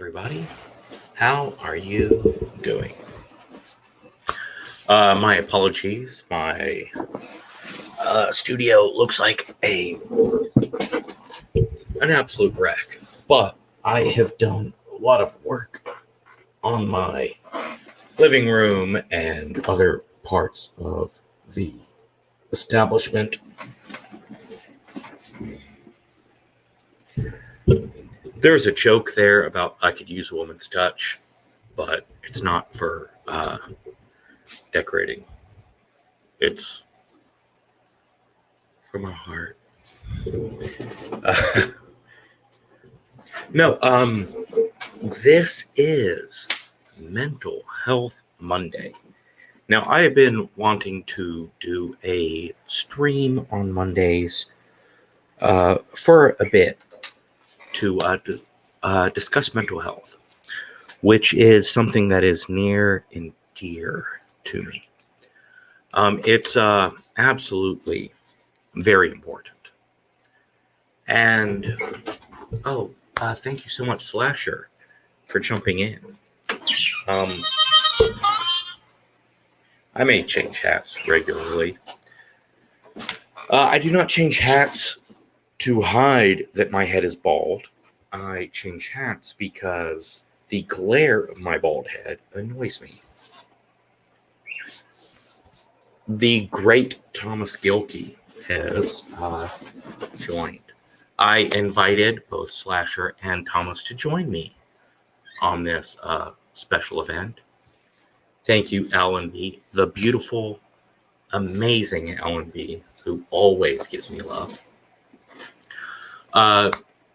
everybody. How are you doing? My apologies. My studio looks like an absolute wreck, but I have done a lot of work on my living room and other parts of the establishment. There's a joke there about I could use a woman's touch, but it's not for decorating. It's from my heart. No, this is Mental Health Monday. Now, I have been wanting to do a stream on Mondays for a bit to discuss mental health, which is something that is near and dear to me. It's absolutely very important. And, thank you so much, Slasher, for jumping in. I may change hats regularly. I do not change hats to hide that my head is bald. I change hats because the glare of my bald head annoys me. The great Thomas Gilkey has joined. I invited both Slasher and Thomas to join me on this special event. Thank you, Ellen B., the beautiful, amazing Ellen B., who always gives me love.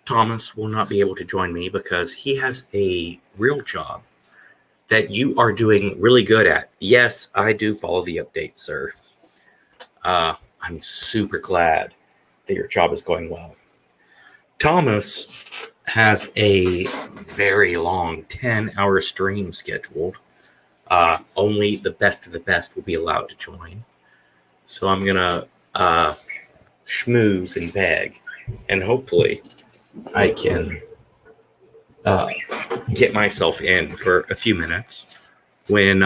Thomas will not be able to join me because he has a real job that you are doing really good at. Yes, I do follow the updates, sir. I'm super glad that your job is going well. Thomas has a very long 10-hour stream scheduled. Only the best of the best will be allowed to join. So I'm going to schmooze and beg, and hopefully I can get myself in for a few minutes when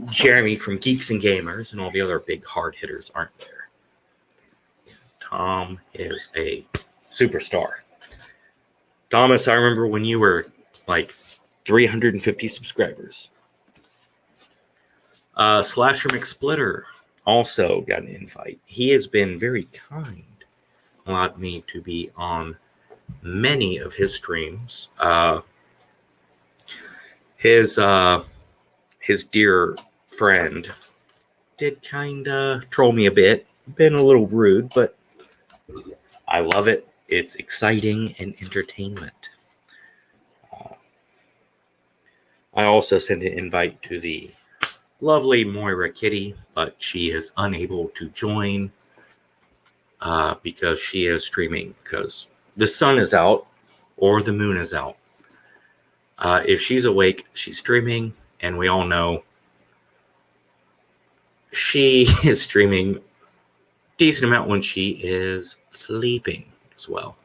Jeremy from Geeks and Gamers and all the other big hard hitters aren't there. Tom is a superstar. Thomas, I remember when you were like 350 subscribers. Slasher McSplitter also got an invite. He has been very kind, allowed me to be on many of his streams. His dear friend did kind of troll me a bit, been a little rude, but I love it. It's exciting and entertainment. I also sent an invite to the lovely Moira Kitty, but she is unable to join because she is streaming because the sun is out or the moon is out. If she's awake, she's streaming, and we all know she is streaming a decent amount when she is sleeping as well.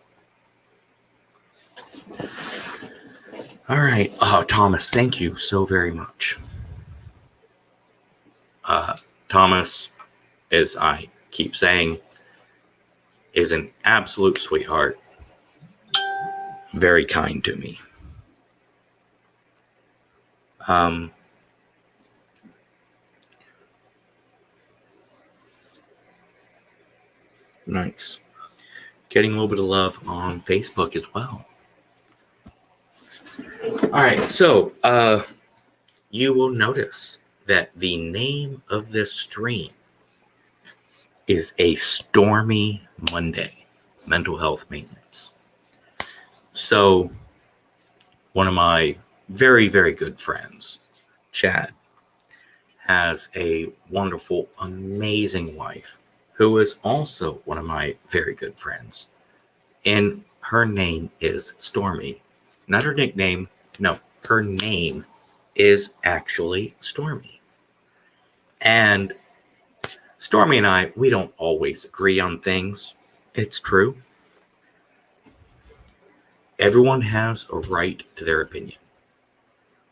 All right. Thomas, thank you so very much. Thomas, as I keep saying, is an absolute sweetheart. Very kind to me. Nice. Getting a little bit of love on Facebook as well. All right, so you will notice that the name of this stream is a Stormy Monday, mental health maintenance. So one of my very, very good friends, Chad, has a wonderful, amazing wife who is also one of my very good friends. And her name is Stormi. Not her nickname. No, her name is actually Stormi. And Stormi and I, we don't always agree on things. It's true. Everyone has a right to their opinion.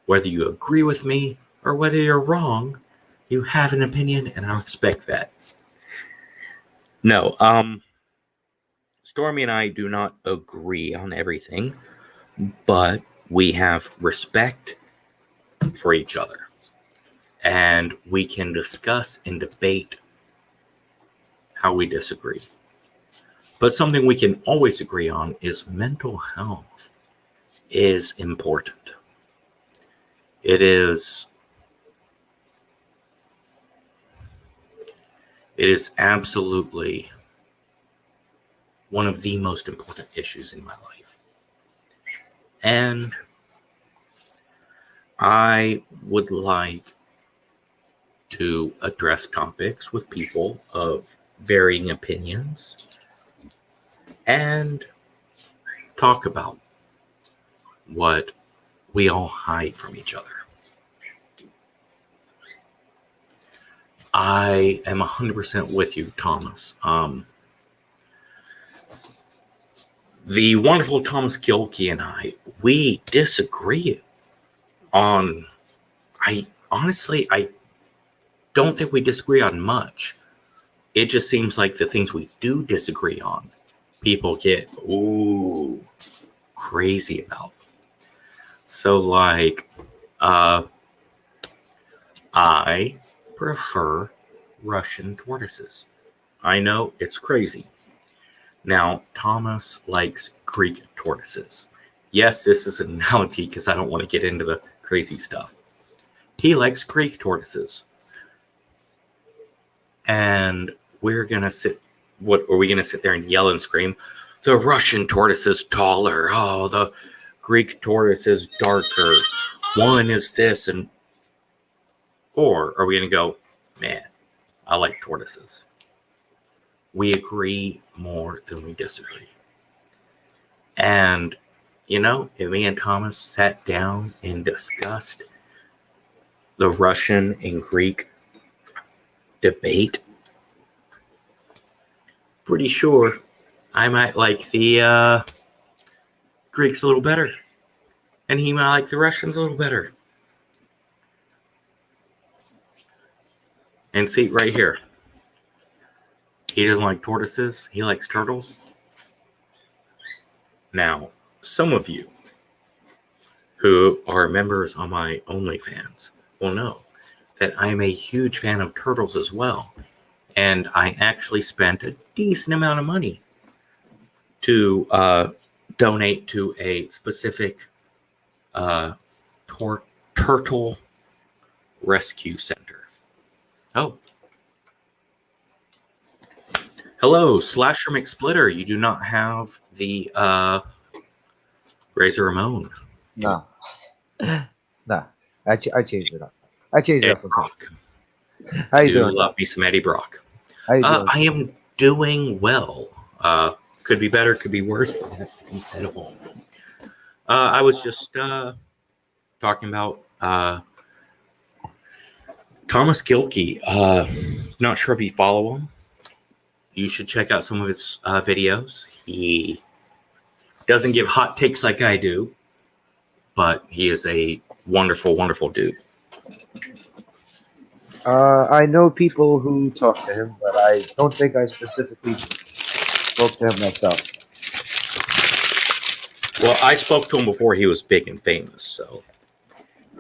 Whether you agree with me or whether you're wrong, you have an opinion, and I respect that. No, Stormy and I do not agree on everything, but we have respect for each other. And we can discuss and debate how we disagree. But something we can always agree on is mental health is important. It is absolutely one of the most important issues in my life. And I would like to address topics with people of varying opinions and talk about what we all hide from each other. I am 100% with you, Thomas. The wonderful Thomas Gilkey and I, we disagree on, I don't think we disagree on much. It just seems like the things we do disagree on, people get, crazy about. So, like, I prefer Russian tortoises. I know it's crazy. Now, Thomas likes Greek tortoises. Yes, this is an analogy because I don't want to get into the crazy stuff. He likes Greek tortoises. And we're going to sit, what are we going to sit there and yell and scream? The Russian tortoise is taller. Oh, the Greek tortoise is darker. One is this and, or are we going to go, man, I like tortoises. We agree more than we disagree. And, you know, if me and Thomas sat down and discussed the Russian and Greek debate, pretty sure I might like the Greeks a little better. And he might like the Russians a little better. And see, right here. He doesn't like tortoises. He likes turtles. Now, some of you who are members on my OnlyFans will know that I'm a huge fan of turtles as well. And I actually spent a decent amount of money to donate to a specific turtle rescue center. Oh. Hello, Slasher McSplitter. You do not have the Razor Ramon. No. No. I changed it up. I changed it up for Brock. How you do doing? Love me some Eddie Brock. How you doing? I am doing well. Could be better, could be worse, but that could be said of all. I was just talking about Thomas Gilkey. Not sure if you follow him. You should check out some of his videos. He doesn't give hot takes like I do, but he is a wonderful, wonderful dude. I know people who talk to him, but I don't think I specifically spoke to him myself. Well, I spoke to him before he was big and famous, so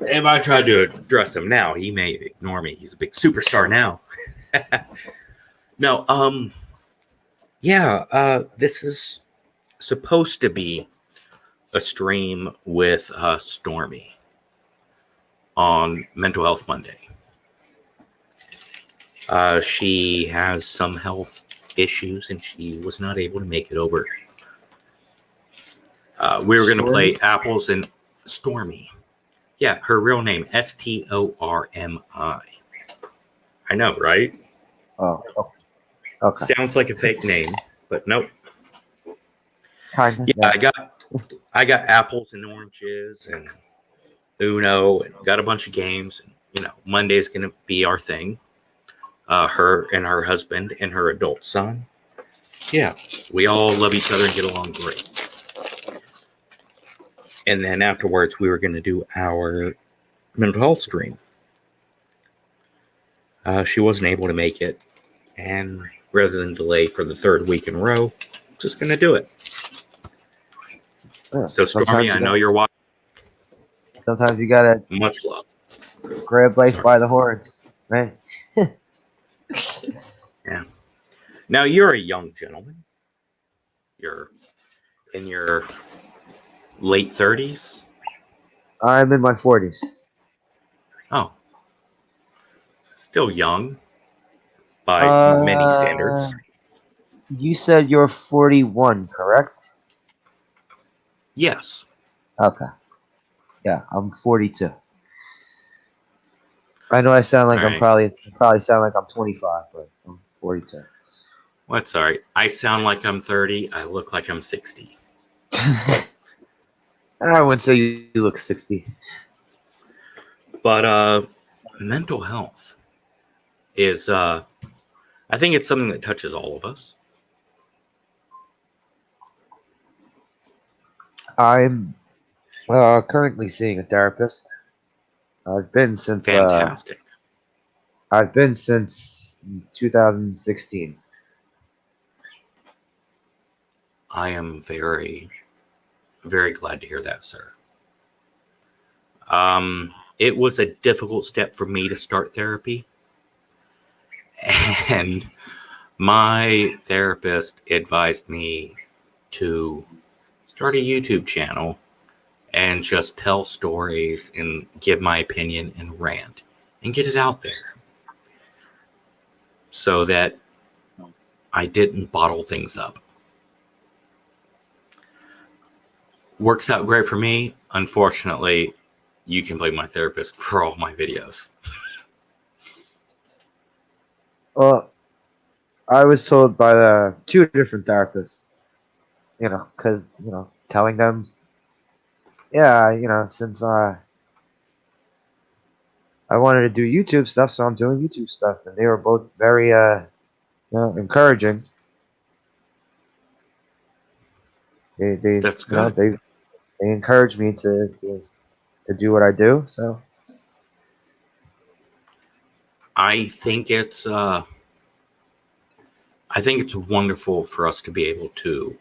if I tried to address him now, he may ignore me. He's a big superstar now. No, this is supposed to be a stream with Stormi on Mental Health Monday. She has some health issues and she was not able to make it over. We were going to play Apples and Stormi. Yeah, her real name, Stormi. I know, right? Oh, okay. Sounds like a fake name, but nope. Kinda. Yeah, I got apples and oranges and Uno and got a bunch of games. And, you know, Monday's going to be our thing. Her and her husband and her adult son. Yeah, we all love each other and get along great. And then afterwards, we were going to do our mental health stream. She wasn't able to make it. And rather than delay for the third week in a row, just going to do it. Yeah, So, Stormi, I know you're watching. Sometimes you gotta Much love. grab life Sorry. by the horns, right? Yeah. Now, you're a young gentleman. You're in your late 30s. I'm in my 40s. Oh. Still young by many standards. You said you're 41, correct? Yes. Okay. Yeah, I'm 42. I know I sound like All I'm right. probably sound like I'm 25, but I'm 42. Well, that's all right. I sound like I'm 30. I look like I'm 60. I wouldn't say you look 60. But mental health is, I think it's something that touches all of us. I'm currently seeing a therapist. I've been since Fantastic. 2016. I am very, very glad to hear that, sir. It was a difficult step for me to start therapy. And my therapist advised me to start a YouTube channel and just tell stories and give my opinion and rant and get it out there so that I didn't bottle things up. Works out great for me. Unfortunately, you can blame my therapist for all my videos. Well, I was told by the two different therapists, because telling them, yeah, since I wanted to do YouTube stuff, so I'm doing YouTube stuff, and they were both very encouraging. They That's good. they encourage me to do what I do. So I think it's wonderful for us to be able to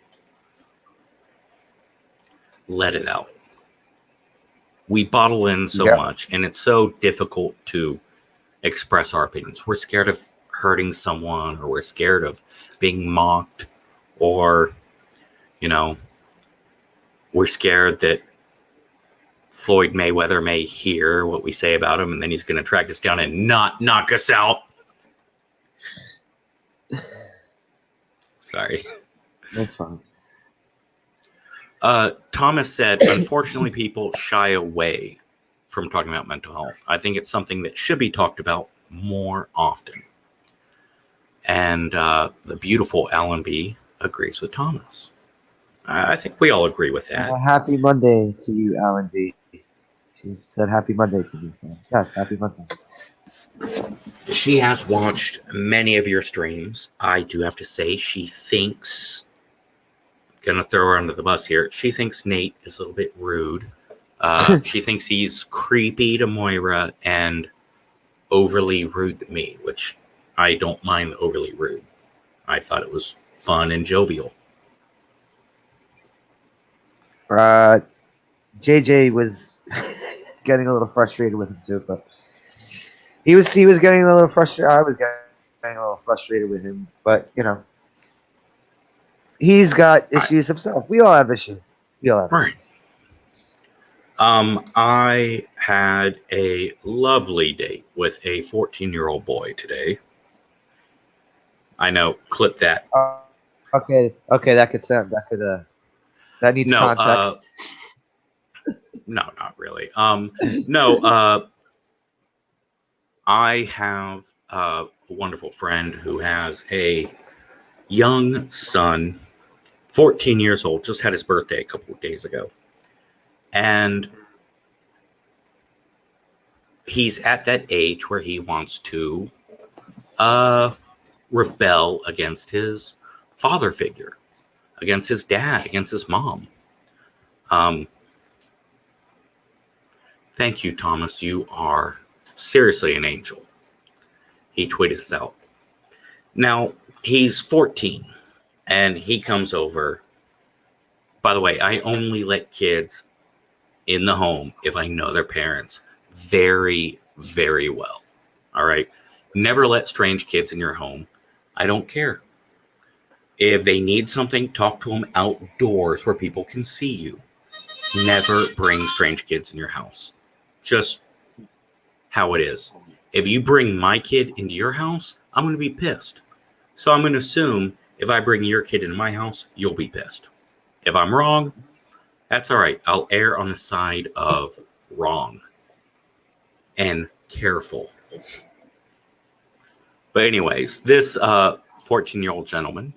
let it out. We bottle in so yeah, much, and it's so difficult to express our opinions. We're scared of hurting someone, or we're scared of being mocked, or, we're scared that Floyd Mayweather may hear what we say about him, and then he's going to track us down and not knock us out. Sorry. that's fine. Thomas said, unfortunately, people shy away from talking about mental health. I think it's something that should be talked about more often. And the beautiful Alan B agrees with Thomas. I think we all agree with that. Happy Monday to you, Alan B. She said happy Monday to me. Yes, happy Monday. She has watched many of your streams. I do have to say, she thinks, gonna throw her under the bus here, she thinks Nate is a little bit rude. She thinks he's creepy to Moira and overly rude to me, which I don't mind overly rude. I thought it was fun and jovial. JJ was getting a little frustrated with him too, but he was getting a little frustrated. I was getting a little frustrated with him, but he's got issues himself. We all have issues. Right. I had a lovely date with a 14-year-old boy today. I know, clip that. Okay, that that needs context. No, not really. No, I have a wonderful friend who has a young son, 14 years old, just had his birthday a couple of days ago. And he's at that age where he wants to rebel against his father figure, against his dad, against his mom. Thank you, Thomas. You are seriously an angel. He tweeted us out. Now, he's 14, and he comes over. By the way, I only let kids in the home if I know their parents very, very well. All right? Never let strange kids in your home. I don't care. If they need something, talk to them outdoors where people can see you. Never bring strange kids in your house. Just how it is. If you bring my kid into your house, I'm going to be pissed. So I'm going to assume if I bring your kid into my house, you'll be pissed. If I'm wrong, that's all right. I'll err on the side of wrong and careful. But anyways, this 14-year-old gentleman,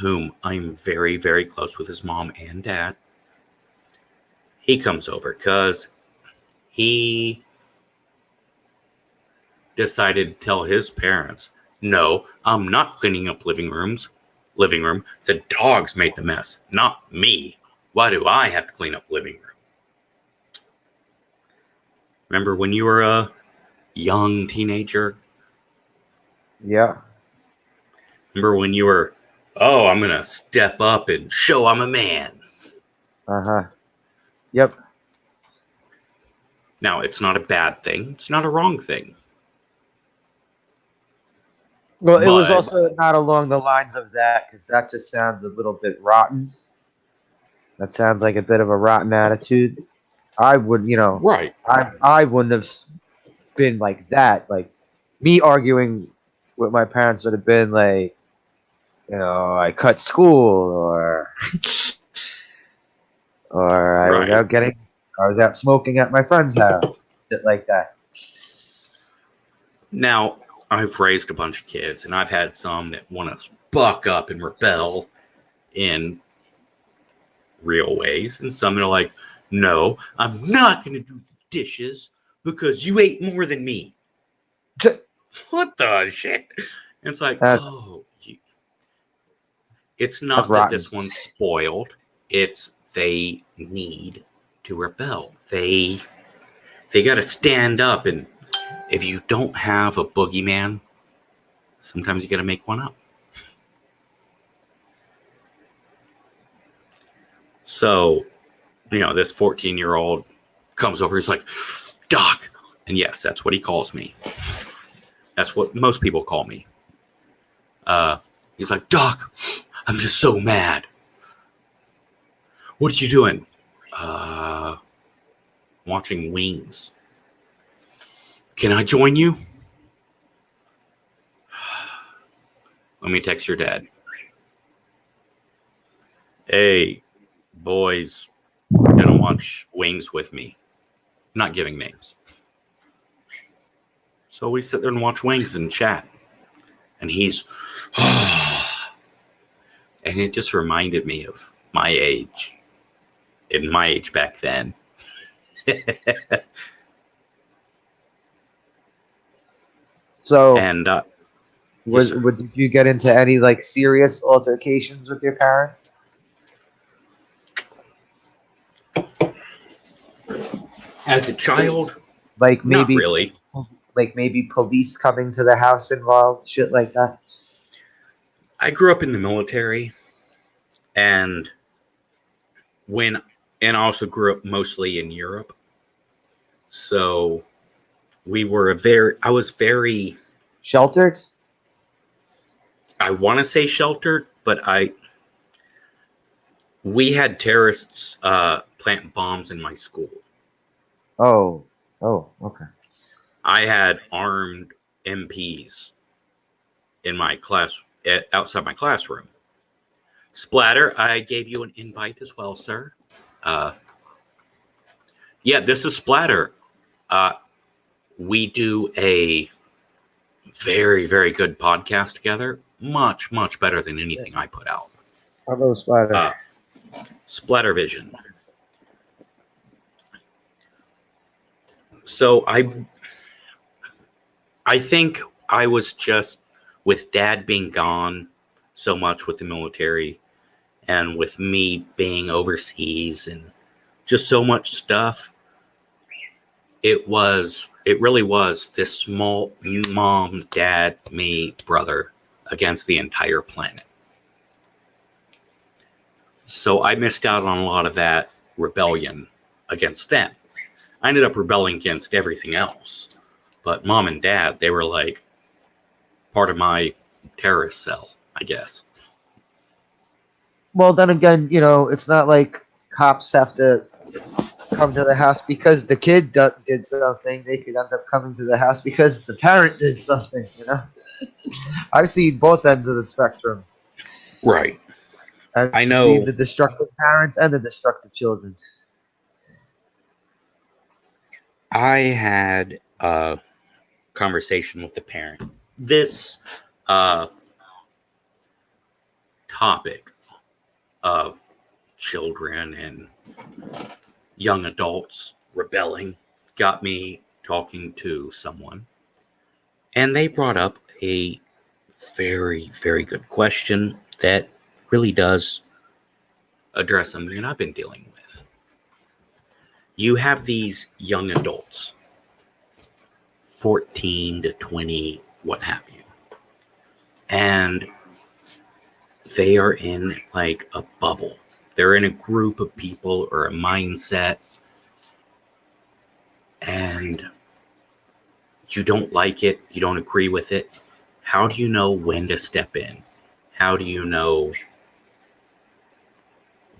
whom I'm very, very close with his mom and dad, he comes over because he decided to tell his parents, no, I'm not cleaning up living room. The dogs made the mess, not me. Why do I have to clean up living room? Remember when you were a young teenager? Yeah. Remember when you were, oh, I'm going to step up and show I'm a man. Uh-huh. Yep. Now, it's not a bad thing. It's not a wrong thing. Well, it was But- also not along the lines of that, because that just sounds a little bit rotten. That sounds like a bit of a rotten attitude. I would, Right. I wouldn't have been like that. Like, me arguing with my parents would have been like, I cut school, or I was Right. I was out smoking at my friend's house, shit like that. Now, I've raised a bunch of kids, and I've had some that want to buck up and rebel in real ways, and some that are like, no, I'm not going to do the dishes because you ate more than me. What the shit? And it's like, That's- it's not that rotten. this one's spoiled. It's they need to rebel. They got to stand up, and if you don't have a boogeyman, sometimes you got to make one up. So, this 14-year-old comes over. He's like, Doc. And yes, that's what he calls me. That's what most people call me. He's like, Doc, I'm just so mad. What are you doing? Watching Wings. Can I join you? Let me text your dad. Hey, boys, gonna watch Wings with me. Not giving names. So we sit there and watch Wings and chat. And he's... and it just reminded me of my age. In my age back then. So, And did you get into any like serious altercations with your parents? as a child, Like not maybe, really. like maybe police coming to the house involved, shit like that. I grew up in the military, and I also grew up mostly in Europe. So I was very, Sheltered? I want to say sheltered, but we had terrorists plant bombs in my school. Oh, okay. I had armed MPs in my class, outside my classroom. Splatter, I gave you an invite as well, sir. Yeah, this is Splatter. We do a very, very good podcast together. Much, much better than anything I put out. Hello, Spider. Splatter Vision. So I think I was just, with Dad being gone so much with the military, and with me being overseas and just so much stuff, It really was this small mom, dad, me, brother against the entire planet. So I missed out on a lot of that rebellion against them. I ended up rebelling against everything else. But mom and dad, they were like part of my terrorist cell, I guess. Well, then again, it's not like cops have to come to the house because the kid did something. They could end up coming to the house because the parent did something. I've seen both ends of the spectrum. Right. I've I seen know. the destructive parents and the destructive children. I had a conversation with a parent. This uh, topic of children and young adults rebelling got me talking to someone, and they brought up a very, very good question that really does address something that I've been dealing with. You have these young adults, 14 to 20, what have you, and they are in like a bubble. They're in a group of people or a mindset, and you don't like it, you don't agree with it. How do you know when to step in? How do you know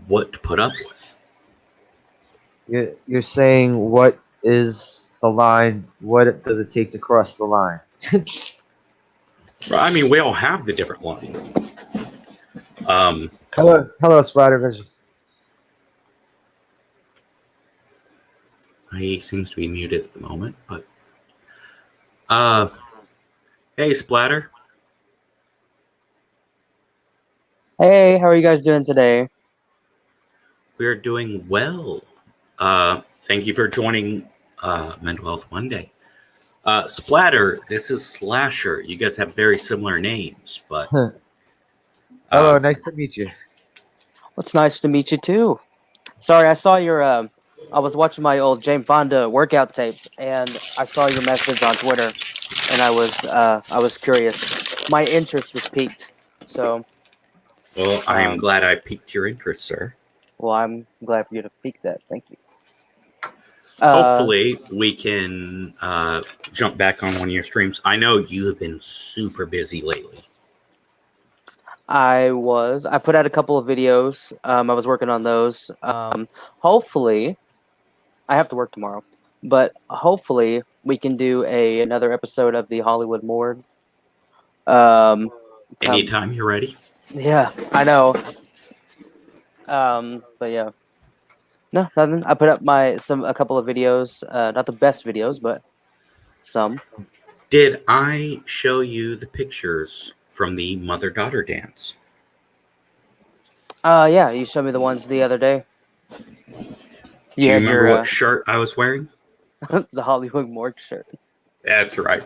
what to put up with? You're saying what is the line? What does it take to cross the line? Well, I mean, we all have the different line. Hello, Spider Visions. He seems to be muted at the moment, but hey, Splatter. Hey, how are you guys doing today? We're doing well. Thank you for joining Mental Health Monday. Splatter, this is Slasher. You guys have very similar names, but Hello, nice to meet you. Well, it's nice to meet you too. Sorry, I saw your I was watching my old Jane Fonda workout tapes and I saw your message on Twitter and I was curious. My interest was piqued. So, well, I am um glad I piqued your interest, sir. well, I'm glad for you to pique that. Thank you. Hopefully, we can jump back on one of your streams. I know you have been super busy lately. I put out a couple of videos. I was working on those. Hopefully, I have to work tomorrow, but hopefully we can do another episode of the Hollywood Morgue. Um, come, Anytime you're ready. yeah, I know. But yeah, no, nothing. I put up a couple of videos. Not the best videos, but some. Did I show you the pictures from the mother-daughter dance? Yeah, you showed me the ones the other day. Do You you had remember what your shirt I was wearing? the Hollywood Morgue shirt. That's right.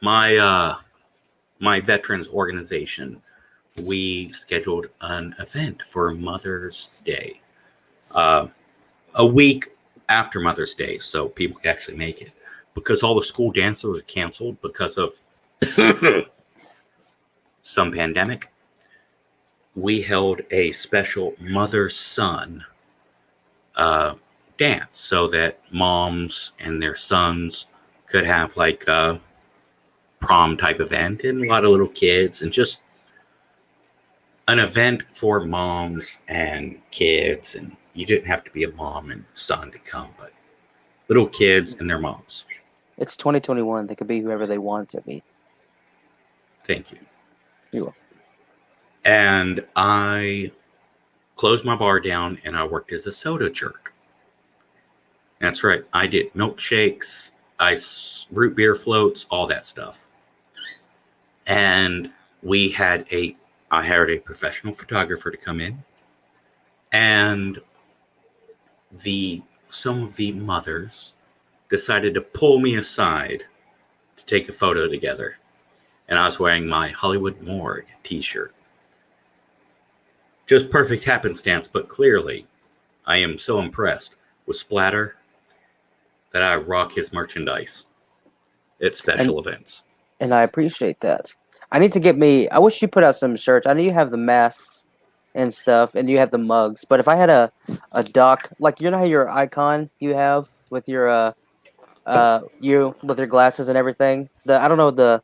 My veterans organization, we scheduled an event for Mother's Day, uh, a week after Mother's Day, so people could actually make it. Because all the school dances were canceled because of some pandemic, we held a special mother-son dance so that moms and their sons could have like a prom type event and a lot of little kids and just an event for moms and kids. And you didn't have to be a mom and son to come, but little kids and their moms. It's 2021. They could be whoever they want to be. Thank you. You will. And I closed my bar down and I worked as a soda jerk. That's right. I did milkshakes, root beer floats, all that stuff. And I hired a professional photographer to come in, and some of the mothers decided to pull me aside to take a photo together. And I was wearing my Hollywood Morgue t-shirt. Just perfect happenstance, but clearly I am so impressed with Splatter that I rock his merchandise at special events. And I appreciate that. I need to get me. I wish you put out some shirts. I know you have the masks and stuff, and you have the mugs. But if I had a doc, like you know how your icon you have with your you with your glasses and everything. I don't know the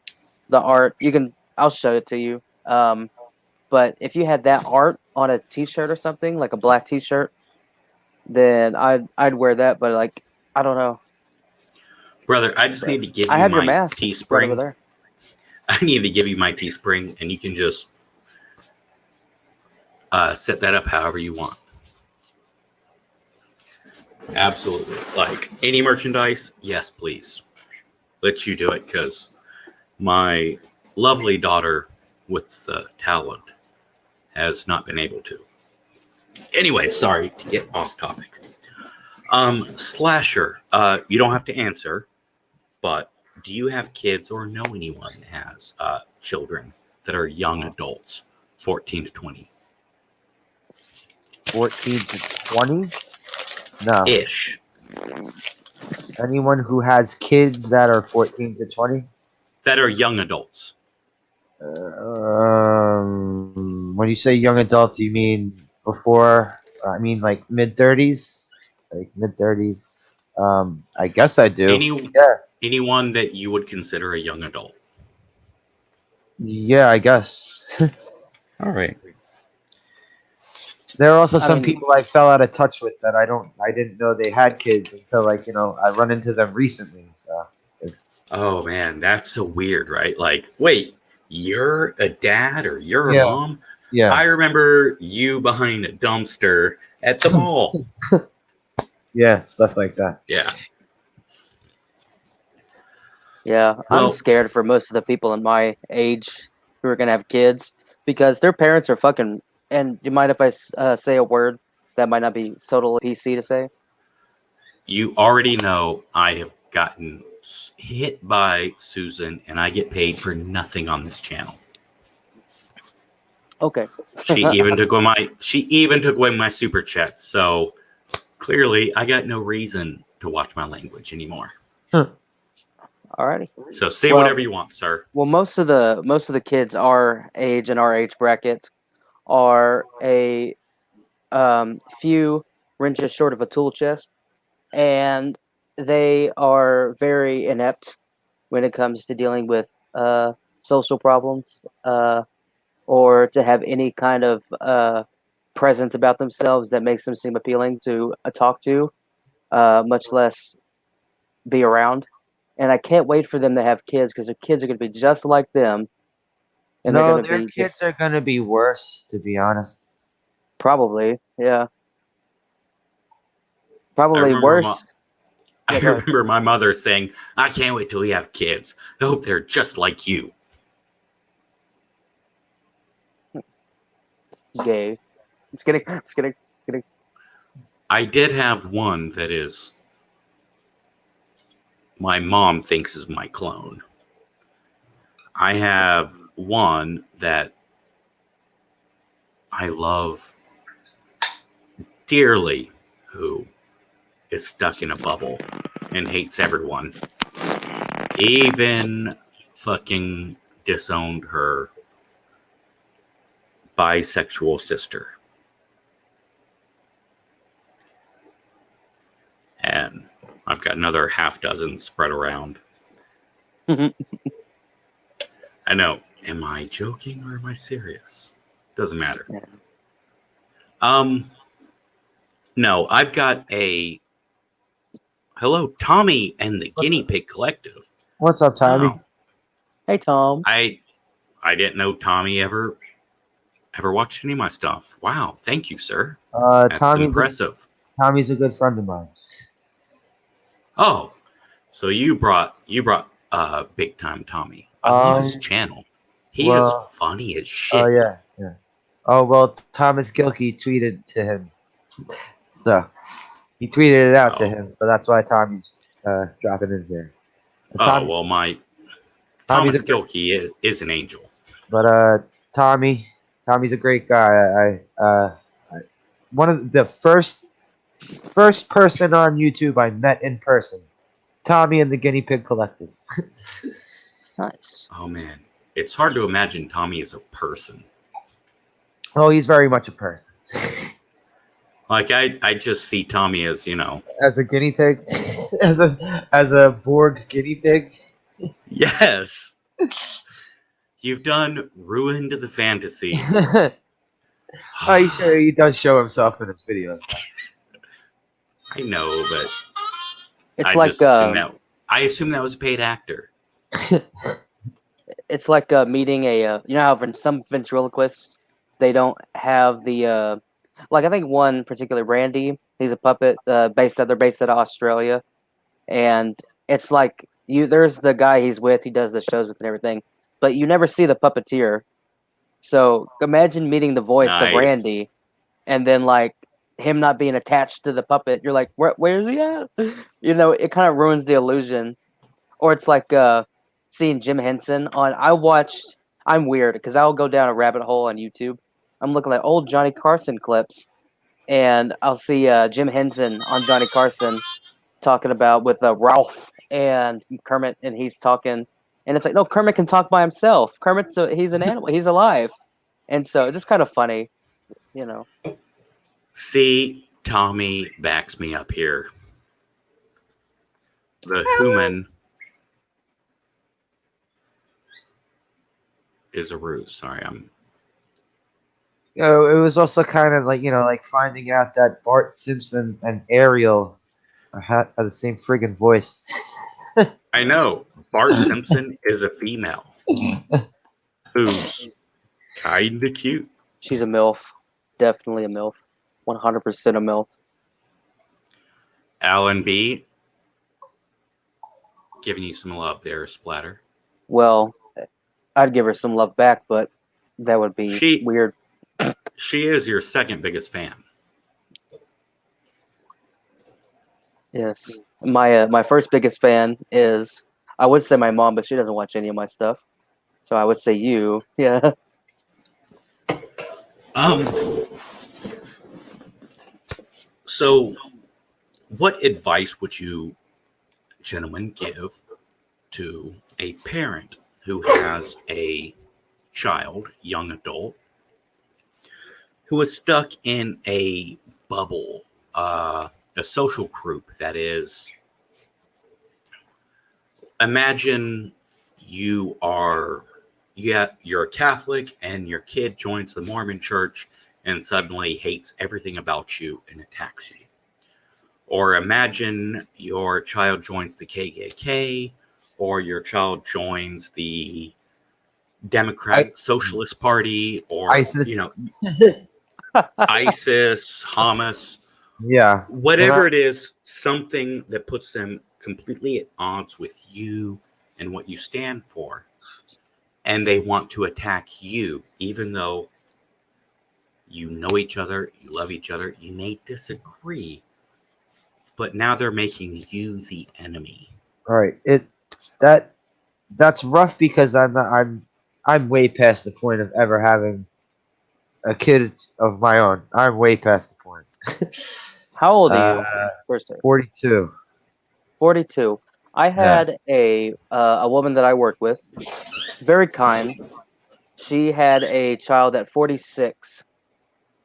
art. You can. I'll show it to you. But if you had that art on a T-shirt or something, like a black T-shirt, then I'd wear that. But like I don't know. Brother, I just But need to give I you have your my mask right over Teespring. there. I need to give you my Teespring, and you can just set that up however you want. Absolutely. Like any merchandise, yes, please. Let you do it because my lovely daughter with the talent has not been able to. Anyway, sorry to get off topic. Slasher, you don't have to answer, but do you have kids or know anyone that has children that are young adults, 14 to 20? 14 to 20? No. Ish. Anyone who has kids that are 14 to 20? That are young adults. When you say young adult, do you mean before? I mean like mid 30s, like mid 30s. I guess I do. Yeah, Anyone that you would consider a young adult. yeah, I guess. All right. There are also I some mean, people I fell out of touch with that I didn't know they had kids until I run into them recently. So it's Oh man, that's so weird, right? Like, wait, you're a dad or you're a yeah, mom? yeah, I remember you behind a dumpster at the mall. yeah, stuff like that. Yeah. yeah, I'm Well, scared for most of the people in my age who are gonna have kids because their parents are fucking. And you mind if I say a word that might not be totally PC to say? you already know I have gotten hit by Susan and I get paid for nothing on this channel. Okay. She even took away my super chat. So clearly I got no reason to watch my language anymore. Alrighty. So say Well, whatever you want, sir. well, most of the kids our age and our age bracket are a few wrenches short of a tool chest, and they are very inept when it comes to dealing with social problems or to have any kind of presence about themselves that makes them seem appealing to talk to, much less be around. And I can't wait for them to have kids because their kids are going to be just like them, and they're No, going to their be kids just are gonna be worse, to be honest. probably, yeah, I probably remember worse. I Yeah, go ahead. remember my mother saying, I can't wait till we have kids. I hope they're just like you. Gay. Just kidding. Just kidding. Kidding. I did have one that is my mom thinks is my clone. I have one that I love dearly who is stuck in a bubble and hates everyone. Even fucking disowned her bisexual sister. And I've got another half dozen spread around. I know. Am I joking or am I serious? Doesn't matter. Yeah. No, I've got a hello, Tommy and the Guinea Pig Collective. What's up, Tommy? Wow. Hey, Tom. I didn't know Tommy ever watched any of my stuff. Wow, thank you, sir. That's Tommy's impressive. Tommy's a good friend of mine. Oh, so you brought big time Tommy. I love his channel. He is funny as shit. Oh yeah, yeah. Oh well, Thomas Gilkey tweeted to him, so he tweeted it out to him. So that's why Tommy's dropping in here. Oh well, my Tommy's Thomas Gilkey is an angel. But Tommy's a great guy. One of the first person on YouTube I met in person. Tommy and the Guinea Pig Collective. Nice. Oh man, it's hard to imagine Tommy as a person. Oh, he's very much a person. Like I just see Tommy as, you know, As a guinea pig, as a Borg guinea pig. yes, you've done ruined the fantasy. Oh, he does show himself in his videos. I know, but It's I like just assume that was a paid actor. it's like meeting a you know how some ventriloquists they don't have the like I think one particular Randy, he's a puppet they're based out of Australia, and it's like there's the guy he's with, he does the shows with and everything, but you never see the puppeteer. So imagine meeting the voice of Nice. Randy, and then like him not being attached to the puppet. You're like, where's he at? You know, it kind of ruins the illusion. Or it's like seeing Jim Henson on. I'm weird because I'll go down a rabbit hole on YouTube. I'm looking at old Johnny Carson clips, and I'll see Jim Henson on Johnny Carson talking about with Ralph and Kermit, and he's talking, and it's like, no, Kermit can talk by himself. He's an animal. He's alive, and so it's just kind of funny, you know. See, Tommy backs me up here. The human is a ruse. Sorry, You know, it was also kind of like, like finding out that Bart Simpson and Ariel have the same friggin' voice. I know. Bart Simpson is a female who's kinda cute. She's a MILF, definitely a MILF, 100% a MILF. Alan B, giving you some love there, Splatter. Well, I'd give her some love back, but that would be weird. She is your second biggest fan. Yes, my first biggest fan is, I would say my mom, but she doesn't watch any of my stuff, so I would say you. Yeah. So, what advice would you gentlemen give to a parent who has a child, young adult, who is stuck in a bubble, a social group that is, imagine you're a Catholic and your kid joins the Mormon church and suddenly hates everything about you and attacks you. Or imagine your child joins the KKK, or your child joins the Democratic Socialist Party, or ISIS. ISIS, Hamas, Yeah. whatever it is, something that puts them completely at odds with you and what you stand for. And they want to attack you, even though you know each other, you love each other, you may disagree, but now they're making you the enemy. Right. That's rough because I'm way past the point of ever having a kid of my own. I'm way past the point. How old are you? First, 42. 42. I had a woman that I worked with, very kind. She had a child at 46.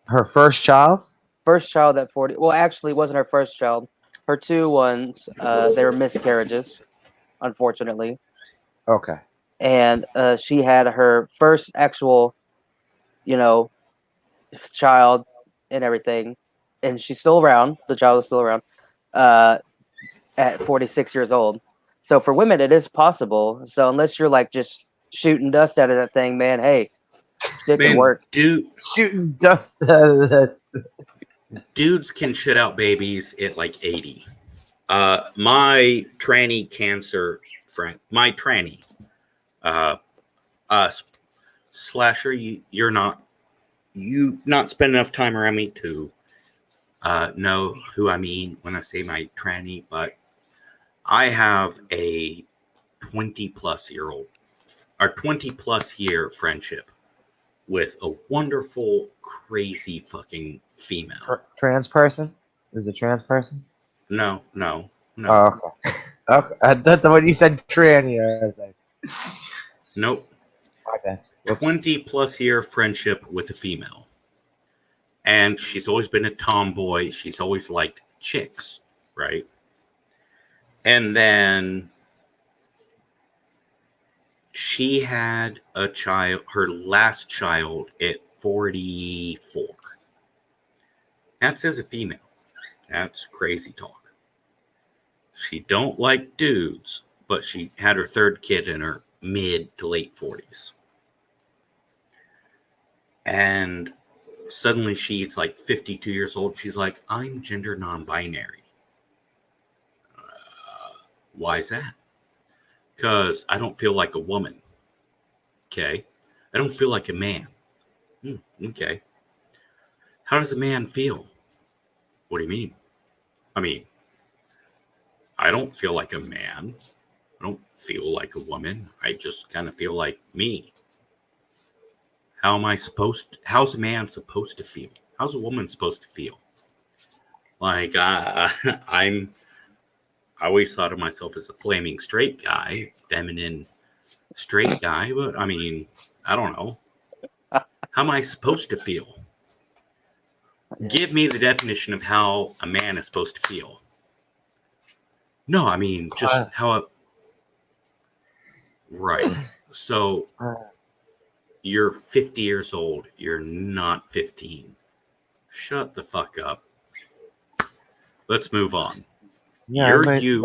Her first child? First child at 40. Well, actually, it wasn't her first child. Her two ones, they were miscarriages, unfortunately. Okay. And she had her first actual, child and everything. And she's still around. The child is still around at 46 years old. So for women, it is possible. So unless you're like just shooting dust out of that thing, man, hey, it can work. Dude, shooting dust out of that. Dudes can shit out babies at like 80. My tranny cancer friend, my tranny, Slasher, you not spend enough time around me to know who I mean when I say my tranny, but I have a 20 plus year friendship with a wonderful, crazy fucking female. Trans person? Is it trans person? No. No. Oh, okay. Okay. That's when you said tranny. I was like, Nope. my bad. Whoops. 20 plus year friendship with a female. And she's always been a tomboy. She's always liked chicks, right? And then she had a child, her last child at 44. That's as a female. That's crazy talk. She don't like dudes, but she had her third kid in her mid to late 40s. And suddenly she's like 52 years old. She's like, I'm gender non-binary. Why is that? Because I don't feel like a woman. Okay. I don't feel like a man. Okay. How does a man feel? What do you mean? I mean, I don't feel like a man. I don't feel like a woman. I just kind of feel like me. How's a man supposed to feel? How's a woman supposed to feel? Like, I always thought of myself as a flaming straight guy, feminine straight guy, but I mean, I don't know. How am I supposed to feel? Give me the definition of how a man is supposed to feel. No, I mean, just right. So you're 50 years old. You're not 15. Shut the fuck up. Let's move on. Yeah, You're you.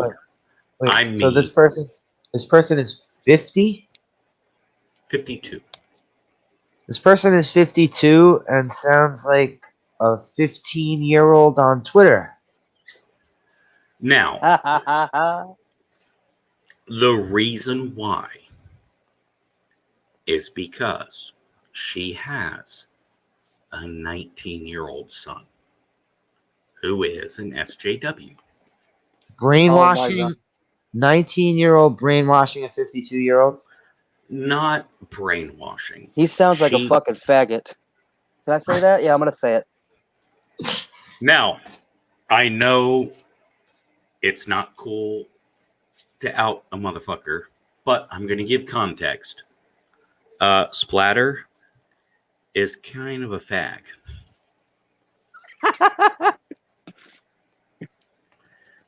Wait, I'm so me. this person is 50? 52. This person is 52 and sounds like a 15-year-old on Twitter. Now, the reason why is because she has a 19-year-old son who is an SJW. Brainwashing 19-year-old brainwashing a 52-year-old. Not brainwashing. He sounds like a fucking faggot. Can I say that? Yeah, I'm gonna say it. Now, I know it's not cool to out a motherfucker, but I'm gonna give context. Splatter is kind of a fag.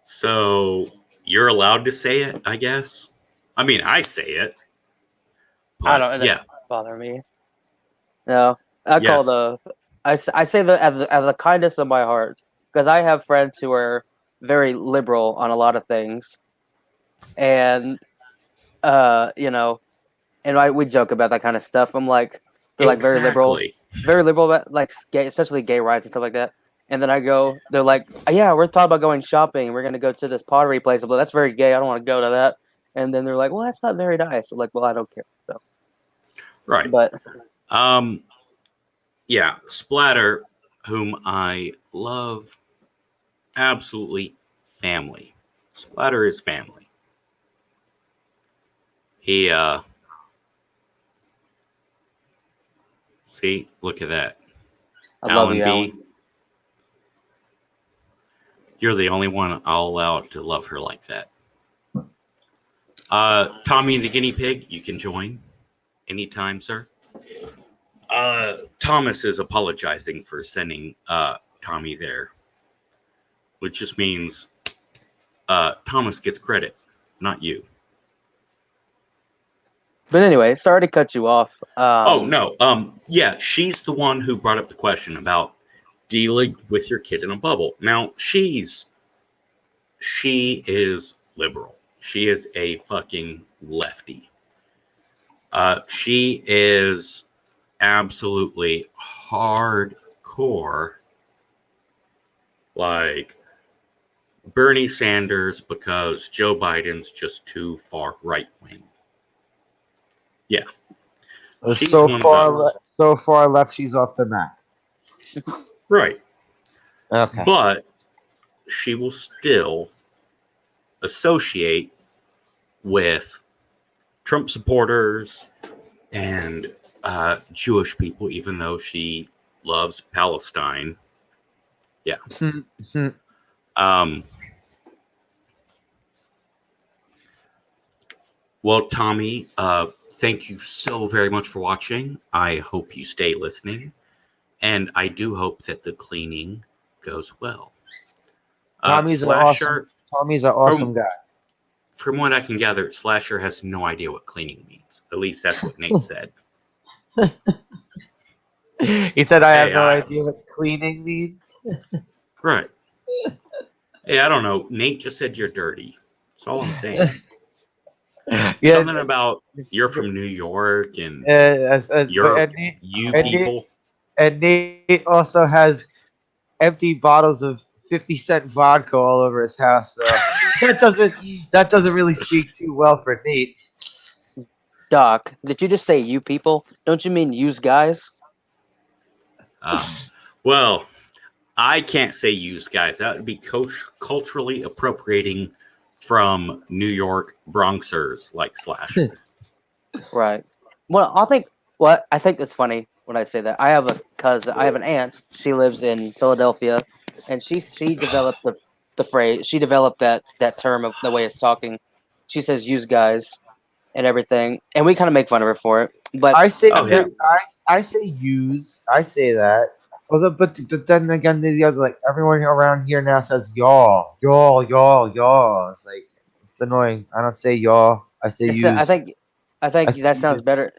So you're allowed to say it, I guess. I mean, I say it. I don't. It doesn't bother me. No, I say that as a kindness of my heart, because I have friends who are very liberal on a lot of things, and you know, and we joke about that kind of stuff. I'm like, they're like very liberal about like gay, especially gay rights and stuff like that. And then I go, they're like, yeah, we're talking about going shopping. We're gonna go to this pottery place. But that's very gay. I don't want to go to that. And then they're like, well, that's not very nice. I'm like, well, I don't care. So, right. But yeah, Splatter, whom I love, absolutely family. Splatter is family. He see, look at that. I love you, Alan. You're the only one I'll allow to love her like that. Tommy the guinea pig, you can join anytime, sir. Thomas is apologizing for sending Tommy there, which just means Thomas gets credit, not you. But anyway, sorry to cut you off. Oh no, yeah, she's the one who brought up the question about dealing with your kid in a bubble. Now she is liberal. She is a fucking lefty. She is absolutely hardcore, like Bernie Sanders, because Joe Biden's just too far right wing. Yeah. So far left, she's off the map. Right. Okay. But she will still associate with Trump supporters and Jewish people, even though she loves Palestine. Yeah. Well, Tommy, thank you so very much for watching. I hope you stay listening, and I do hope that the cleaning goes well. Slasher, Tommy's an from awesome guy. from what I can gather, Slasher has no idea what cleaning means. At least that's what Nate said. He said, "I have Hey, no idea what cleaning means." right. Hey, I don't know. Nate just said you're dirty. That's all I'm saying. Yeah, Something about you're from New York and but you're you and Nate, people. and Nate also has empty bottles of 50-cent vodka all over his house. So that doesn't really speak too well for Nate. Doc, did you just say you people? Don't you mean use guys? Well, I can't say use guys. That would be culturally appropriating from New York Bronxers like Slasher. Right. Well, I think it's funny when I say that. I have an aunt. She lives in Philadelphia, and she developed the phrase. She developed that term of the way it's talking. She says "use guys" and everything, and we kind of make fun of her for it. But I say Oh, yeah. I say use. I say that. But then again, the other, like, everyone around here now says y'all. It's like, it's annoying. I don't say y'all. I say it's, use. I think I say that sounds use. better.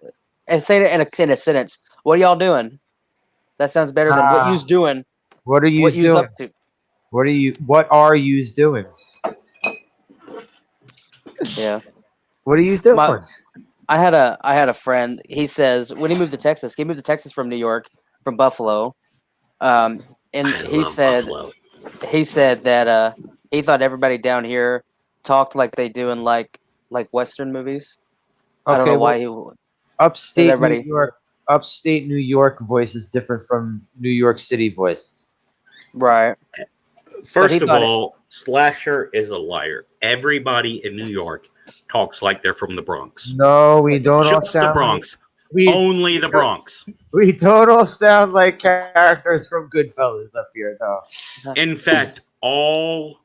And say it in a sentence. What are y'all doing? That sounds better than what you's doing. What are What yous you's doing? up to? What are yous doing? Yeah. What are yous doing? My I had a friend. He says when he moved to Texas from New York, from Buffalo. And I love Buffalo. he said that he thought everybody down here talked like they do in like Western movies. I don't know Okay, why well, he said upstate New everybody. York, upstate New York voice is different from New York City voice. Right. But he First of thought it. all, Slasher is a liar. Everybody in New York talks like they're from the Bronx. No, we don't all Just the sound like Bronx. we Only the Bronx. we don't all sound like characters from Goodfellas up here. No, In fact, all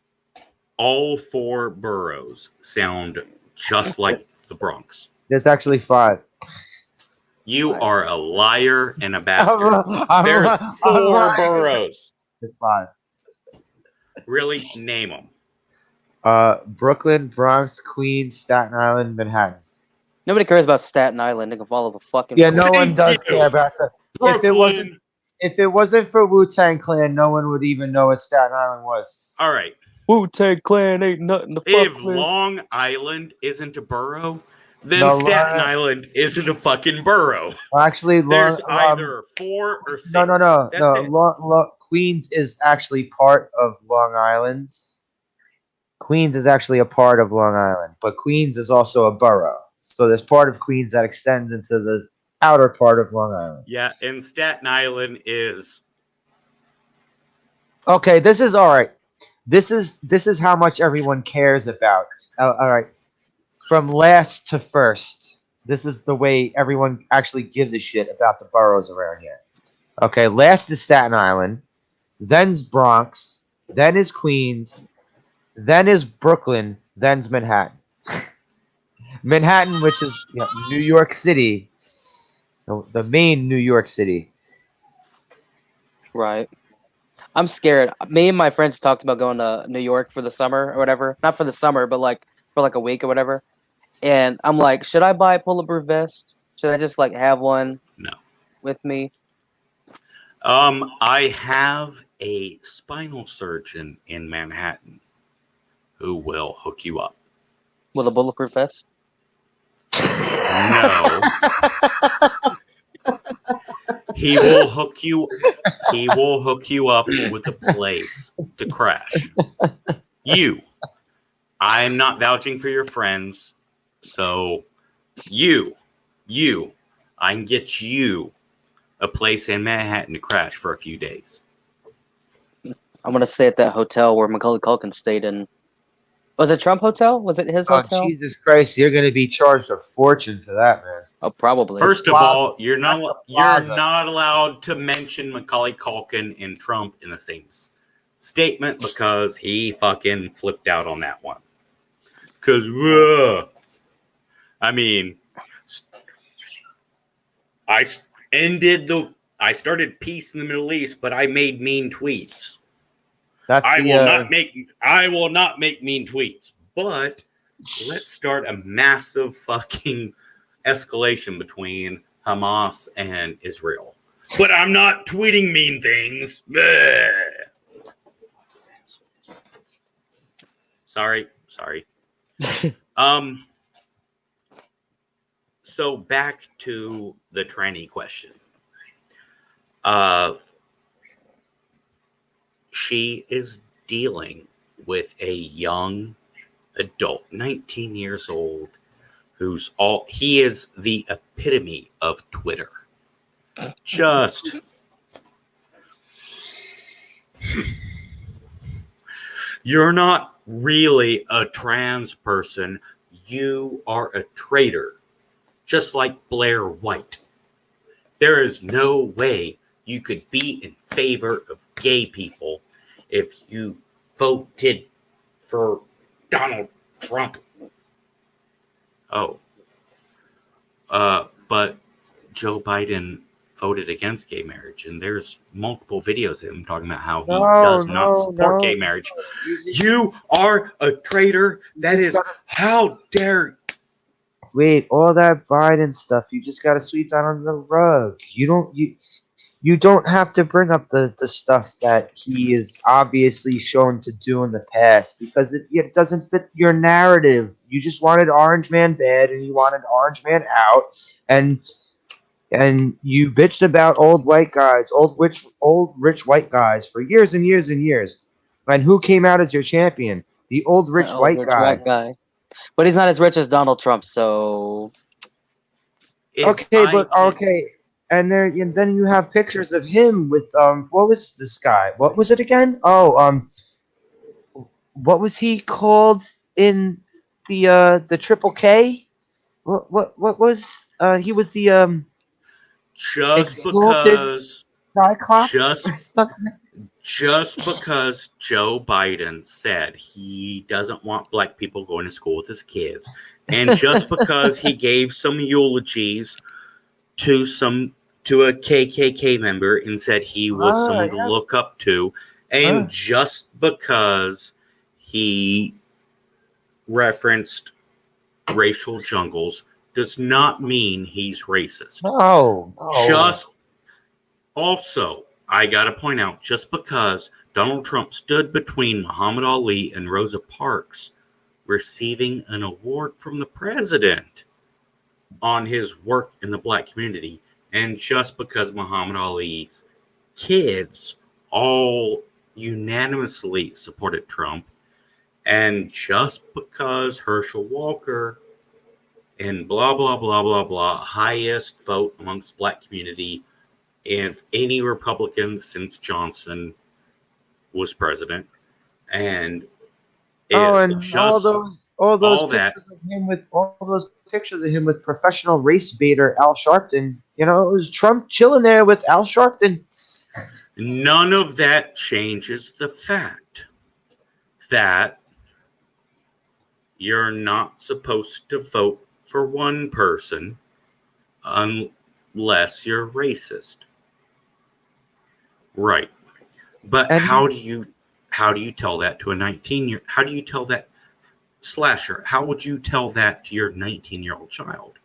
four boroughs sound just like the Bronx. there's actually five. You are a liar and a I'm, bastard. I'm, There's I'm 4 lying. boroughs. It's five. Really, name them. Brooklyn, Bronx, Queens, Staten Island, Manhattan. Nobody cares about Staten Island. They can follow the fucking. Yeah, no rules. one Thank does you. care about that. Brooklyn. If it wasn't for Wu-Tang Clan, no one would even know what Staten Island was. All right. Wu-Tang Clan ain't nothing to If fuck with. Long Island isn't a borough, then No, Staten Island isn't a fucking borough. Actually, There's either 4 or 6. That's it. Queens is actually part of Long Island. Queens is actually a part of Long Island, but Queens is also a borough. So there's part of Queens that extends into the outer part of Long Island. Yeah, and Staten Island is Okay, this is all right. This is how much everyone cares about. All right, from last to first. This is the way everyone actually gives a shit about the boroughs around here. Okay, last is Staten Island, then's Bronx, then is Queens, then is Brooklyn, then's Manhattan. Manhattan, which is, New York City, the main New York City. Right. I'm scared. Me and my friends talked about going to New York for the summer or whatever. Not for the summer, but like for like a week or whatever. And I'm like, should I buy a bulletproof vest? Should I just like have one no. with me? I have a spinal surgeon in Manhattan who will hook you up. With a bulletproof vest? No. He will hook you up with a place to crash. I'm not vouching for your friends, so I can get you a place in Manhattan to crash for a few days. I'm gonna stay at that hotel where Macaulay Culkin stayed in. Was it Trump Hotel? Was it his hotel? Jesus Christ, you're going to be charged a fortune for that, man. Oh, probably. First of all, you're That's not the plaza. allowed to mention Macaulay Culkin and Trump in the same statement because he fucking flipped out on that one. Because I mean, I ended the. I started peace in the Middle East, but I made mean tweets. That's I the will not make. I will not make mean tweets. But let's start a massive fucking escalation between Hamas and Israel. But I'm not tweeting mean things. Sorry. Um. So back to the tranny question. She is dealing with a young adult, 19 years old, he is the epitome of Twitter. Just you're not really a trans person. You are a traitor, just like Blair White. There is no way you could be in favor of gay people if you voted for Donald Trump. Oh. But Joe Biden voted against gay marriage, and there's multiple videos of him talking about how he does not support gay marriage. You are a traitor. That is how dare. Wait, all that Biden stuff, you just gotta sweep that under the rug. You don't have to bring up the stuff that he is obviously shown to do in the past because it doesn't fit your narrative. You just wanted Orange Man bad and you wanted Orange Man out, and you bitched about old white guys, old rich white guys for years and years and years. And who came out as your champion? The old rich white guy. But he's not as rich as Donald Trump, so Okay. And then you have pictures of him with what was this guy? What was it again? Oh, what was he called in the Triple K? What was he was the just exalted because Cyclops just because Joe Biden said he doesn't want black people going to school with his kids, and just because he gave some eulogies to a KKK member and said he was someone to look up to, and just because he referenced racial jungles does not mean he's racist. No. Just also, I gotta point out, just because Donald Trump stood between Muhammad Ali and Rosa Parks receiving an award from the president on his work in the black community, and just because Muhammad Ali's kids all unanimously supported Trump, and just because Herschel Walker and blah, blah, blah, blah, blah, highest vote amongst black community if any Republican since Johnson was president, and all those pictures of him with professional race baiter Al Sharpton. You know, it was Trump chilling there with Al Sharpton. None of that changes the fact that you're not supposed to vote for one person unless you're racist. Right. But how do you tell that to a 19-year? How do you tell that slasher? How would you tell that to your 19-year-old child?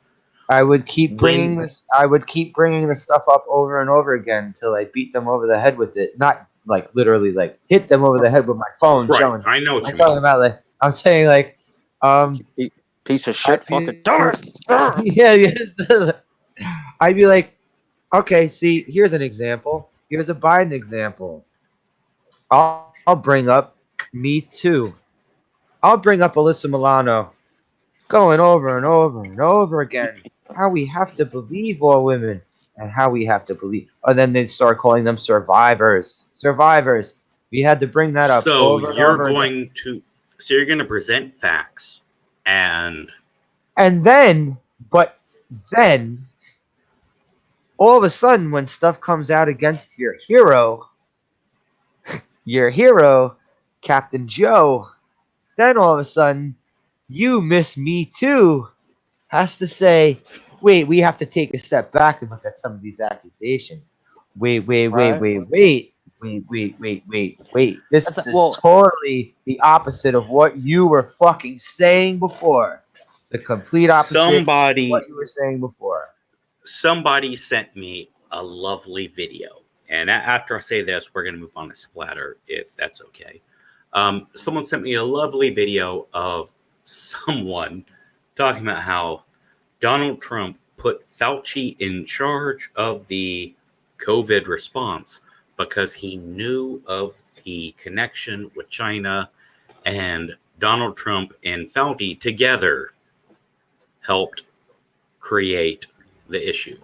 I would keep bringing this stuff up over and over again until I beat them over the head with it. Not like literally, like hit them over the head with my phone. Right. Showing. I know what I'm talking about. Like I'm saying, like, piece of shit, fucking yeah. I'd be like, okay, see, here's an example. Here's a Biden example. I'll bring up Me Too. I'll bring up Alyssa Milano, going over and over and over again how we have to believe all women and how we have to believe. And then they start calling them survivors. Survivors. We had to bring that up. So you're going to present facts and then all of a sudden when stuff comes out against your hero, Captain Joe, then all of a sudden you miss Me Too has to say, wait, we have to take a step back and look at some of these accusations. Wait. This That's is well. totally the opposite of what you were fucking saying before. The complete opposite of what Somebody you were saying before. somebody sent me a lovely video. And after I say this, we're going to move on to splatter, if that's okay. Someone sent me a lovely video of someone talking about how Donald Trump put Fauci in charge of the COVID response because he knew of the connection with China, and Donald Trump and Fauci together helped create the issue.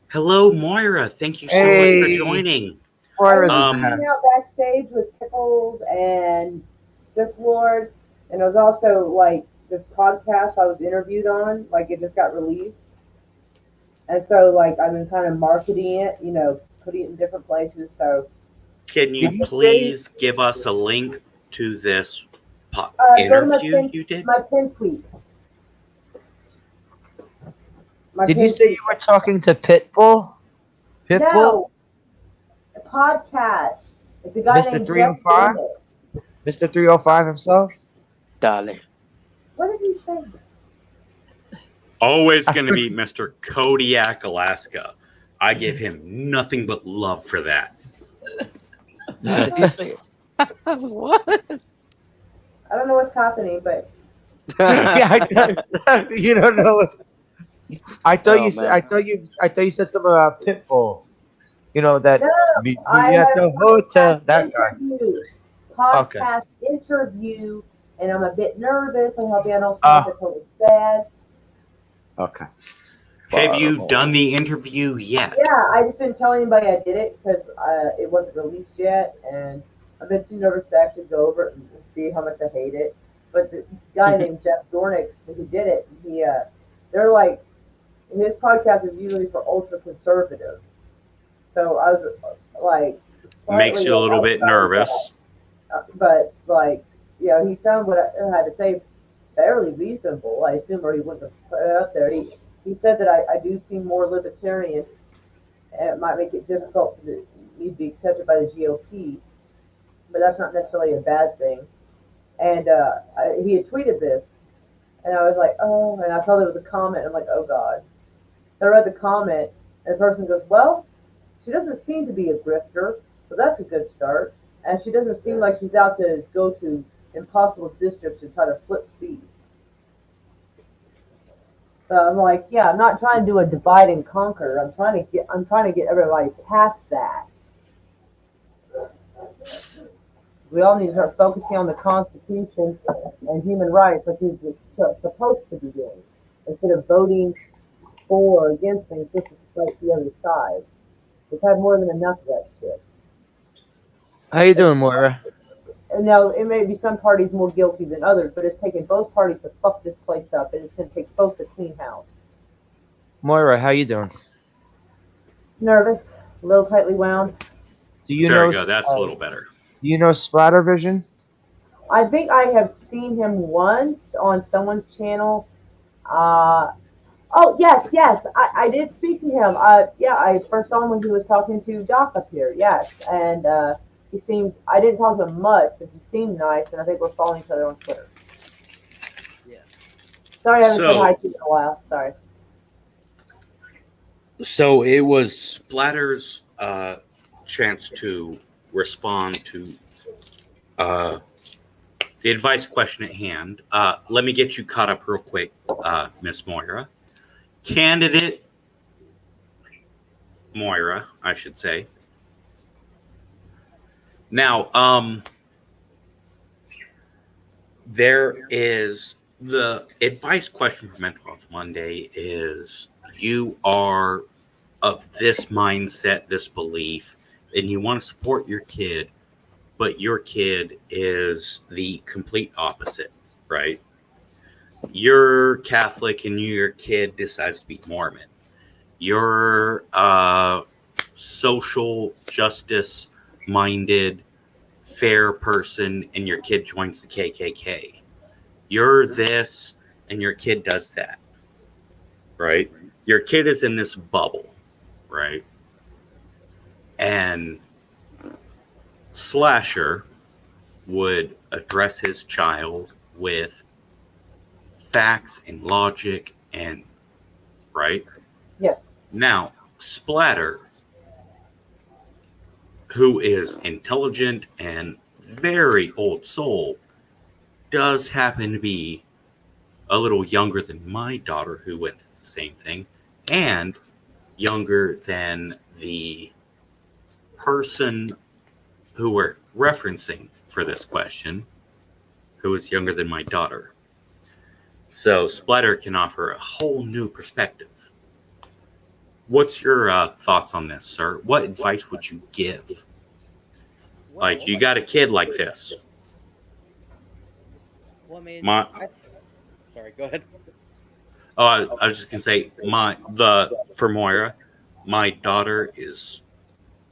Hello, Moira. Thank you so much for Hey, joining. I was Moira's in just the Um, hanging house. out backstage with Pickles and Sith Lord, and it was also like this podcast I was interviewed on, like it just got released, and so like I've been kind of marketing it, putting it in different places. So can you Did you say? please give us a link to this go to interview you did? my pin tweet, my Did you pin say you tweet. were talking to Pitbull? Pitbull, No, a podcast. It's a guy Mister named Three Jeff Hundred Five, Dornick. Mister 305 himself. Darling. What did he say? Always I going to thought be Mr. Kodiak, Alaska. I give him nothing but love for that. Did you say what? I don't know what's happening, but Yeah, you don't know. I thought Oh, you said. man. I thought you said something about Pitbull. You know that. no, Meet I me at had the a hotel. podcast That guy. interview. Okay. Podcast interview, and I'm a bit nervous. I hope I don't sound Ah. like a total sad. Okay. Have you done the interview yet? Yeah, I just didn't tell anybody I did it because it wasn't released yet, and I've been too nervous to actually go over it and see how much I hate it. But the guy named Jeff Dornick, who did it, they're like, his podcast is usually for ultra conservative. So I was like, Makes slightly you a little bit outside of nervous. that. But like, he found what I had to say fairly reasonable, I assume, or he wouldn't have put it up there. He said that I do seem more libertarian, and it might make it difficult for me to be accepted by the GOP, but that's not necessarily a bad thing. And he had tweeted this, and I was like, oh, and I saw there was a comment. I'm like, oh God. So I read the comment, and the person goes, well, she doesn't seem to be a grifter, so that's a good start. And she doesn't seem like she's out to go to impossible districts to try to flip seats. So I'm like, yeah, I'm not trying to do a divide and conquer. I'm trying to get everybody past that. We all need to start focusing on the Constitution and human rights like we're supposed to be doing. Instead of voting for or against things, this is like the other side. We've had more than enough of that shit. How you doing, Moira? And now it may be some parties more guilty than others, but it's taken both parties to fuck this place up, and it's going to take both to clean house. Moira, how you doing? Nervous, a little tightly wound. Do you There know? you go. That's a little better. Do you know Splattervision? I think I have seen him once on someone's channel. Oh, yes, I did speak to him. Yeah, I first saw him when he was talking to Doc up here, yes. And he seemed, I didn't talk to him much, but he seemed nice, and I think we're following each other on Twitter. Yeah. Sorry I haven't said So- hi to you in a while, sorry. So it was Splatter's chance to respond to the advice question at hand. Let me get you caught up real quick, Miss Moira. Candidate Moira, I should say. Now, there is the advice question for Mental Health Monday is you are of this mindset, this belief, and you want to support your kid, but your kid is the complete opposite, right? You're Catholic and your kid decides to be Mormon. You're social justice minded, fair person, and your kid joins the KKK. You're this and your kid does that. right? Your kid is in this bubble, right? And Slasher would address his child with facts and logic and right. Yes. Now, Splatter, who is intelligent and very old soul, does happen to be a little younger than my daughter, who went through the same thing, and younger than the person who we're referencing for this question, who is younger than my daughter. So Splatter can offer a whole new perspective. What's your thoughts on this, sir? What advice would you give? Like, you got a kid like this. Well, I mean, My, sorry, go ahead. I was just gonna say, for Moira, my daughter is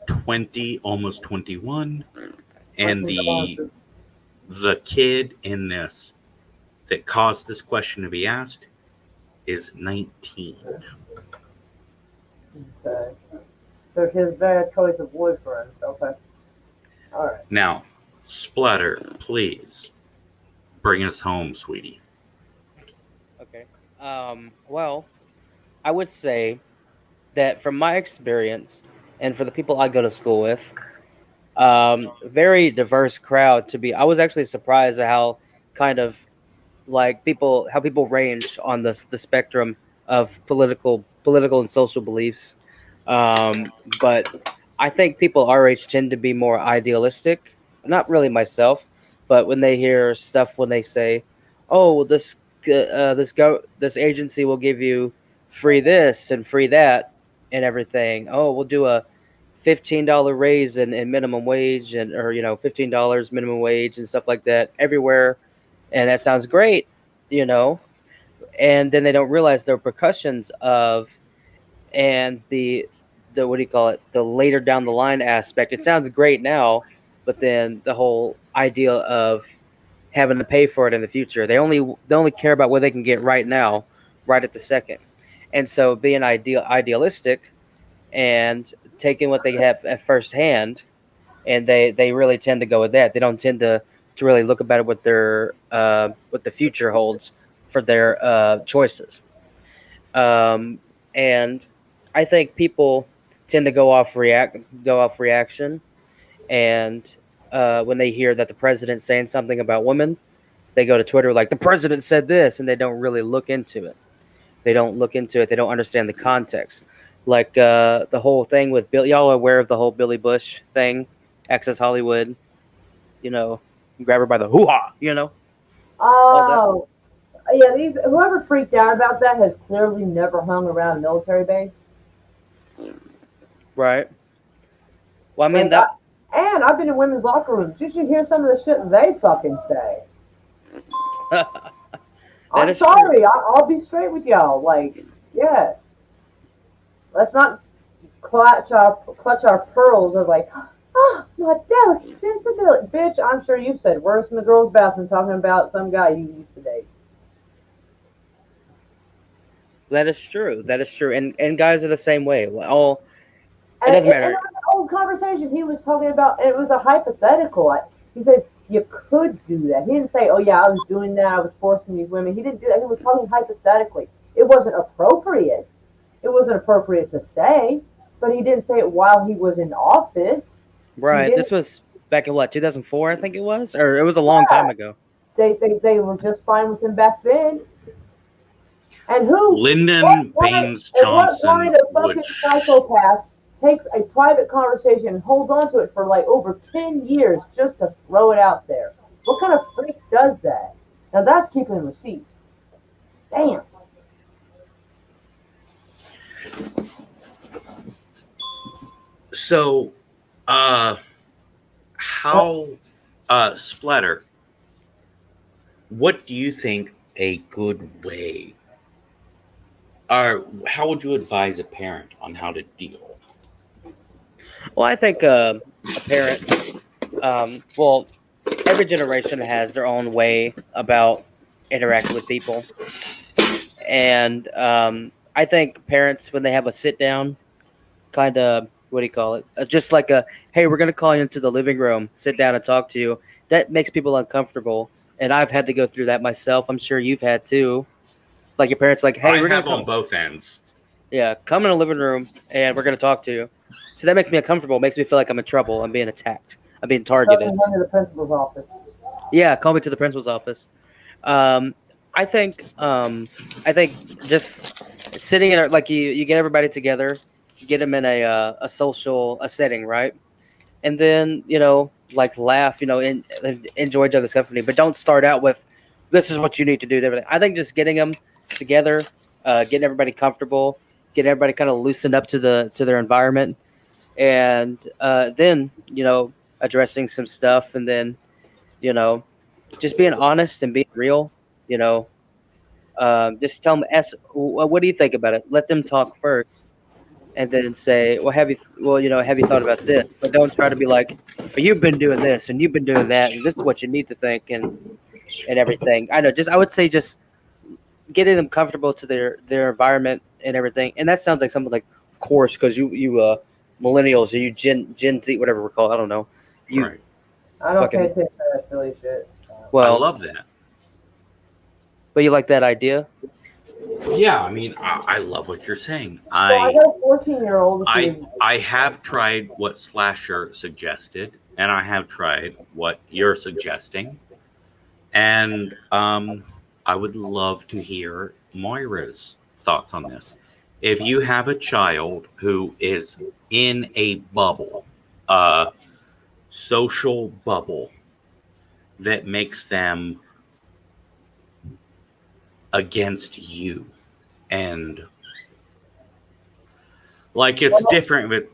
20, almost 21, and the kid in this that caused this question to be asked is 19. Okay. So his bad choice of boyfriend. Okay. All right. Now, Splatter, please bring us home, sweetie. Okay. Well, I would say that from my experience and for the people I go to school with, very diverse crowd to be. I was actually surprised at how kind of like how people range on the spectrum of political and social beliefs. But I think people our age tend to be more idealistic. Not really myself, but when they hear stuff, when they say, "Oh, well, this agency will give you free this and free that and everything. Oh, we'll do a $15 raise in minimum wage and or $15 minimum wage and stuff like that everywhere," and that sounds great, you know. And then they don't realize the repercussions of and the what do you call it, the later down the line aspect. It sounds great now, but then the whole idea of having to pay for it in the future. They only care about what they can get right now, right at the second. And so being idealistic and taking what they have at first hand, and they really tend to go with that. They don't tend to really look about it what the future holds for their choices. And I think people tend to go off reaction, and when they hear that the president's saying something about women, they go to Twitter like the president said this, and they don't really look into it. They don't look into it. They don't understand the context. Like the whole thing with Bill. Y'all are aware of the whole Billy Bush thing, Access Hollywood. You know, grab her by the hoo ha. All that. Oh, yeah. Whoever freaked out about that has clearly never hung around a military base. Right. Well, I mean Like, that. and I've been in women's locker rooms. You should hear some of the shit they fucking say. That I'm is true. sorry. I'll be straight with y'all. Like, yeah. Let's not clutch our pearls of like, oh, my delicate sensibility. Bitch, I'm sure you've said worse in the girls' bathroom talking about some guy you used to date. That is true. That is true. And guys are the same way. All it And doesn't in matter. our old conversation, he was talking about, it was a hypothetical. He says, you could do that. He didn't say, oh, yeah, I was doing that. I was forcing these women. He didn't do that. He was talking hypothetically. It wasn't appropriate. It wasn't appropriate to say, but he didn't say it while he was in office. Right. This was back in what, 2004, I think it was? Or it was a long time ago. They were just fine with him back then. And who? Lyndon Baines What Johnson kind of fucking would. psychopath takes a private conversation and holds on to it for like over 10 years just to throw it out there? What kind of freak does that? Now that's keeping receipts. Damn. So, how, Splatter, what do you think a good way, or how would you advise a parent on how to deal? Well, I think a parent, well, every generation has their own way about interacting with people. And I think parents, when they have a sit down, kind of, what do you call it? Just like a, hey, we're going to call you into the living room, sit down and talk to you. That makes people uncomfortable. And I've had to go through that myself. I'm sure you've had too. Like your parents, like, hey, I we're going have to come. on both ends. Yeah, come in the living room and we're going to talk to you. So that makes me uncomfortable. It makes me feel like I'm in trouble. I'm being attacked. I'm being targeted. Coming into the principal's office. Yeah, call me to the principal's office. Um, I think just sitting in like you get everybody together, get them in a social a setting, right? And then like laugh, and enjoy each other's company, but don't start out with this is what you need to do. To everything. I think just getting them together, getting everybody comfortable, getting everybody kind of loosened up to their environment, and then addressing some stuff, and then you know just being honest and being real. You know, just tell them, what do you think about it? Let them talk first, and then say, well, have you thought about this? But don't try to be like, well, you've been doing this and you've been doing that, and this is what you need to think, and everything. I know. I would say just getting them comfortable to their environment and everything. And that sounds like something like, of course, because you millennials or you Gen Z, whatever we're called. I don't know. You Right. I don't pay fucking attention to that silly shit. I well, love that. but you like that idea? Yeah, I mean, I love what you're saying. Well, I got a 14-year-old I have tried what Slasher suggested, and I have tried what you're suggesting, and I would love to hear Moira's thoughts on this. If you have a child who is in a bubble, a social bubble that makes them against you, and like it's different with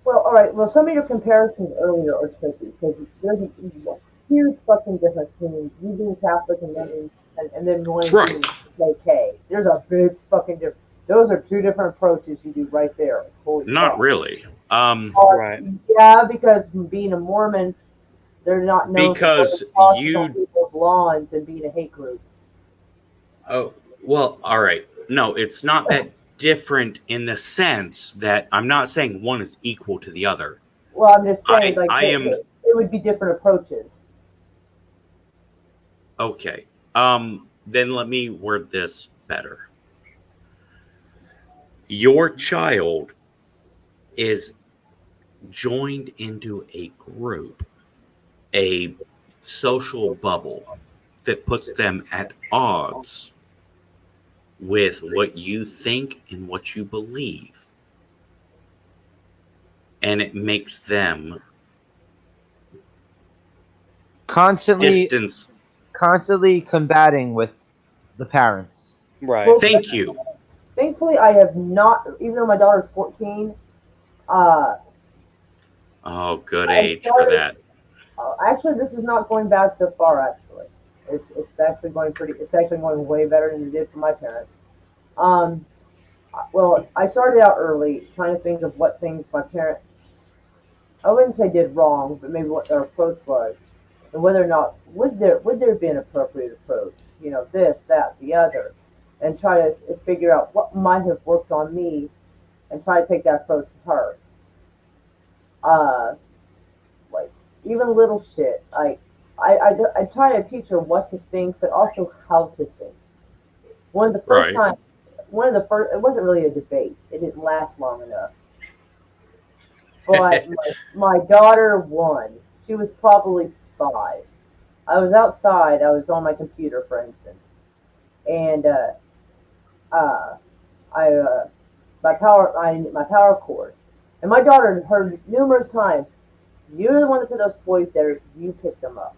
Well, all right. Well, some of your comparisons earlier are tricky because there's a huge fucking difference between you being Catholic and then wanting right. to KK. There's a big fucking difference. Those are two different approaches you do right there. Holy Not fuck. really. Right. Yeah, because being a Mormon, they're not known Because for crosses you- on people's lawns and being a hate group. Oh, well, all right. No, it's not that different in the sense that I'm not saying one is equal to the other. Well, I'm just saying, I am it would be different approaches. okay. Then let me word this better. Your child is joined into a group, a social bubble that puts them at odds with what you think and what you believe. And it makes them Constantly combating with the parents. Right. Well, thank you. Thankfully, I have not, even though my daughter's 14, Oh, good I age for started- that. actually, this is not going bad so far, actually. It's actually going way better than it did for my parents. Well, I started out early trying to think of what things my parents, I wouldn't say did wrong, but maybe what their approach was, and whether or not would there be an appropriate approach, this, that, the other, and try to figure out what might have worked on me, and try to take that approach with her. Like even little shit, like I try to teach her what to think, but also how to think. One of the first Right. time, it wasn't really a debate. It didn't last long enough. But my daughter won. She was probably 5. I was outside. I was on my computer, for instance, and I my power cord, and my daughter heard numerous times, "You're the one that put those toys there. You picked them up."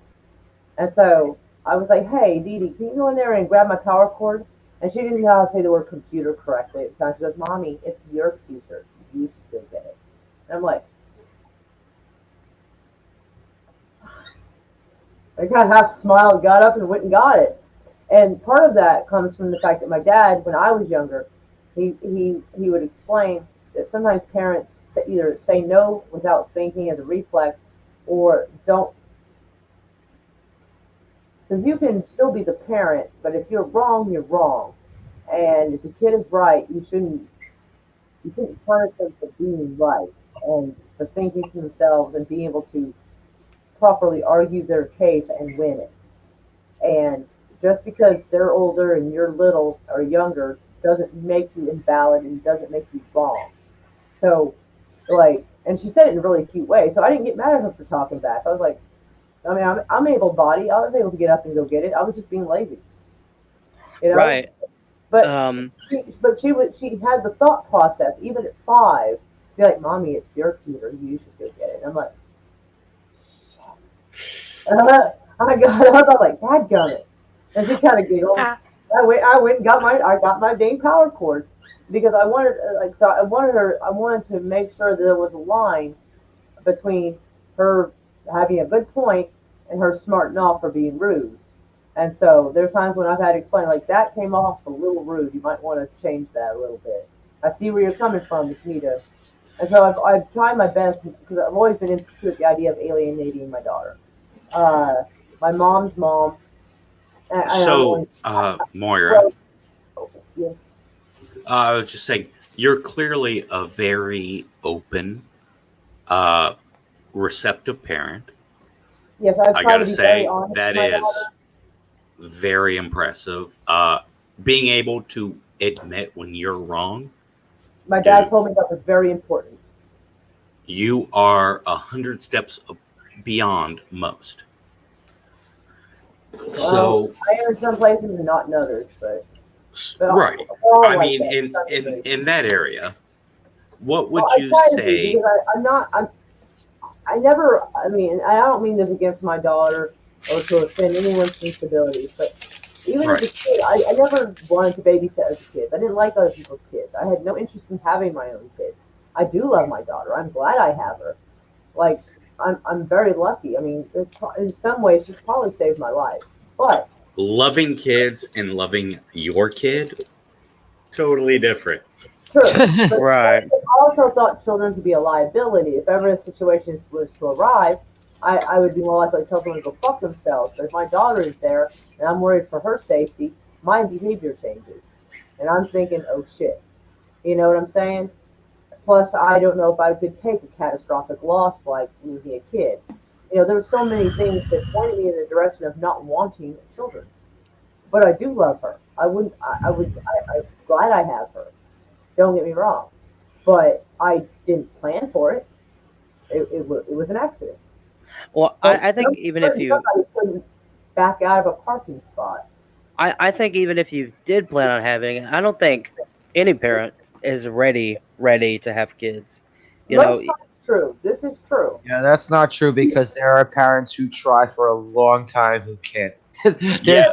And so I was like, "Hey, Dee Dee, can you go in there and grab my power cord?" And she didn't know how to say the word computer correctly at the time. She goes, "Mommy, it's your computer. You should get it." And I'm like, I kind of half smiled, got up, and went and got it. And part of that comes from the fact that my dad, when I was younger, he would explain that sometimes parents either say no without thinking as a reflex, or don't. Because you can still be the parent, but if you're wrong, you're wrong. And if the kid is right, you shouldn't punish them for being right and for thinking to themselves and being able to properly argue their case and win it. And just because they're older and you're little or younger doesn't make you invalid and doesn't make you wrong. So, like, and she said it in a really cute way. So I didn't get mad at her for talking back. I was like, I mean, I'm able-bodied. I was able to get up and go get it. I was just being lazy, you know. Right. But Um, she had the thought process even at 5. Be like, mommy, it's your computer. You should go get it. And I'm like, I was like, dadgummit. And she kind of giggled. I went and got my dang power cord because I wanted I wanted to make sure that there was a line between her having a good point and her smarting off for being rude. And so there's times when I've had to explain like that came off a little rude. You might want to change that a little bit. I see where you're coming from, Anita. And so I've tried my best because I've always been insecure with the idea of alienating my daughter. My mom's mom. So, Moira, Yes. I was just saying, you're clearly a very open, receptive parent. Yes, I've I tried gotta to be very say, honest that with my is daughter. very impressive. Being able to admit when you're wrong, My dad dude, told me that was very important. you are 100 steps beyond most. Well, So, I am in some places and not in others, but right. we're all I like mean, that. in, Some in, degree. in that area, what Well, would I you try to be say? because I'm not. I never. I mean, I don't mean this against my daughter or to offend anyone's sensibilities, but even as a Right. kid, I never wanted to babysit other kids. I didn't like other people's kids. I had no interest in having my own kids. I do love my daughter. I'm glad I have her. Like, I'm very lucky. I mean, in some ways, she's probably saved my life. But Loving kids and loving your kid, totally different. true. But right. I also thought children to be a liability. If ever a situation was to arise, I would be more likely to tell someone to go fuck themselves. But if my daughter is there and I'm worried for her safety, my behavior changes. And I'm thinking, oh shit. You know what I'm saying? Plus, I don't know if I could take a catastrophic loss like losing a kid. You know, there were so many things that pointed me in the direction of not wanting children. But I do love her. I'm glad I have her. Don't get me wrong. But I didn't plan for it. It was an accident. Well, But I think even if you, somebody couldn't back out of a parking spot. I think even if you did plan on having it, I don't think any parent is ready to have kids. You know, Most times true. This is true. Yeah, that's not true because there are parents who try for a long time who can't. Yeah,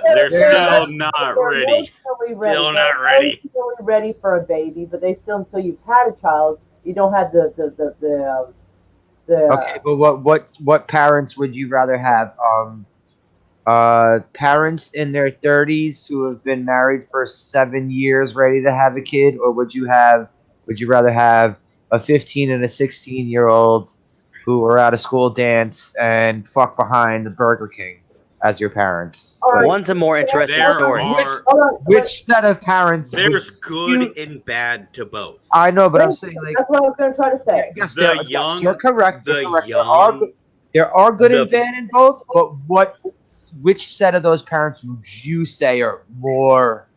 they're there's still not They're ready. emotionally ready. Still They're not ready. emotionally ready for a baby, but they still, until you've had a child, you don't have Okay, the but what parents would you rather have? Parents in their 30s who have been married for 7 years, ready to have a kid, or would you rather have a 15 and a 16-year-old who are at a school dance and fuck behind the Burger King as your parents? All right. Like, one's a more interesting There story. are Hold on, which set of parents? there's Would good you, and bad to both. I know, but I'm but saying like that's what I was going to try to say. yes, The yes, young, you're correct. You're the correct. young, There are good the and bad in both, but which set of those parents would you say are more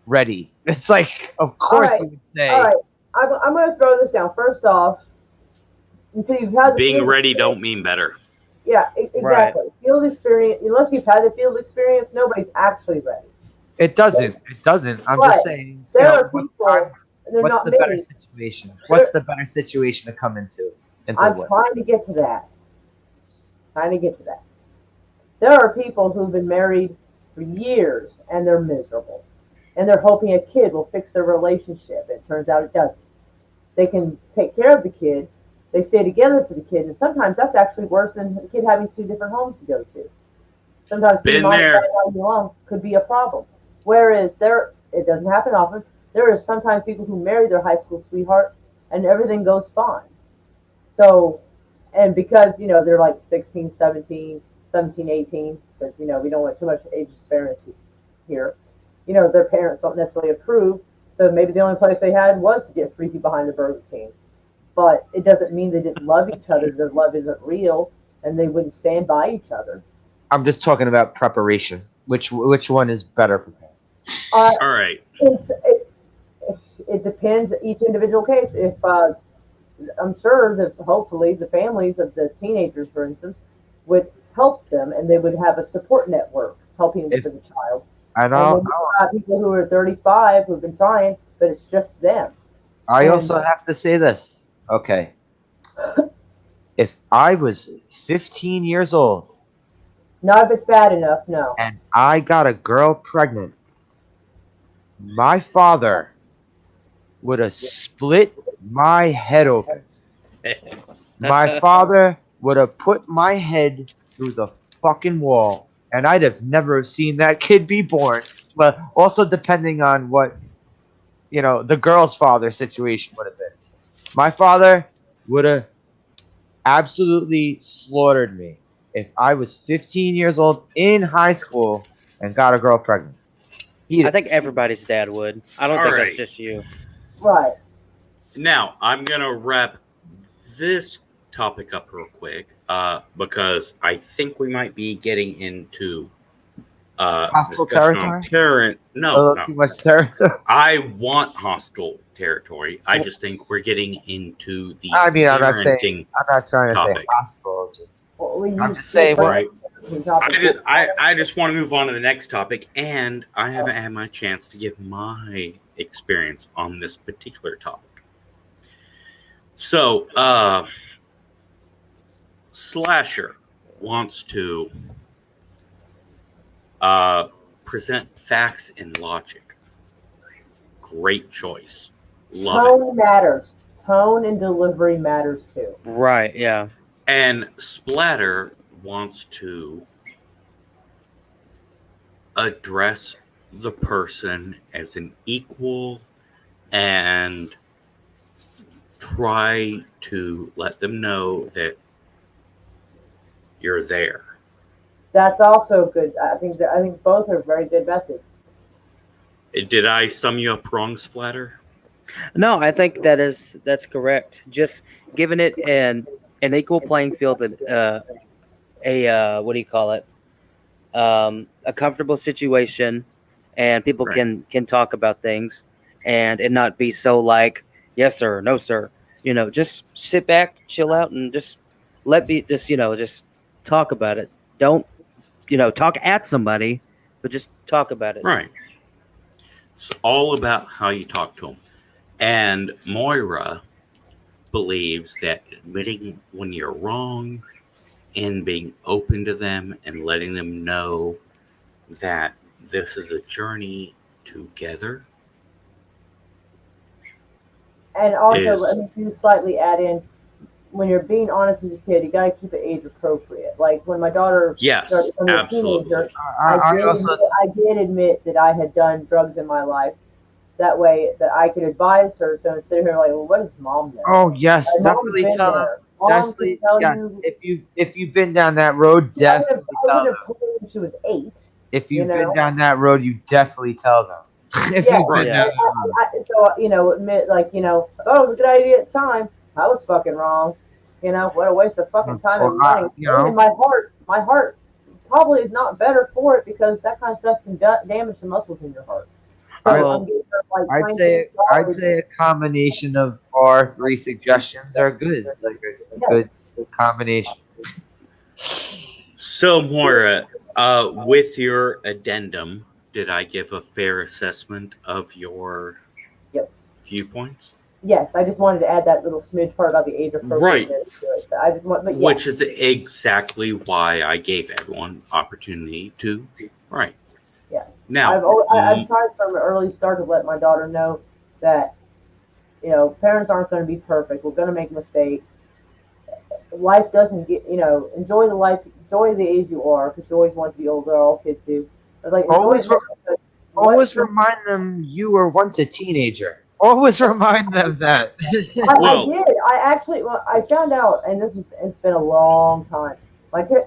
ready? It's like, of All course right, you would all say. right. I'm going to throw this down. First off, until you've had the being field ready experience, don't mean better. yeah, Right. exactly. Field experience. Unless you've had the field experience, nobody's actually ready. It doesn't. It doesn't. I'm But just saying. there are people, and they're What's not the better many. situation? There, What's the better situation to come into? Into I'm what? trying to get to that. Trying to get to that. There are people who've been married for years and they're miserable. And they're hoping a kid will fix their relationship. It turns out it doesn't. They can take care of the kid. They stay together for the kid. And sometimes that's actually worse than the kid having 2 different homes to go to. Sometimes seeing Been mom and dad there. all alone could be a problem. Whereas it doesn't happen often. There are sometimes people who marry their high school sweetheart and everything goes fine. So, and because, they're like 16, 17, 17, 18, because, we don't want too much age disparity here. their parents don't necessarily approve. So maybe the only place they had was to get freaky behind the Burger King. But it doesn't mean they didn't love each other. Their love isn't real, and they wouldn't stand by each other. I'm just talking about preparation. Which one is better prepared? All right. It depends each individual case. If I'm sure that hopefully the families of the teenagers, for instance, would help them, and they would have a support network helping for the child. I And know. then you've got people who are 35 who've been trying, but it's just them. I also have to say this. Okay. If I was 15 years old, Not if it's bad enough, no. and I got a girl pregnant, my father would have split my head open. My father would have put my head through the fucking wall, and I'd have never seen that kid be born. But also depending on what, the girl's father situation would have been. My father would have absolutely slaughtered me if I was 15 years old in high school and got a girl pregnant. I think everybody's dad would. I don't think that's just you. Right. Now, I'm going to wrap this topic up real quick because I think we might be getting into Hostile discussion territory? on No. Too much territory. I want hostile territory. I just think we're getting into the I'm not parenting trying to say topic. hostile. I'm just say saying. Right. I just want to move on to the next topic, and I haven't had my chance to give my experience on this particular topic. So, Slasher wants to present facts and logic. Great choice. Love Tone matters. Tone and delivery matters too. Right, yeah. And Splatter wants to address the person as an equal and try to let them know that you're there. That's also good. I think both are very good methods. Did I sum you up wrong, Splatter? No, I think that's correct. Just giving it an equal playing field, what do you call it? A comfortable situation, and people can talk about things, and it not be so like yes sir, no sir. Just sit back, chill out, and just just talk about it. Don't talk at somebody, but just talk about it. Right. It's all about how you talk to them. And Moira believes that admitting when you're wrong and being open to them and letting them know that this is a journey together. And also, let me slightly add in, when you're being honest with your kid, you gotta keep it age appropriate. Like when my daughter started becoming a teenager, I did admit that I had done drugs in my life. That way, that I could advise her. So instead of her like, well, what does mom know? Oh yes, definitely tell her. Definitely, yes. If you've been down that road, definitely tell them. I would have told her when she was 8. If you've been down that road, you definitely tell them. If you've been down that road. So admit oh, it was a good idea at the time. I was fucking wrong. What a waste of fucking time and money. And my heart probably is not better for it because that kind of stuff can damage the muscles in your heart. So I'd say a combination of our 3 suggestions are good. Like a good combination. So Moira, with your addendum, did I give a fair assessment of your viewpoints? Yes, I just wanted to add that little smidge part about the age appropriateness to it. I just want, which is exactly why I gave everyone opportunity to write. Yes. Now, I've tried from an early start to let my daughter know that parents aren't going to be perfect. We're going to make mistakes. Life doesn't get enjoy the age you are because you always want to be older. All kids do. Like always remind them you were once a teenager. Always remind them that. I did. I found out, and it's been a long time.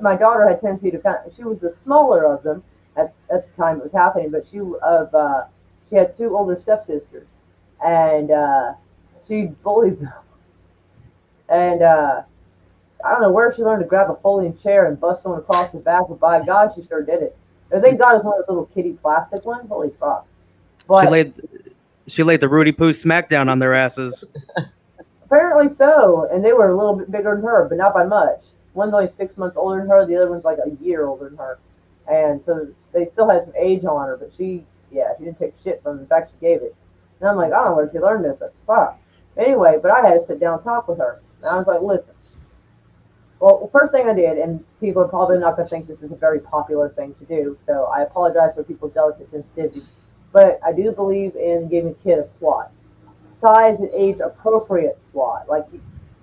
My daughter had tendency to she was the smaller of them, at the time it was happening, but she had two older stepsisters, and she bullied them. And I don't know where she learned to grab a folding chair and bust someone across the back, but by God, she sure did it. And thank God it was one of those little kitty plastic ones. Holy fuck! But She laid the Rudy Poo smackdown on their asses. apparently so, and they were a little bit bigger than her, but not by much. One's only 6 months older than her, the other one's like a year older than her. And so they still had some age on her, but she didn't take shit from them. In fact, she gave it. And I'm like, I don't know where she learned this, but fuck. Anyway, but I had to sit down and talk with her. And I was like, listen. Well, the first thing I did, and people are probably not going to think this is a very popular thing to do, so I apologize for people's delicate sensitivity. But I do believe in giving a kid a swat. Size and age appropriate swat. Like,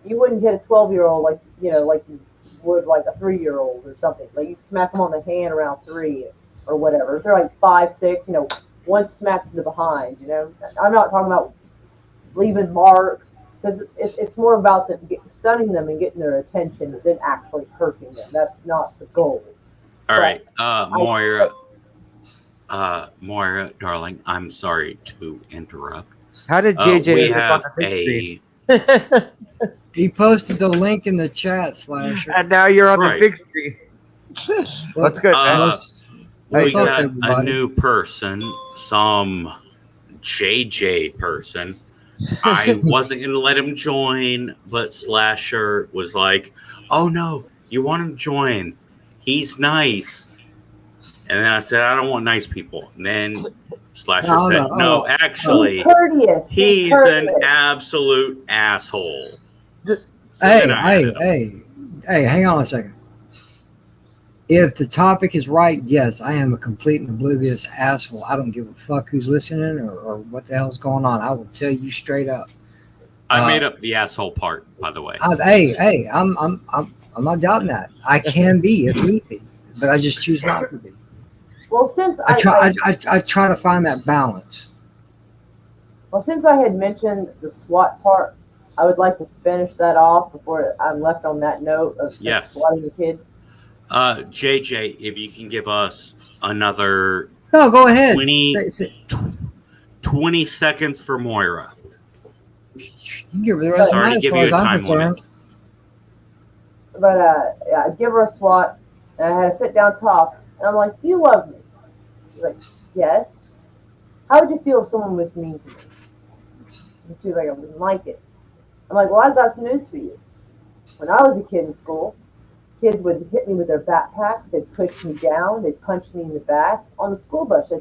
you wouldn't hit a 12-year-old like you would like a 3-year-old or something. Like, you smack them on the hand around 3 or whatever. If they're like 5, 6, one smack to the behind, I'm not talking about leaving marks, because it's more about stunning them and getting their attention than actually hurting them. That's not the goal. All right, Moira, darling, I'm sorry to interrupt. How did JJ We end up have on the big a screen? He posted the link in the chat, Slasher. And now you're on Right. the big screen. That's good, man. What's we up, got a everybody? new person, some JJ person. I wasn't going to let him join, but Slasher was like, oh no, you want him to join. He's nice. And then I said, I don't want nice people. And then Slasher said, no, actually, He's courteous. he's an absolute asshole. So then I added him. Hey, hang on a second. If the topic is right, yes, I am a complete and oblivious asshole. I don't give a fuck who's listening or what the hell's going on. I will tell you straight up. I made up the asshole part, by the way. I'm not doubting that. I can be if need be, but I just choose not to be. Well, since I try to find that balance. since I had mentioned the SWAT part, I would like to finish that off before I'm left on that note of Yes. swatting the kid. JJ, if you can give us another No, go ahead. 20 seconds for Moira. You can give her the rest of Sorry mine to as give far you as a I'm time concerned. limit. But I give her a SWAT, and I had to sit down and talk. And I'm like, do you love me? She's like, yes. How would you feel if someone was mean to me? And she's like, I wouldn't like it. I'm like, well, I've got some news for you. When I was a kid in school, kids would hit me with their backpacks. They'd push me down. They'd punch me in the back. On the school bus,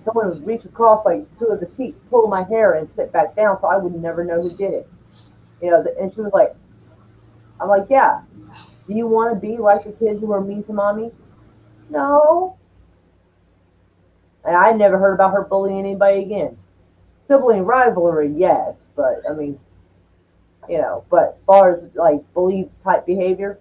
someone would reach across like 2 of the seats, pull my hair, and sit back down, so I would never know who did it. And she was like, I'm like, yeah. Do you want to be like the kids who are mean to mommy? No. And I never heard about her bullying anybody again. Sibling rivalry, yes, but I mean, but as far as like bully type behavior,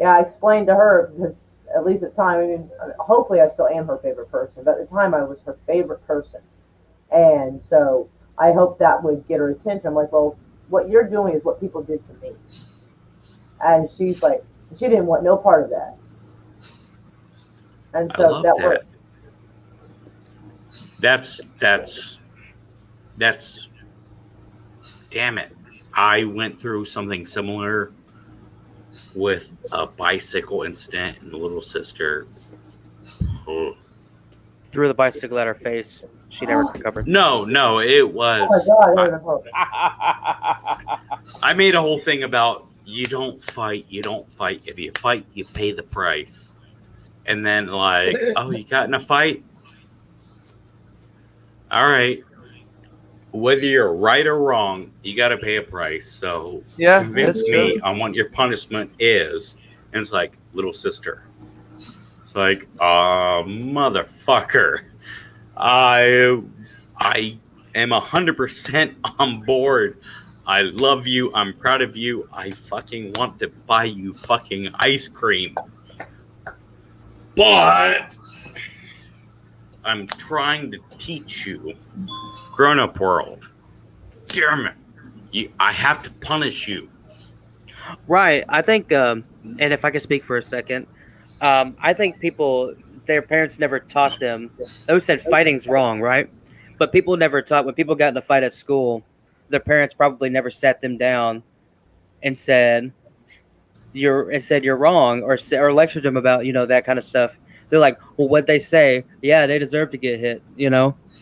yeah, I explained to her because at least at the time, I mean, hopefully I still am her favorite person, but at the time I was her favorite person, and so I hoped that would get her attention. I'm like, well, what you're doing is what people did to me, and she's like, she didn't want no part of that, and so I love that that. worked. That's damn it. I went through something similar with a bicycle incident and the little sister. Oh. Threw the bicycle at her face. She never recovered. No, it was. Oh my God, I made a whole thing about you don't fight. If you fight, you pay the price. And then like, oh, you got in a fight? All right. Whether you're right or wrong, you got to pay a price. So Yeah, convince that's me true. on what your punishment is. And it's like, little sister. It's like, motherfucker. I am 100% on board. I love you. I'm proud of you. I fucking want to buy you fucking ice cream. But I'm trying to teach you grown-up world. Damn it. I have to punish you. Right. I think, and if I could speak for a second, I think people their parents never taught them. They always said fighting's wrong, right? But people never taught when people got in a fight at school. Their parents probably never sat them down and said you're wrong, or lectured them about that kind of stuff. They're like, well, what they say, yeah, they deserve to get hit.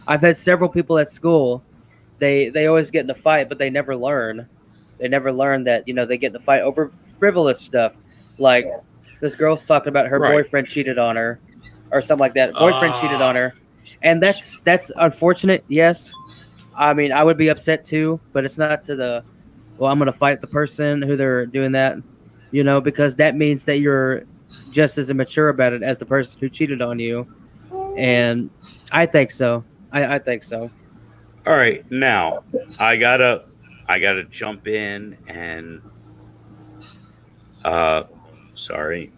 I've had several people at school. They always get in a fight, but they never learn. They never learn that they get in a fight over frivolous stuff, like Yeah. this girl's talking about her Right. boyfriend cheated on her, or something like that. Boyfriend cheated on her, and that's unfortunate. Yes, I mean I would be upset too, but it's not to the well, I'm gonna fight the person who they're doing that, because that means that you're just as immature about it as the person who cheated on you, and I think so. I think so. All right, now I gotta jump in and sorry.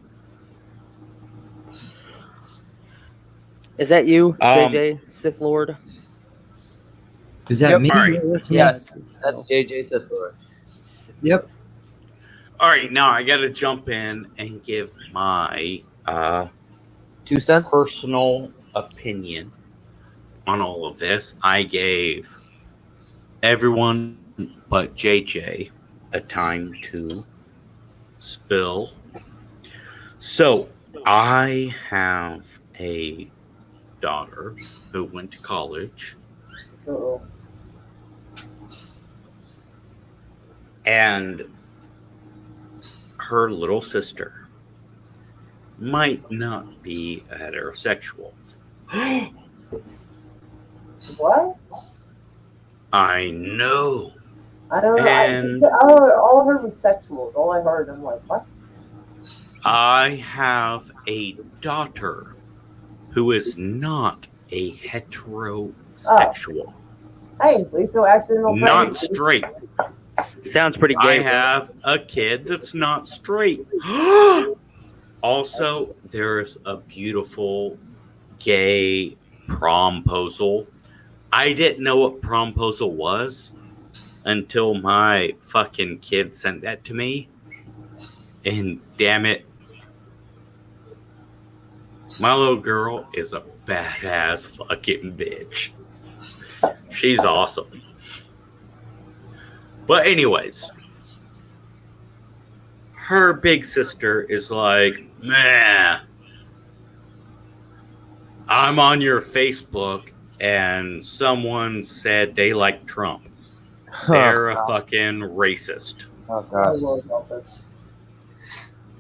Is that you, Um, JJ Sith Lord? Is that Yep. me? All right. That's me? Yes, that's JJ Sith Lord. Yep. All right, now I gotta jump in and give my 2 cents. personal opinion on all of this. I gave everyone but JJ a time to spill. So I have a daughter who went to college, Uh-oh. and her little sister might not be heterosexual. What? I know. I don't know. And- all I heard was sexuals. All I heard, I'm like, what? I have a daughter who is not a heterosexual, Hey, at least no accidental not pregnancy. straight. Sounds pretty I gay. bro. have a kid that's not straight. Also, there's a beautiful gay promposal. I didn't know what promposal was until my fucking kid sent that to me. And damn it, my little girl is a badass fucking bitch. She's awesome. But anyways, her big sister is like, man, I'm on your Facebook and someone said they like Trump. They're a fucking racist. Oh Oh, gosh. Lord help us.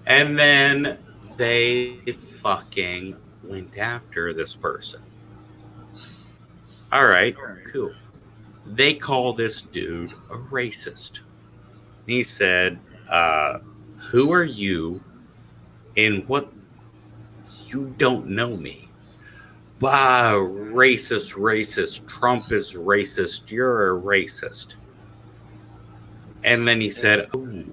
And then they fucking went after this person. All right, cool. They call this dude a racist. He said, who are you and what? You don't know me. Bah, racist. Trump is racist. You're a racist. And then he said, oh,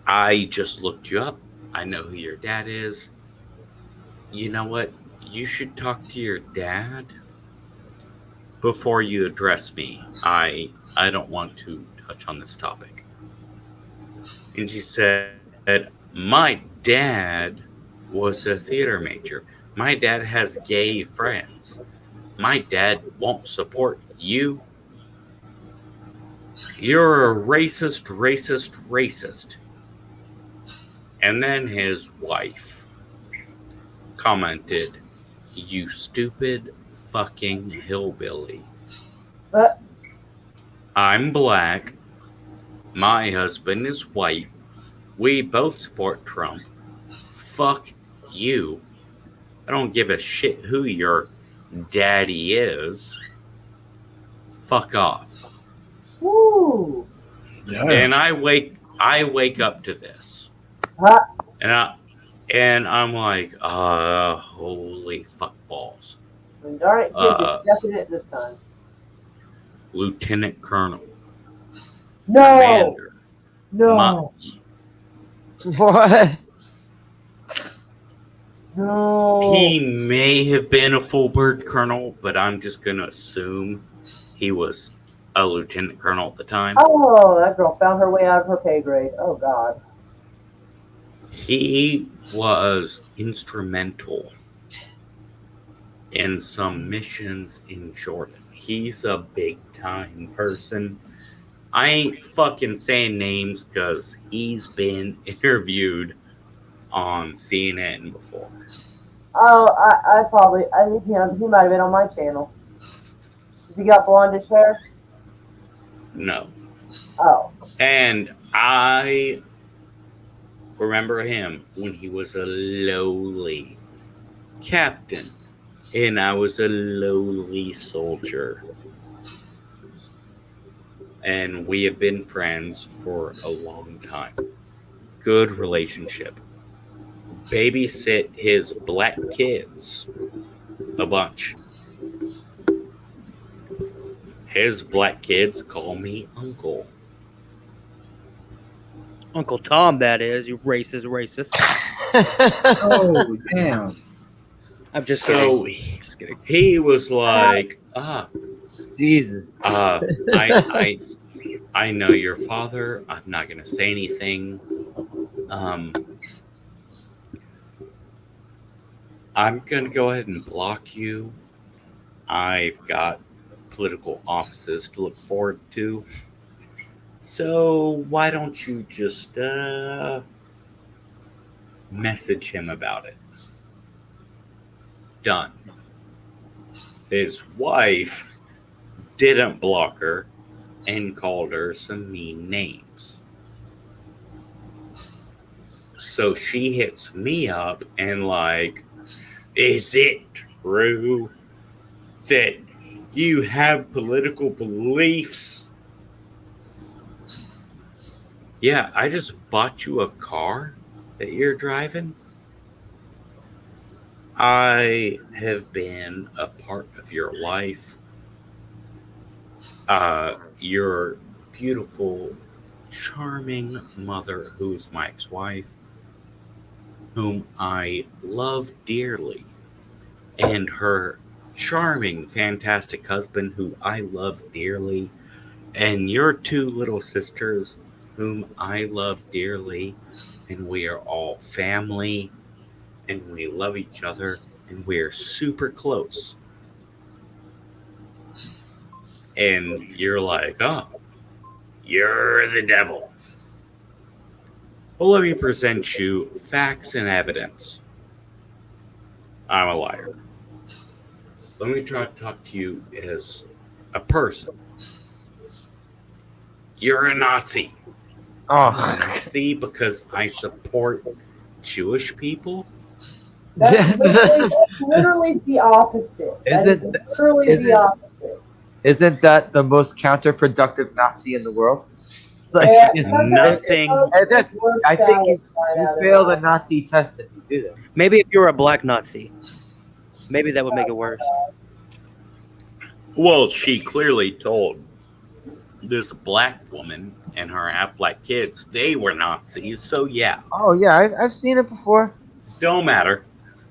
I just looked you up. I know who your dad is. You know what? You should talk to your dad before you address me. I don't want to touch on this topic. And she said, my dad was a theater major. My dad has gay friends. My dad won't support you. You're a racist. And then his wife commented, you stupid fucking hillbilly. What? I'm black. My husband is white. We both support Trump. Fuck you. I don't give a shit who your daddy is. Fuck off. Woo! And I wake up to this. Huh? And I'm like, holy fuck balls. And darn it, kid, you're stepping it this time. Lieutenant Colonel. No! Commander. No! What? No! He may have been a full bird colonel, but I'm just going to assume he was a lieutenant colonel at the time. Oh, that girl found her way out of her pay grade. Oh, God. He was instrumental in some missions in Jordan. He's a big time person. I ain't fucking saying names because he's been interviewed on CNN before. Oh, I think he might have been on my channel. Has he got blondish hair? No. Oh. And I remember him when he was a lowly captain and I was a lowly soldier. And we have been friends for a long time. Good relationship. Babysit his black kids a bunch. His black kids call me uncle. Uncle Tom, that is, you racist. Oh, damn. I'm just So kidding. Just kidding. he was like, Jesus. I know your father. I'm not gonna say anything. I'm gonna go ahead and block you. I've got political offices to look forward to. So why don't you just message him about it? Done. His wife didn't block her and called her some mean names. So she hits me up and like, is it true that you have political beliefs? Yeah, I just bought you a car that you're driving. I have been a part of your life. Your beautiful, charming mother, who's my ex-wife, whom I love dearly, and her charming, fantastic husband, who I love dearly, and your two little sisters, whom I love dearly, and we are all family, and we love each other, and we're super close. And you're like, oh, you're the devil. Well, let me present you facts and evidence. I'm a liar. Let me try to talk to you as a person. You're a Nazi. I'm a Oh. Nazi because I support Jewish people. That's literally the opposite. Isn't- Literally isn't- the opposite. Isn't that the most counterproductive Nazi in the world? Yeah, Nothing. I think you fail the Nazi test if you do that. Maybe if you were a black Nazi, maybe that would make it worse. Well, she clearly told this black woman and her half black kids they were Nazis. So yeah, Oh yeah, I've seen it before. don't matter.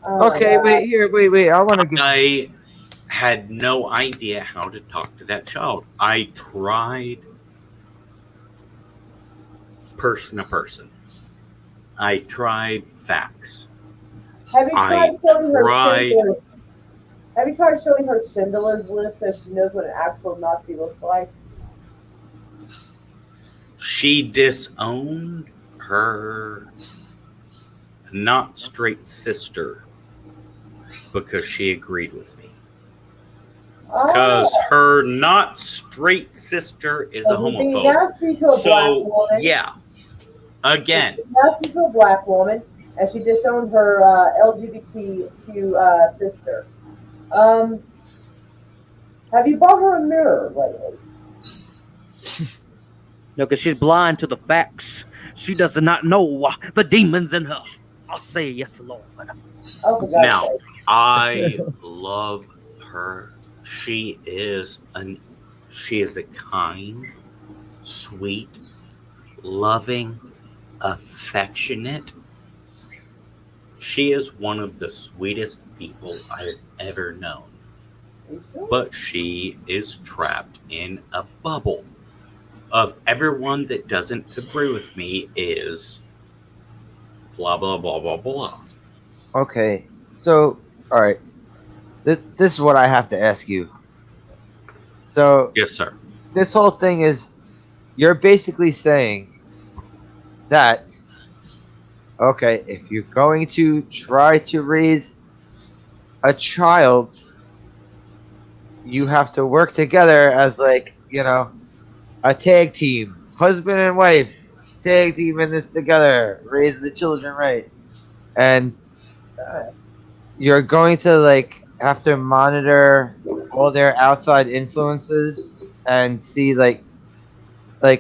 Okay, wait. I want to get. I had no idea how to talk to that child. I tried person to person. I tried facts. Have you tried showing her tried- Schindler's? Have you tried showing her Schindler's List so she knows what an actual Nazi looks like? She disowned her not straight sister because she agreed with me. Because her not straight sister is a Being homophobe. nasty to a black So, woman. yeah. Again, Nasty to a black woman, and she disowned her LGBTQ sister. Have you bought her a mirror lately? No, because she's blind to the facts. She does not know the demons in her. I'll say yes, Lord. Oh, for God's now, sake. I love her. She is a kind, sweet, loving, affectionate. She is one of the sweetest people I've ever known. But she is trapped in a bubble of everyone that doesn't agree with me is blah, blah, blah, blah, blah. Okay, so all right. This is what I have to ask you. So Yes, sir. this whole thing is you're basically saying that okay, if you're going to try to raise a child, you have to work together as like, a tag team, husband and wife, tag team in this together, raise the children right. And you're going to like have to monitor all their outside influences and see like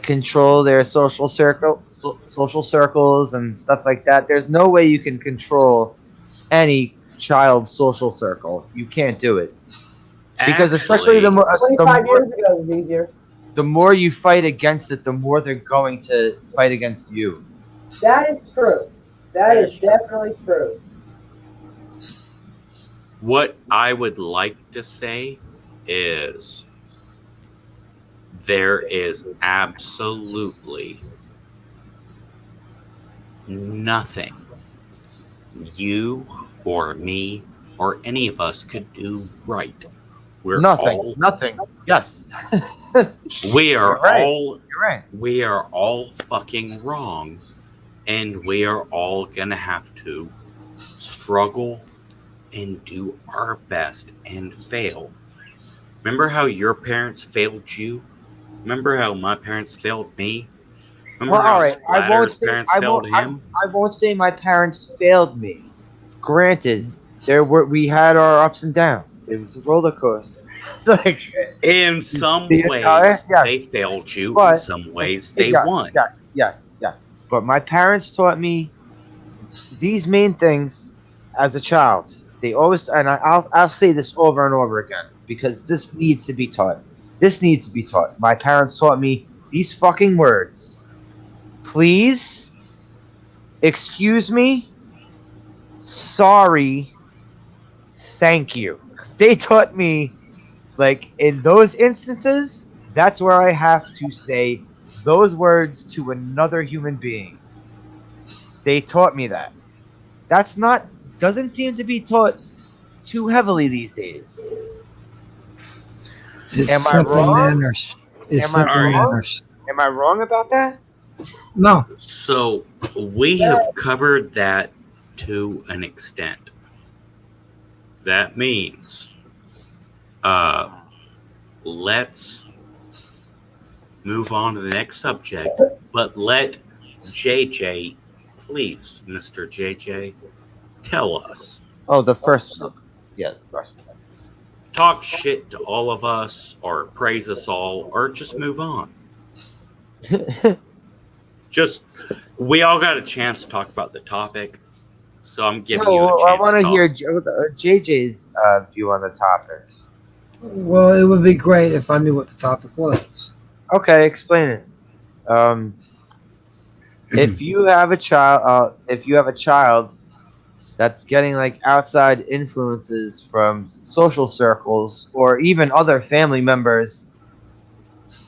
control their social circles and stuff like that. There's no way you can control any child's social circle. You can't do it because especially Actually, 25 years ago was easier. the more you fight against it, the more they're going to fight against you. That is true. That is definitely true. what I would like to say is there is absolutely nothing you or me or any of us could do right. We're Nothing. Yes. we are You're right. all You're right. we are all fucking wrong, and we are all gonna have to struggle and do our best and fail. Remember how your parents failed you? Remember how my parents failed me? Remember Well, how all right. Splatter's parents failed him? I won't say my parents failed me. Granted, we had our ups and downs. It was a roller coaster. like In some the ways, entire- yes. they failed you. In But- some ways, they yes, won. Yes. But my parents taught me these main things as a child. They always, and I'll say this over and over again because this needs to be taught. This needs to be taught. My parents taught me these fucking words. Please, excuse me, sorry, thank you. They taught me, like, in those instances, that's where I have to say those words to another human being. They taught me that. Doesn't seem to be taught too heavily these days. It's Am I simple wrong? manners. It's Am I simple wrong? manners. Am I wrong about that? No, So we have covered that to an extent. That means, let's move on to the next subject, but let JJ, please, Mr. JJ, tell us. Oh, the first one. Yeah, the first Talk shit to all of us, or praise us all, or just move on. one. Just, we all got a chance to talk about the topic, so I'm giving you No, a I chance want to to hear talk. JJ's view on the topic. well, it would be great if I knew what the topic was. Okay, explain it. If you have a child that's getting like outside influences from social circles or even other family members,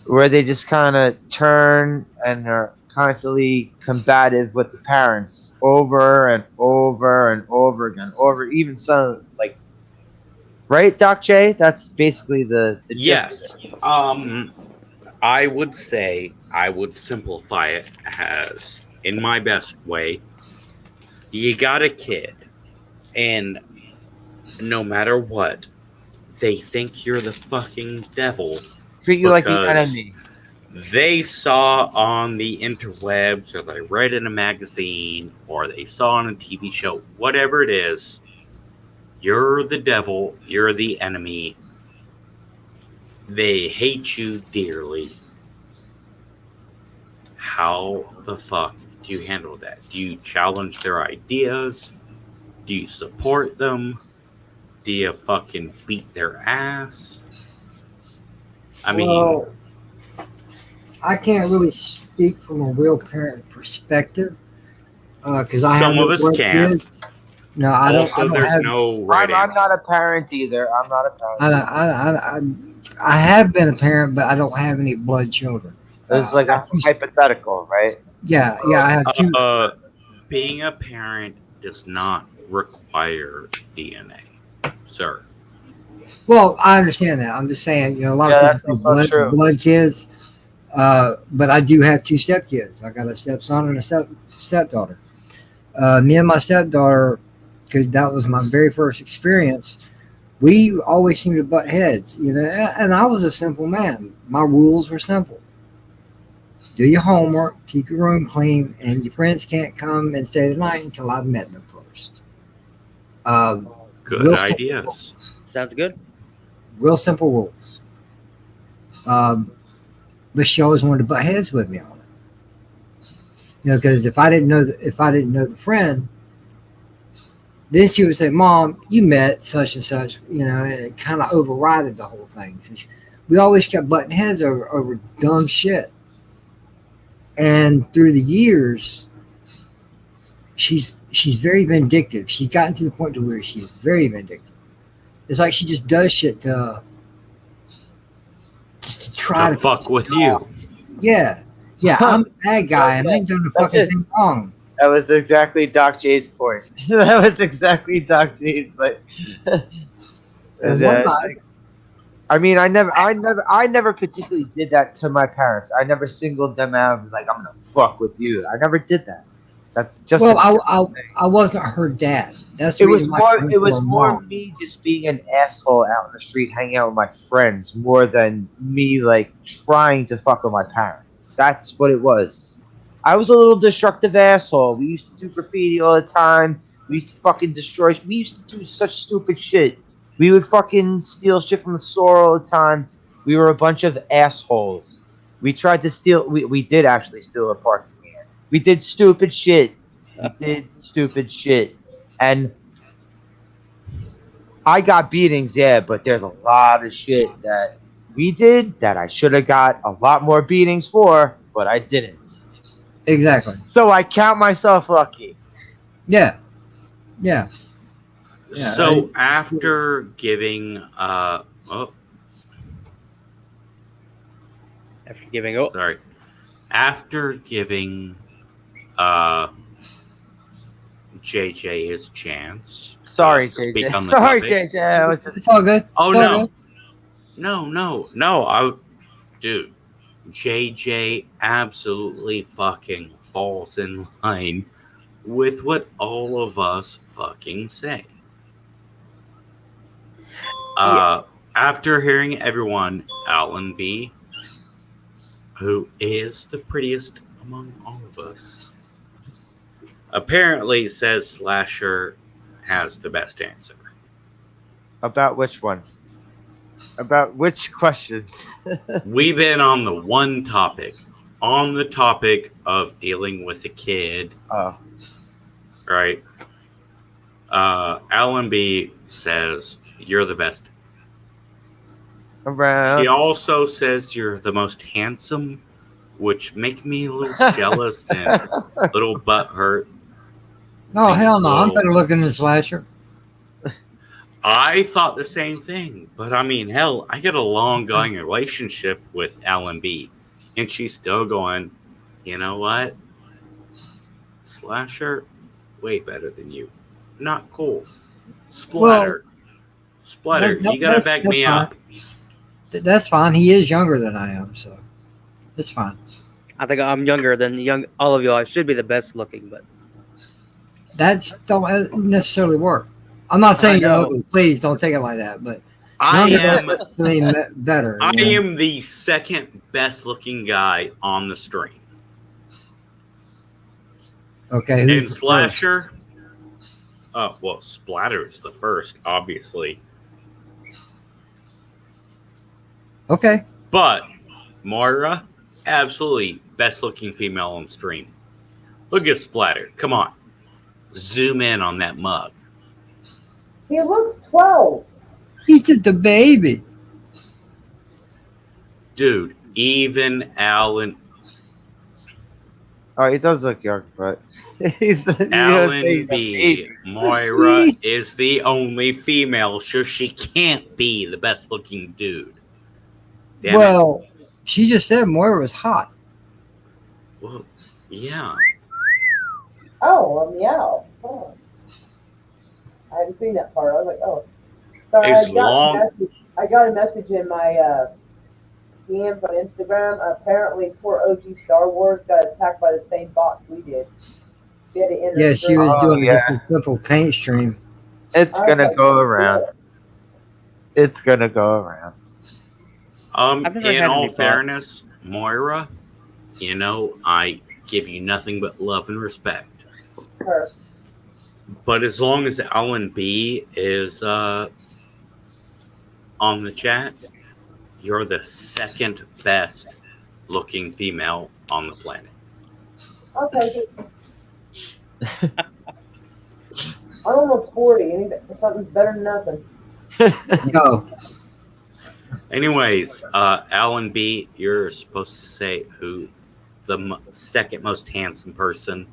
where they just kind of turn and are constantly combative with the parents over and over and over again, over even some like, right, Doc J? That's basically the gist. Yes. I would say I would simplify it as, in my best way, you got a kid, and no matter what, they think you're the fucking devil Treat you like the because enemy. they saw on the interwebs, or they read in a magazine, or they saw on a TV show, whatever it is. You're the devil, you're the enemy. They hate you dearly. How the fuck do you handle that? Do you challenge their ideas? Do you support them? Do you fucking beat their ass? I mean, Well, I can't really speak from a real parent perspective because I have some of no us blood can. kids. No, I don't. Also, I don't there's have. no right I'm answer. not a parent either. I'm not a parent. I have been a parent, but I don't have any blood children. It's like a hypothetical, right? Yeah, I have two. Being a parent does not require DNA, sir. Well, I understand that. I'm just saying, a lot Yeah, of that's people say also true. blood kids, but I do have two stepkids. I got a stepson and a stepdaughter. Me and my stepdaughter, because that was my very first experience, we always seemed to butt heads, and I was a simple man. My rules were simple. Do your homework, keep your room clean, and your friends can't come and stay the night until I've met them first. Um, Good real simple, ideas. Sounds good. real simple rules. Um, but she always wanted to butt heads with me on it. Because if I didn't know the friend, then she would say, "Mom, you met such and such," and it kind of overrided the whole thing. So we always kept butting heads over dumb shit. And through the years, she's very vindictive. She's gotten to the point to where she's very vindictive. It's like she just does shit just to try To to fuck with you. Yeah, I'm a bad guy and I ain't done the That's fucking it. thing wrong. That was exactly Doc J's point. That was exactly Doc J's And one night, like, I mean, I never particularly did that to my parents. I never singled them out and was like, I'm gonna fuck with you. I never did that. That's just well, I wasn't her dad. That's the it was reason why more she it went was to her more mom. me just being an asshole out in the street hanging out with my friends more than me like trying to fuck with my parents. That's what it was. I was a little destructive asshole. We used to do graffiti all the time. We used to fucking destroy. We used to do such stupid shit. We would fucking steal shit from the store all the time. We were a bunch of assholes. We tried to steal. We did actually steal a parking meter. We did stupid shit. We did stupid shit. And I got beatings, yeah, but there's a lot of shit that we did that I should have got a lot more beatings for, but I didn't. Exactly. So I count myself lucky. Yeah. Yeah. Yeah. So after giving After giving up. sorry. After giving uh JJ his chance. Sorry, to speak JJ. on the Sorry, topic. JJ. I was It's just all good. Oh It's all no. good. No. Dude, JJ absolutely fucking falls in line with what all of us fucking say. After hearing everyone, Alan B, who is the prettiest among all of us, apparently says Slasher has the best answer. about which one? About which questions? We've been on the topic of dealing with a kid, Oh, right? Alan B says you're the best. She around. also says you're the most handsome, which make me a little jealous and a little butthurt. No, Things hell no. I'm little- better looking than Slasher. I thought the same thing, but I mean, hell, I got a long going relationship with Alan B, and she's still going, you know what? Slasher, way better than you. Not cool. Splatter. Splatter, you gotta back that's me fine. up. That's fine. He is younger than I am, so it's fine. I think I'm younger than all of you. I should be the best looking, but That's don't necessarily work. I'm not saying you're know. ugly. Please don't take it like that. But I younger am doesn't mean better. I you know? am the second best looking guy on the stream. Okay. And Who's the Slasher, oh well, Splatter is the first, obviously. first? Okay. But Moira, absolutely best looking female on stream. Look at Splatter. Come on. Zoom in on that mug. He looks 12. He's just a baby. Dude, even Alan Oh, he does look young, but he's Alan a B. Moira is the only female, so she can't be the best looking dude. Damn it. Well, she just said Moira was hot. Well, yeah. Oh, meow. Oh. I hadn't seen that part. I was like, oh. Sorry, As long I got a message in my DMs on Instagram. Apparently, poor OG Star Wars got attacked by the same bots we did. She had to enter Yeah, she was Oh, doing yeah. just a simple paint stream. It's I was gonna like, go around. "Shit." It's gonna go around. I've never in had all any bots. fairness, Moira, I give you nothing but love and respect. Her. But as long as Alan B is on the chat, you're the second best looking female on the planet. I'll take it. I'm almost 40. Something's better than nothing. Yo, Anyways, Alan B, you're supposed to say who the second most handsome person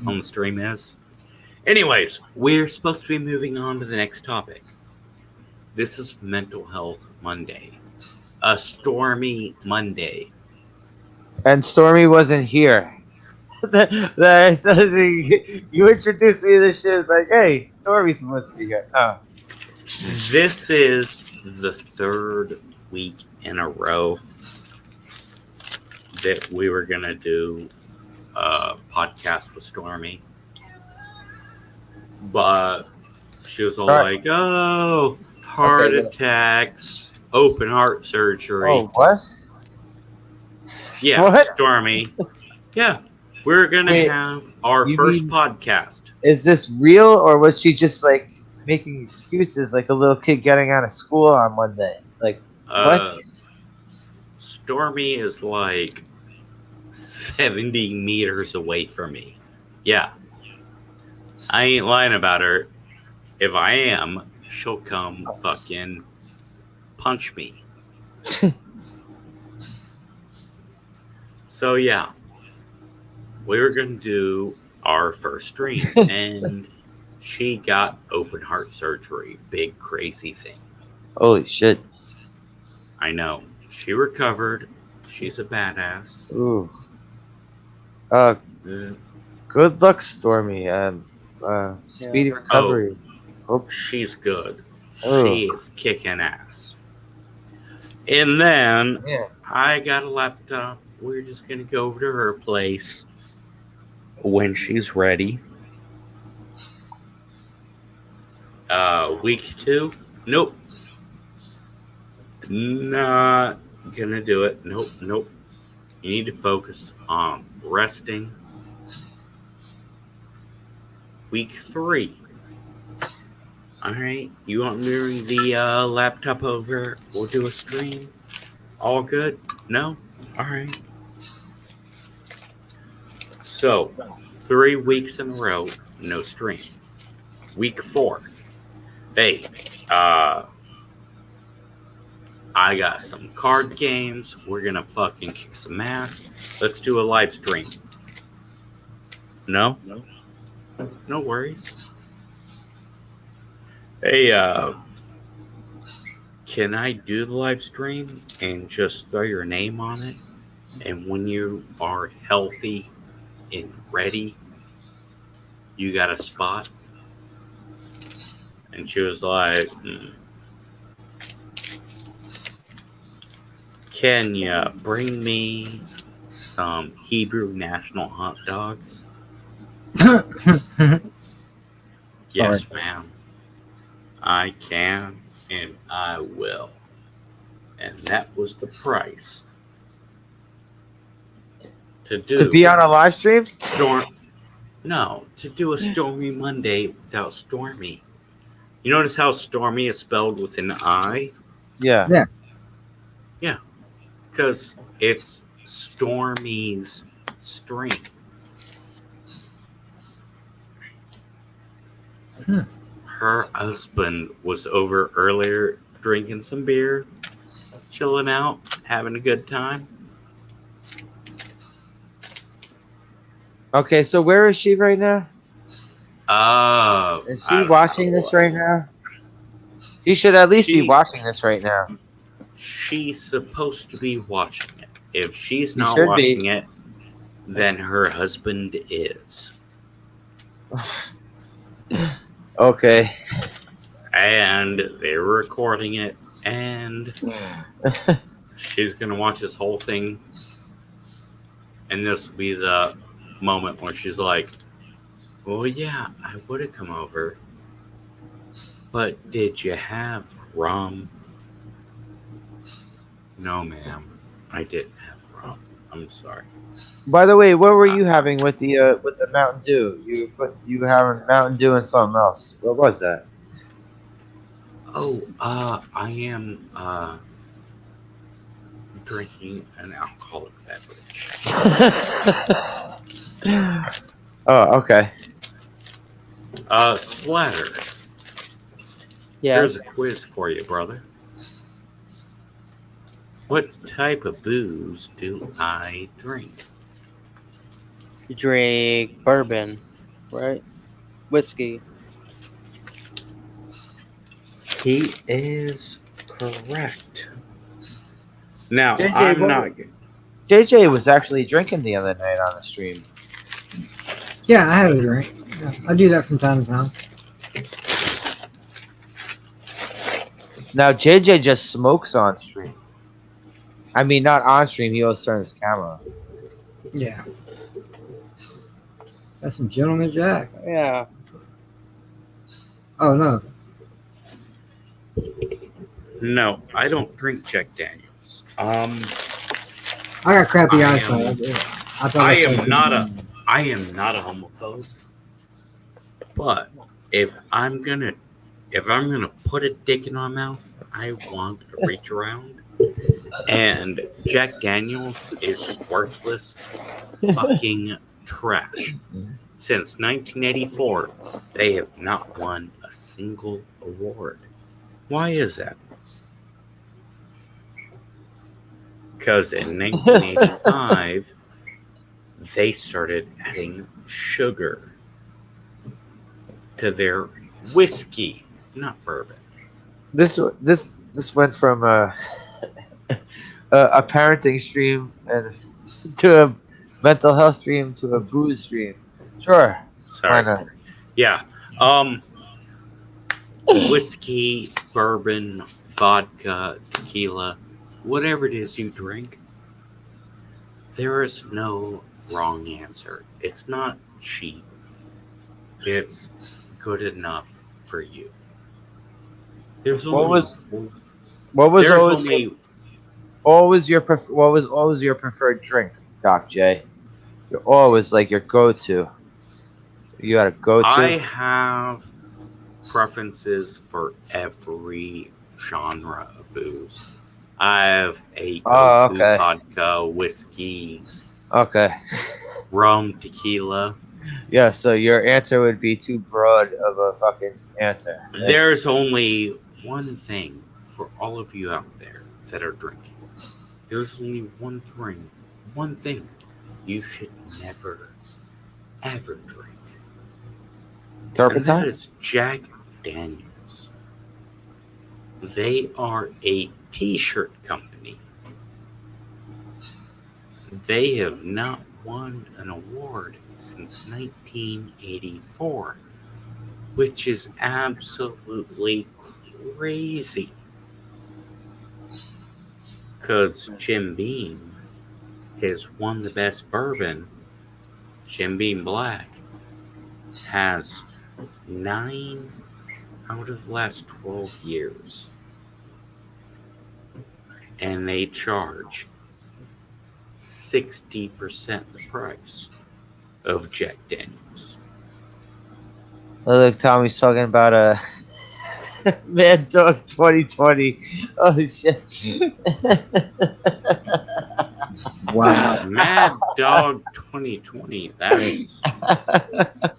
on the stream is. Anyways, we're supposed to be moving on to the next topic. This is Mental Health Monday. A stormy Monday. And Stormy wasn't here. You introduced me to this shit. It's like, hey, Stormy's supposed to be here. Oh. This is the third week in a row that we were going to do a podcast with Stormy. But she was all like, oh, heart attacks, open heart surgery. Oh, what? Yeah, What? Stormy. Yeah, we're going to Wait, have our you first mean- podcast. Is this real, or was she just like making excuses like a little kid getting out of school on Monday? Like, what? Stormy is like 70 meters away from me. Yeah. I ain't lying about her. If I am, she'll come fucking punch me. So, yeah. We were going to do our first stream, and she got open heart surgery. Big, crazy thing. Holy shit. I know. She recovered. She's a badass. Ooh. Good luck, Stormy, and speedy recovery. Hope She's good. Oh. She is kicking ass. And then Yeah. I got a laptop. We're just going to go over to her place when she's ready. Week 2? Nope. Not gonna do it. Nope. You need to focus on resting. Week 3. Alright, you want me to bring the laptop over? We'll do a stream. All good? No? Alright. So, 3 weeks in a row, no stream. Week 4. Hey, I got some card games. We're gonna fucking kick some ass. Let's do a live stream. No? No worries. Hey, can I do the live stream and just throw your name on it? And when you are healthy and ready, you got a spot? And she was like, Can you bring me some Hebrew National hot dogs? Yes, ma'am. I can and I will. And that was the price. to be on a live stream? No, to do a Stormy Monday without Stormy. You notice how Stormy is spelled with an I? Yeah. Yeah. Because it's Stormy's stream. Her husband was over earlier drinking some beer, chilling out, having a good time. Okay, so where is she right now? Is I she don't watching know. this right now? She should at least be She- watching this right now. She's supposed to be watching it. If she's She not should be. watching it, then her husband is. Okay. and they're recording it, and she's gonna watch this whole thing, and this will be the moment where she's like, "Well, yeah, I would have come over, but did you have rum?" "No, ma'am, I didn't have rum. I'm sorry." By the way, what were you having with the Mountain Dew? You were having Mountain Dew and something else. What was that? "Oh, I am drinking an alcoholic beverage." Oh, okay. Splatter. Yeah. Here's a quiz for you, brother. What type of booze do I drink? You drink bourbon, right? Whiskey. He is correct. Now, JJ, I'm what- not. JJ was actually drinking the other night on the stream. Yeah, I had a drink. Yeah, I do that from time to time. Now JJ just smokes on stream. I mean, not on stream. He always turns his camera on. Yeah. That's some Gentleman Jack. Yeah. Oh, no. No, I don't drink Jack Daniels. I got crappy I eyesight. I am not a homophobe, but if I'm gonna put a dick in my mouth, I want to reach around. And Jack Daniels is worthless fucking trash. Since 1984, they have not won a single award. Why is that? Because in 1985, they started adding sugar to their whiskey, not bourbon. This went from a parenting stream and to a mental health stream to a booze stream. Sure. Sorry. Why not? Yeah. Whiskey, bourbon, vodka, tequila, whatever it is you drink, there is no wrong answer. It's not cheap. It's good enough for you. There's What only was always your what was always your preferred drink, Doc J? You're always like your go-to. You got a go-to. I have preferences for every genre of booze. I have a go-to okay. vodka, whiskey, Okay. rum, tequila. Yeah, so your answer would be too broad of a fucking answer. right? There's only one thing for all of you out there that are drinking. There's only one thing you should never, ever drink. And that Turpentine? is Jack Daniels. They are a t-shirt company. They have not won an award since 1984, which is absolutely crazy. Because Jim Beam has won the best bourbon. Jim Beam Black has 9 out of the last 12 years. And they charge 60% the price of Jack Daniels. Look, Tommy's talking about a Mad Dog 2020. Holy shit. Wow. Mad Dog 2020. That's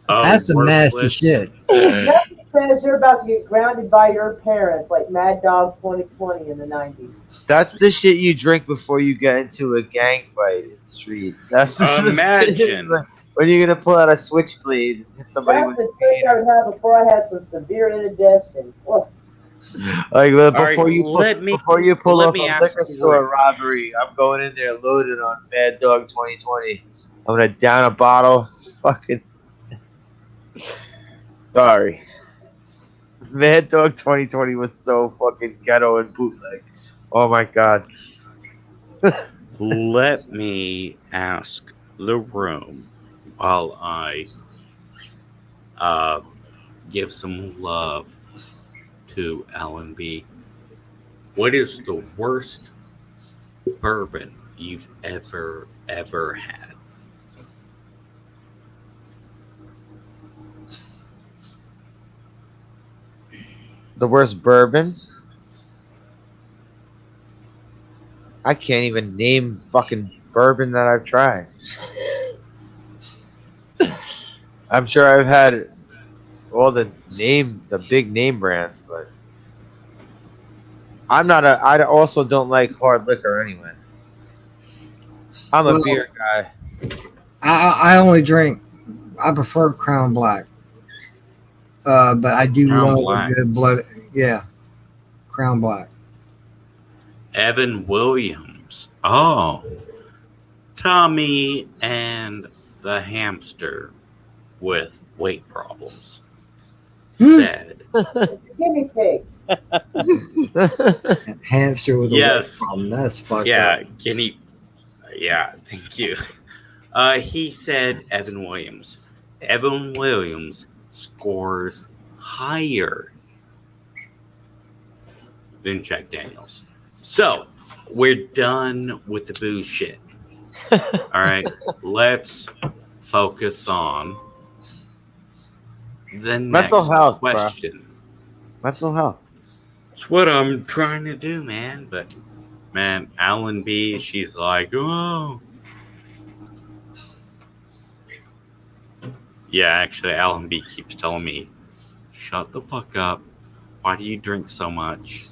That's some nasty worthless. shit. Nothing says you're about to get grounded by your parents like Mad Dog 2020 in the 90s. That's the shit you drink before you get into a gang fight in the street. That's the Imagine. when you're gonna pull out a switchblade and hit somebody That's with the drink I would have before I had some severe indigestion. Oh, like before right, you pull, let me- before you pull let off me a ask liquor you store one. robbery. I'm going in there loaded on Mad Dog 2020. I'm gonna down a bottle. Fucking sorry. Mad Dog 2020 was so fucking ghetto and bootleg. Oh my god. Let me ask the room while I uh, give some love to Alan B. What is the worst bourbon you've ever had? The worst bourbon? I can't even name fucking bourbon that I've tried. I'm sure I've had all the big name brands, but I also don't like hard liquor anyway. I'm a Well, beer guy. I only drink. I prefer Crown Black, but I do Crown love Black. a good blood. Yeah, Crown Black. Evan Williams. Oh, Tommy and the hamster with weight problems said, Guinea pig. Hamster with a weight yes, problem. That's fucked yeah, up. guinea, yeah, thank you. He said Evan Williams scores higher than Jack Daniels. So we're done with the booze shit. All right, let's focus on the Mental next health, bro. question. Mental health. It's what I'm trying to do, man. But man, Alan B, she's like, oh. Yeah, actually, Alan B keeps telling me, shut the fuck up. Why do you drink so much?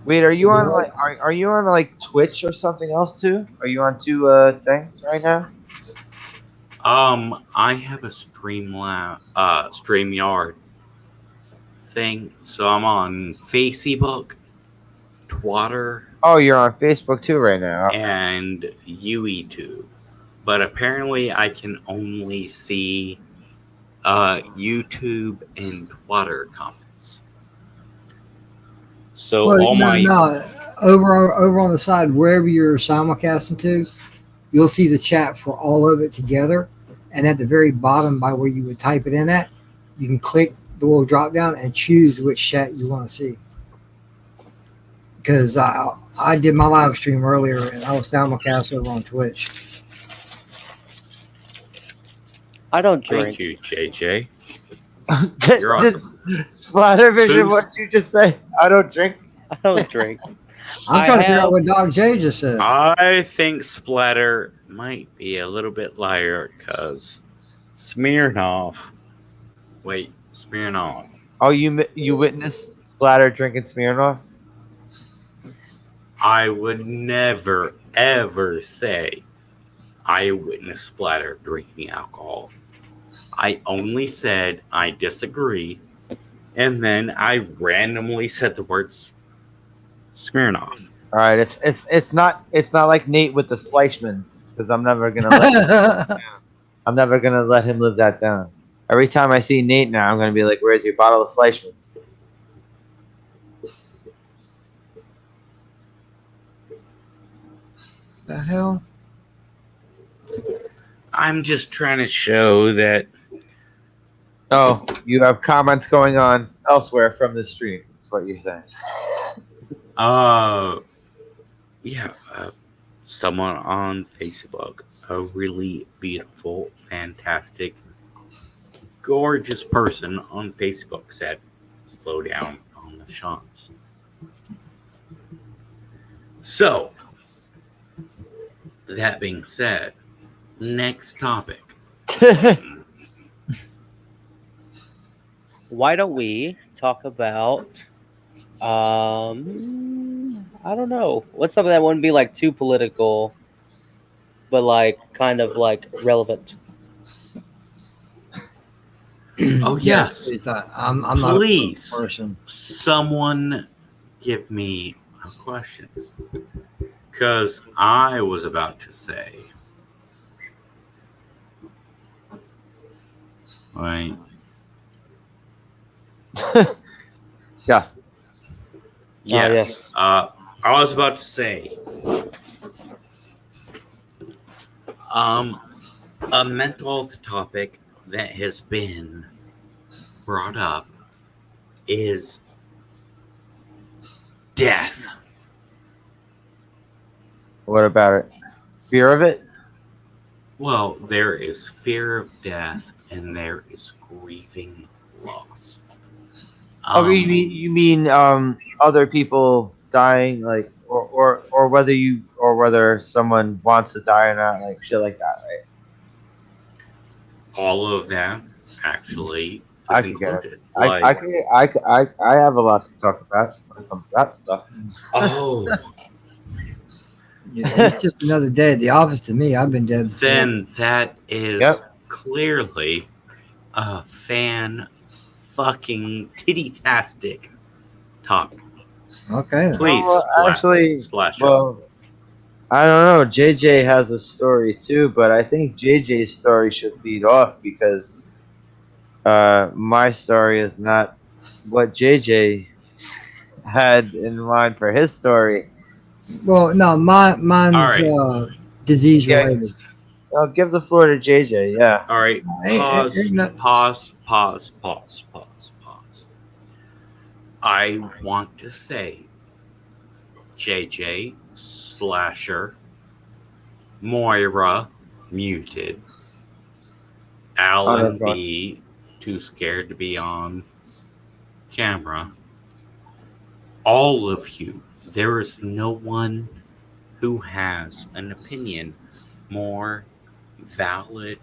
Wait, are you on like are you on like Twitch or something else too? Are you on two things right now? I have a StreamYard thing. So I'm on Facebook, Twitter, Oh, you're on Facebook too right now. and YouTube. But apparently I can only see YouTube and Twitter comments. So Well, all my no. Over on the side, wherever you're simulcasting to, you'll see the chat for all of it together. And at the very bottom, by where you would type it in at, you can click the little drop down and choose which chat you want to see. Because I did my live stream earlier and I was simulcast over on Twitch. I don't drink. thank you, JJ. Did You're awesome. Splattervision, Who's- what did you just say? I don't drink. I don't drink. I'm I trying to figure have- out what Doc J just said. I think Splatter might be a little bit liar because Smirnoff. Wait, Smirnoff. Oh, you witnessed Splatter drinking Smirnoff? I would never, ever say I witnessed Splatter drinking alcohol. I only said I disagree, and then I randomly said the words Smirnoff. All right, it's not like Nate with the Fleischmans because I'm never gonna let him live that down. Every time I see Nate now, I'm gonna be like, "Where's your bottle of Fleischmans?" The hell? I'm just trying to show that Oh, you have comments going on elsewhere from the stream. That's what you're saying. yeah, someone on Facebook, a really beautiful, fantastic, gorgeous person on Facebook said, slow down on the shots. So, that being said, next topic. Why don't we talk about I don't know. What's something that wouldn't be like too political, but like kind of like relevant? Oh, yes. Please, I'm not a Please, person. someone give me a question. Because I was about to say, wait, Yes. Yes. yes. I was about to say, um, a mental health topic that has been brought up is death. What about it? Fear of it? Well, there is fear of death and there is grieving loss. Okay, Um, you mean other people dying, like, or whether whether someone wants to die or not, like shit like that, right? all of that actually I is could get it. included. Like, I have a lot to talk about when it comes to that stuff. oh, It's just another day at the office to me. I've been dead before. then that is Yep. clearly a fan fucking titty-tastic talk. Okay. Then. Please Actually, slash it. well, I don't know. JJ has a story too, but I think JJ's story should lead off because my story is not what JJ had in mind for his story. Well, no, All mine's right, disease Yeah, related. I'll give the floor to JJ. Yeah. all right. Pause, Ain't no- pause, pause, pause, pause, pause. I want to say JJ, Slasher, Moira, muted, On his Alan phone. B, too scared to be on camera. All of you, there is no one who has an opinion more valid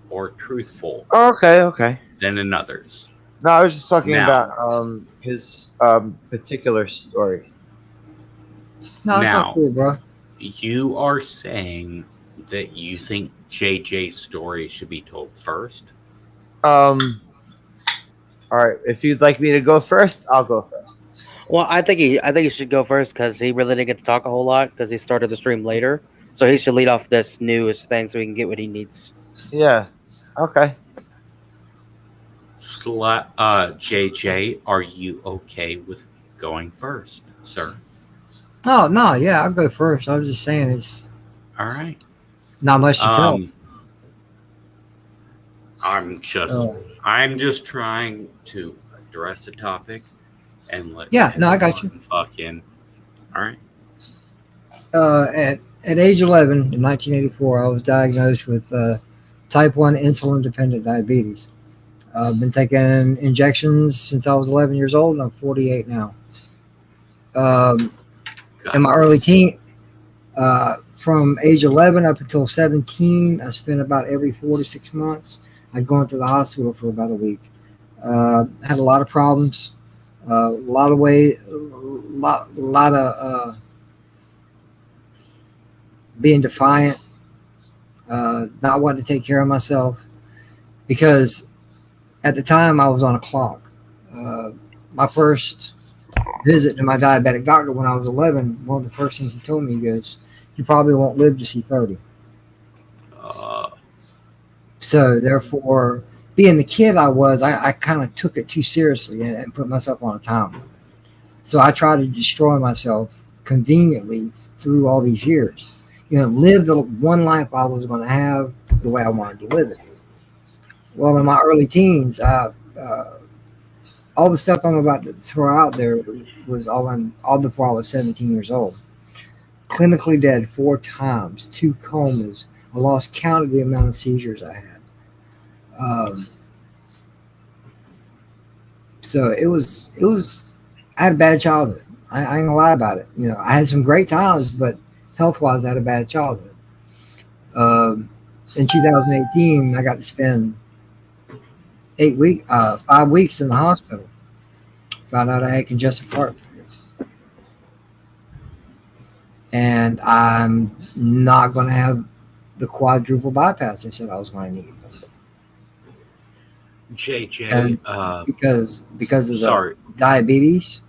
or truthful Okay, okay. than another's. No, I was just talking Now, about his particular story. no, it's all now, cool, bro. you are saying that you think JJ's story should be told first. Um, all right. If you'd like me to go first, I'll go first. Well, I think he should go first because he really didn't get to talk a whole lot because he started the stream later. So he should lead off this newest thing so he can get what he needs. Yeah. Okay. JJ, are you okay with going first, sir? Oh no, yeah, I'll go first. I was just saying it's All right. not much to tell. I'm just Uh, I'm just trying to address the topic and let yeah, no, I got you. everyone fucking. All right. At age 11 in 1984, I was diagnosed with type 1 insulin dependent diabetes. I've been taking injections since I was 11 years old, and I'm 48 now. In my early teen, from age 11 up until 17, I spent about every 4 to 6 months. I'd go into the hospital for about a week. Had a lot of problems, a lot of weight, lot of being defiant, not wanting to take care of myself because at the time I was on a clock. My first visit to my diabetic doctor when I was 11, one of the first things he told me, he goes, "You probably won't live to see 30." So therefore, being the kid I was, I kind of took it too seriously and put myself on a time limit. So I tried to destroy myself conveniently through all these years. Live the one life I was going to have the way I wanted to live it. Well, in my early teens, all the stuff I'm about to throw out there was all before I was 17 years old. Clinically dead 4 times, 2 comas. I lost count of the amount of seizures I had. So it was. I had a bad childhood. I ain't gonna lie about it. I had some great times, but health wise, I had a bad childhood. In 2018, I got to spend 5 weeks in the hospital. Found out I had congestive heart failure, and I'm not going to have the quadruple bypass they said I was going to need. JJ, Because of the sorry. diabetes,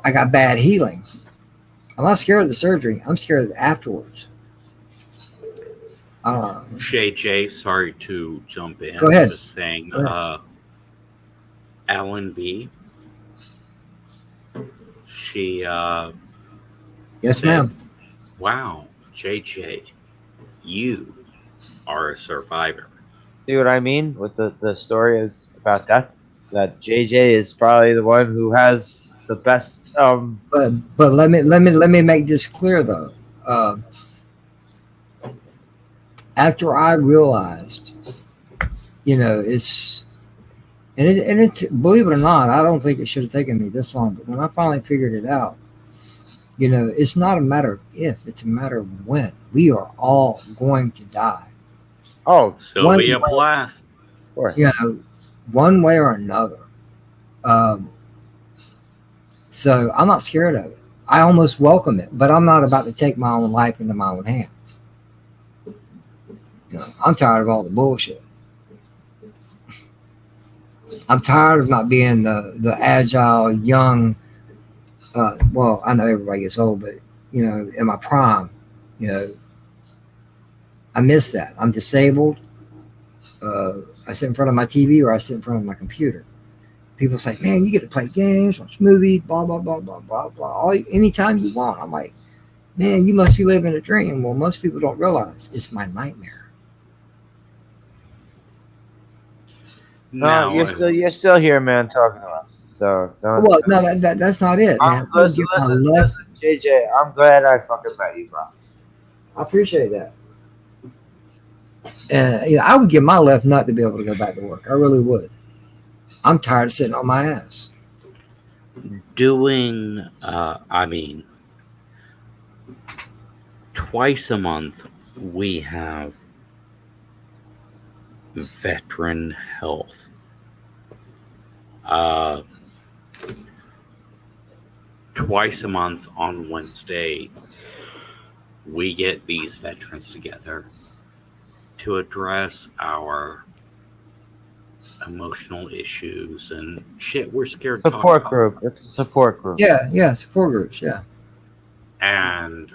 I got bad healing. I'm not scared of the surgery. I'm scared of the afterwards. I don't know. JJ, sorry to jump in. Go ahead. Just saying, Go ahead. Alan B, she Yes, said, ma'am. "Wow, JJ, you are a survivor." See what I mean? With the story is about death. That JJ is probably the one who has the best. But let me make this clear though. Uh, after I realized, it's and it believe it or not, I don't think it should have taken me this long. But when I finally figured it out, it's not a matter of if, it's a matter of when. We are all going to die. Oh, Sylvia One, Plath. of course. One way or another. Um, so I'm not scared of it. I almost welcome it, but I'm not about to take my own life into my own hands. I'm tired of all the bullshit. I'm tired of not being the agile, young. Well, I know everybody gets old, but in my prime, I miss that. I'm disabled. I sit in front of my TV or I sit in front of my computer. People say, "Man, you get to play games, watch movies, blah blah blah blah blah blah, anytime you want." I'm like, "Man, you must be living a dream." Well, most people don't realize it's my nightmare. No, Now, you're still here, man, talking to us. So don't. Well, no, that's not it, man. Listen, JJ. I'm glad I fucking met you, bro. I appreciate that. And I would give my left nut to be able to go back to work. I really would. I'm tired of sitting on my ass. doing, twice a month we have veteran health. Twice a month on Wednesday, we get these veterans together to address our emotional issues and shit we're scared to talk Support about. group. It's a support group. Yeah, support groups, yeah. And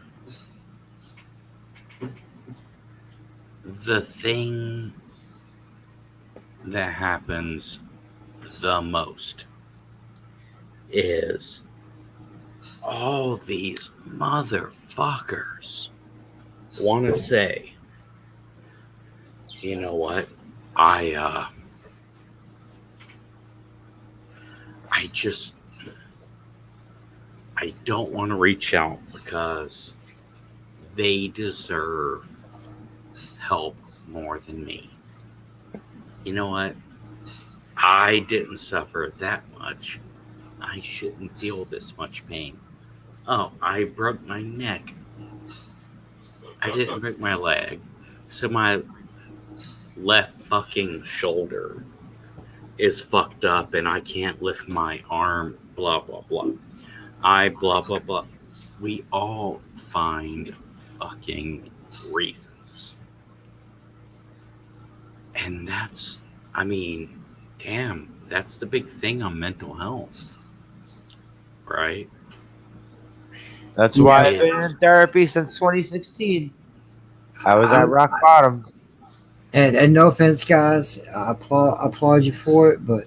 the thing that happens the most is all these motherfuckers want to say, you know what, I don't want to reach out because they deserve help more than me. You know what? I didn't suffer that much. I shouldn't feel this much pain. Oh, I broke my neck. I didn't break my leg. So my left fucking shoulder is fucked up and I can't lift my arm, blah, blah, blah. Blah, blah, blah. We all find fucking reasons. And that's, damn, that's the big thing on mental health. Right? That's why I've been in therapy since 2016. I was at rock bottom. And no offense, guys, I applaud you for it, but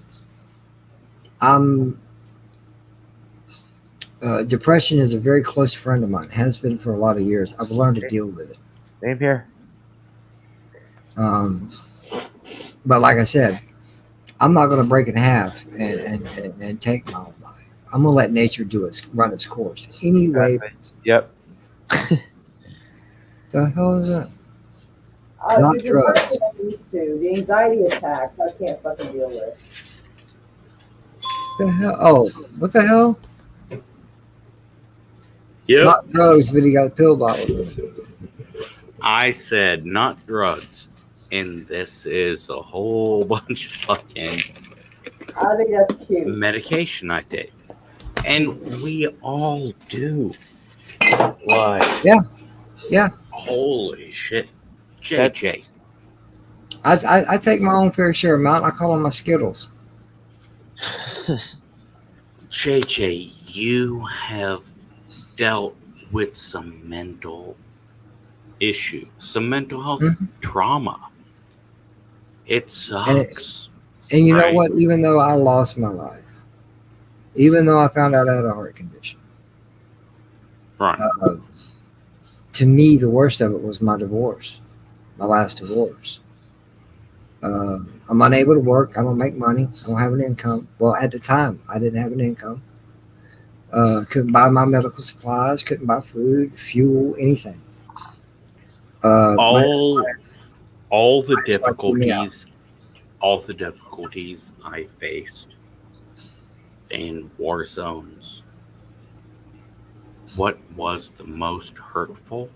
depression is a very close friend of mine. Has been for a lot of years. I've learned to deal with it. Same here. But like I said, I'm not going to break it in half and take my own life. I'm going to let nature run its course. Anyway. Yep. The hell is that? Not Not drugs. The anxiety attacks, I can't fucking deal with. The hell? Oh, what the hell? Yep. Not drugs, but he got a pill bottle. I said not drugs. And this is a whole bunch of fucking I think that's cute. medication I take. And we all do. Like, Yeah. holy shit. JJ. I take my own fair share amount. I call them my Skittles. JJ, you have dealt with some mental issues, some mental health trauma. It sucks. And you know what? Even though I lost my life, even though I found out I had a heart condition, Right. To me, the worst of it was my divorce, my last divorce. I'm unable to work. I don't make money. I don't have an income. Well, at the time, I didn't have an income. Couldn't buy my medical supplies. Couldn't buy food, fuel, anything. My All the started to me out. difficulties I faced in war zones. What was the most hurtful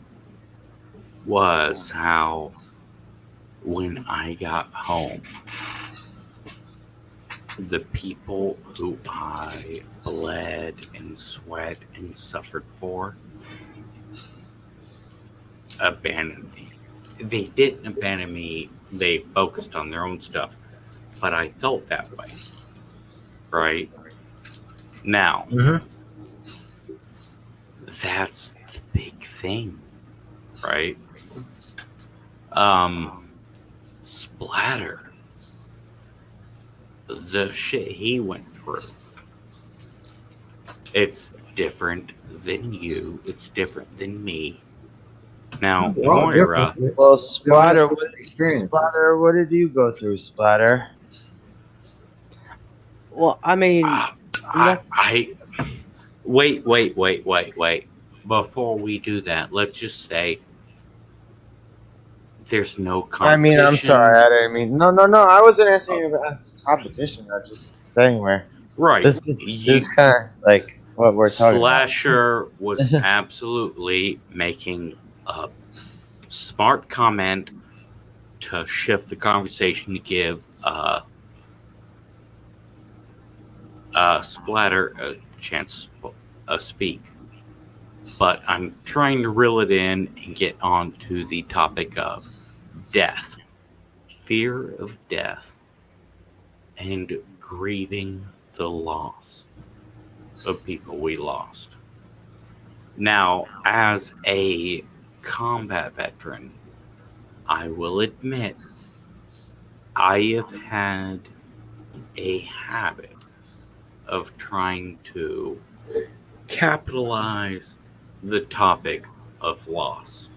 was how when I got home, the people who I bled and sweat and suffered for abandoned me. They didn't abandon me, they focused on their own stuff, but I felt that way, right? Now, Mm-hmm. that's the big thing, right? Splatter, the shit he went through, it's different than you, it's different than me. Now, We're all Moira, different. Well, We all have Splatter, different experiences. Splatter, what did you go through, Splatter? Well, I mean, I wait. Before we do that, let's just say there's no I mean, I'm sorry, competition. I didn't mean. No, no, no. I wasn't asking about competition. I'm just saying where Right. this is kind of like what we're talking about. Slasher was absolutely making a smart comment to shift the conversation to give Splatter a chance to speak. But I'm trying to reel it in and get on to the topic of death, fear of death, and grieving the loss of people we lost. Now, as a combat veteran, I will admit I have had a habit of trying to capitalize the topic of loss,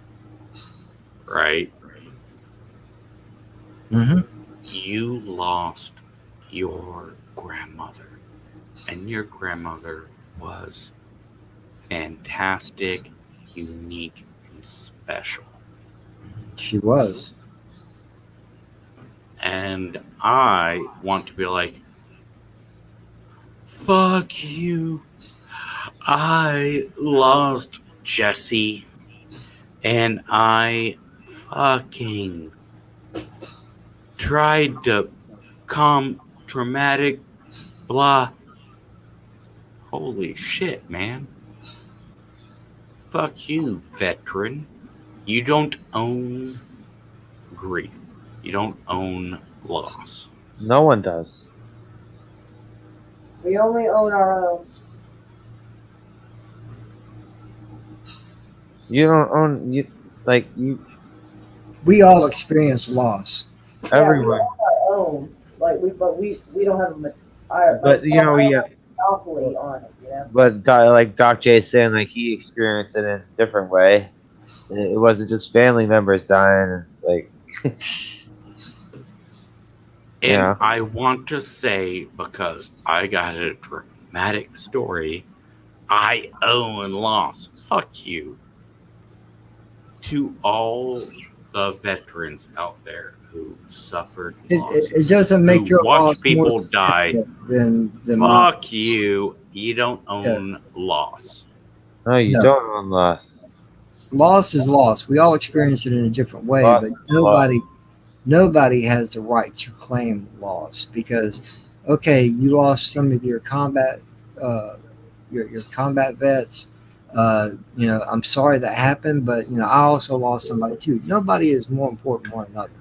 right? Mm-hmm. You lost your grandmother, and your grandmother was fantastic, unique, and special. She was. And I want to be like, fuck you. I lost Jesse, and I fucking tried to calm traumatic blah. Holy shit, man. Fuck you, veteran. You don't own grief. You don't own loss. No one does. We only own our own. You don't own you like you. We all experience loss. Yeah, we Everyone, own our own. Like we don't have our but you know, yeah. monopoly on it. You know. But like Doc J saying, like he experienced it in a different way. It wasn't just family members dying. It's like, And yeah. I want to say, because I got a dramatic story, I own loss. Fuck you. To all the veterans out there who suffered loss, It doesn't make who your loss watched people more die, than mine. fuck you. You don't own loss. No, you No. don't own loss. Loss is loss. We all experience it in a different way, Loss but is loss. nobody has the right to claim loss because, okay, you lost some of your combat, your combat vets. I'm sorry that happened, but I also lost somebody too. Nobody is more important than one another.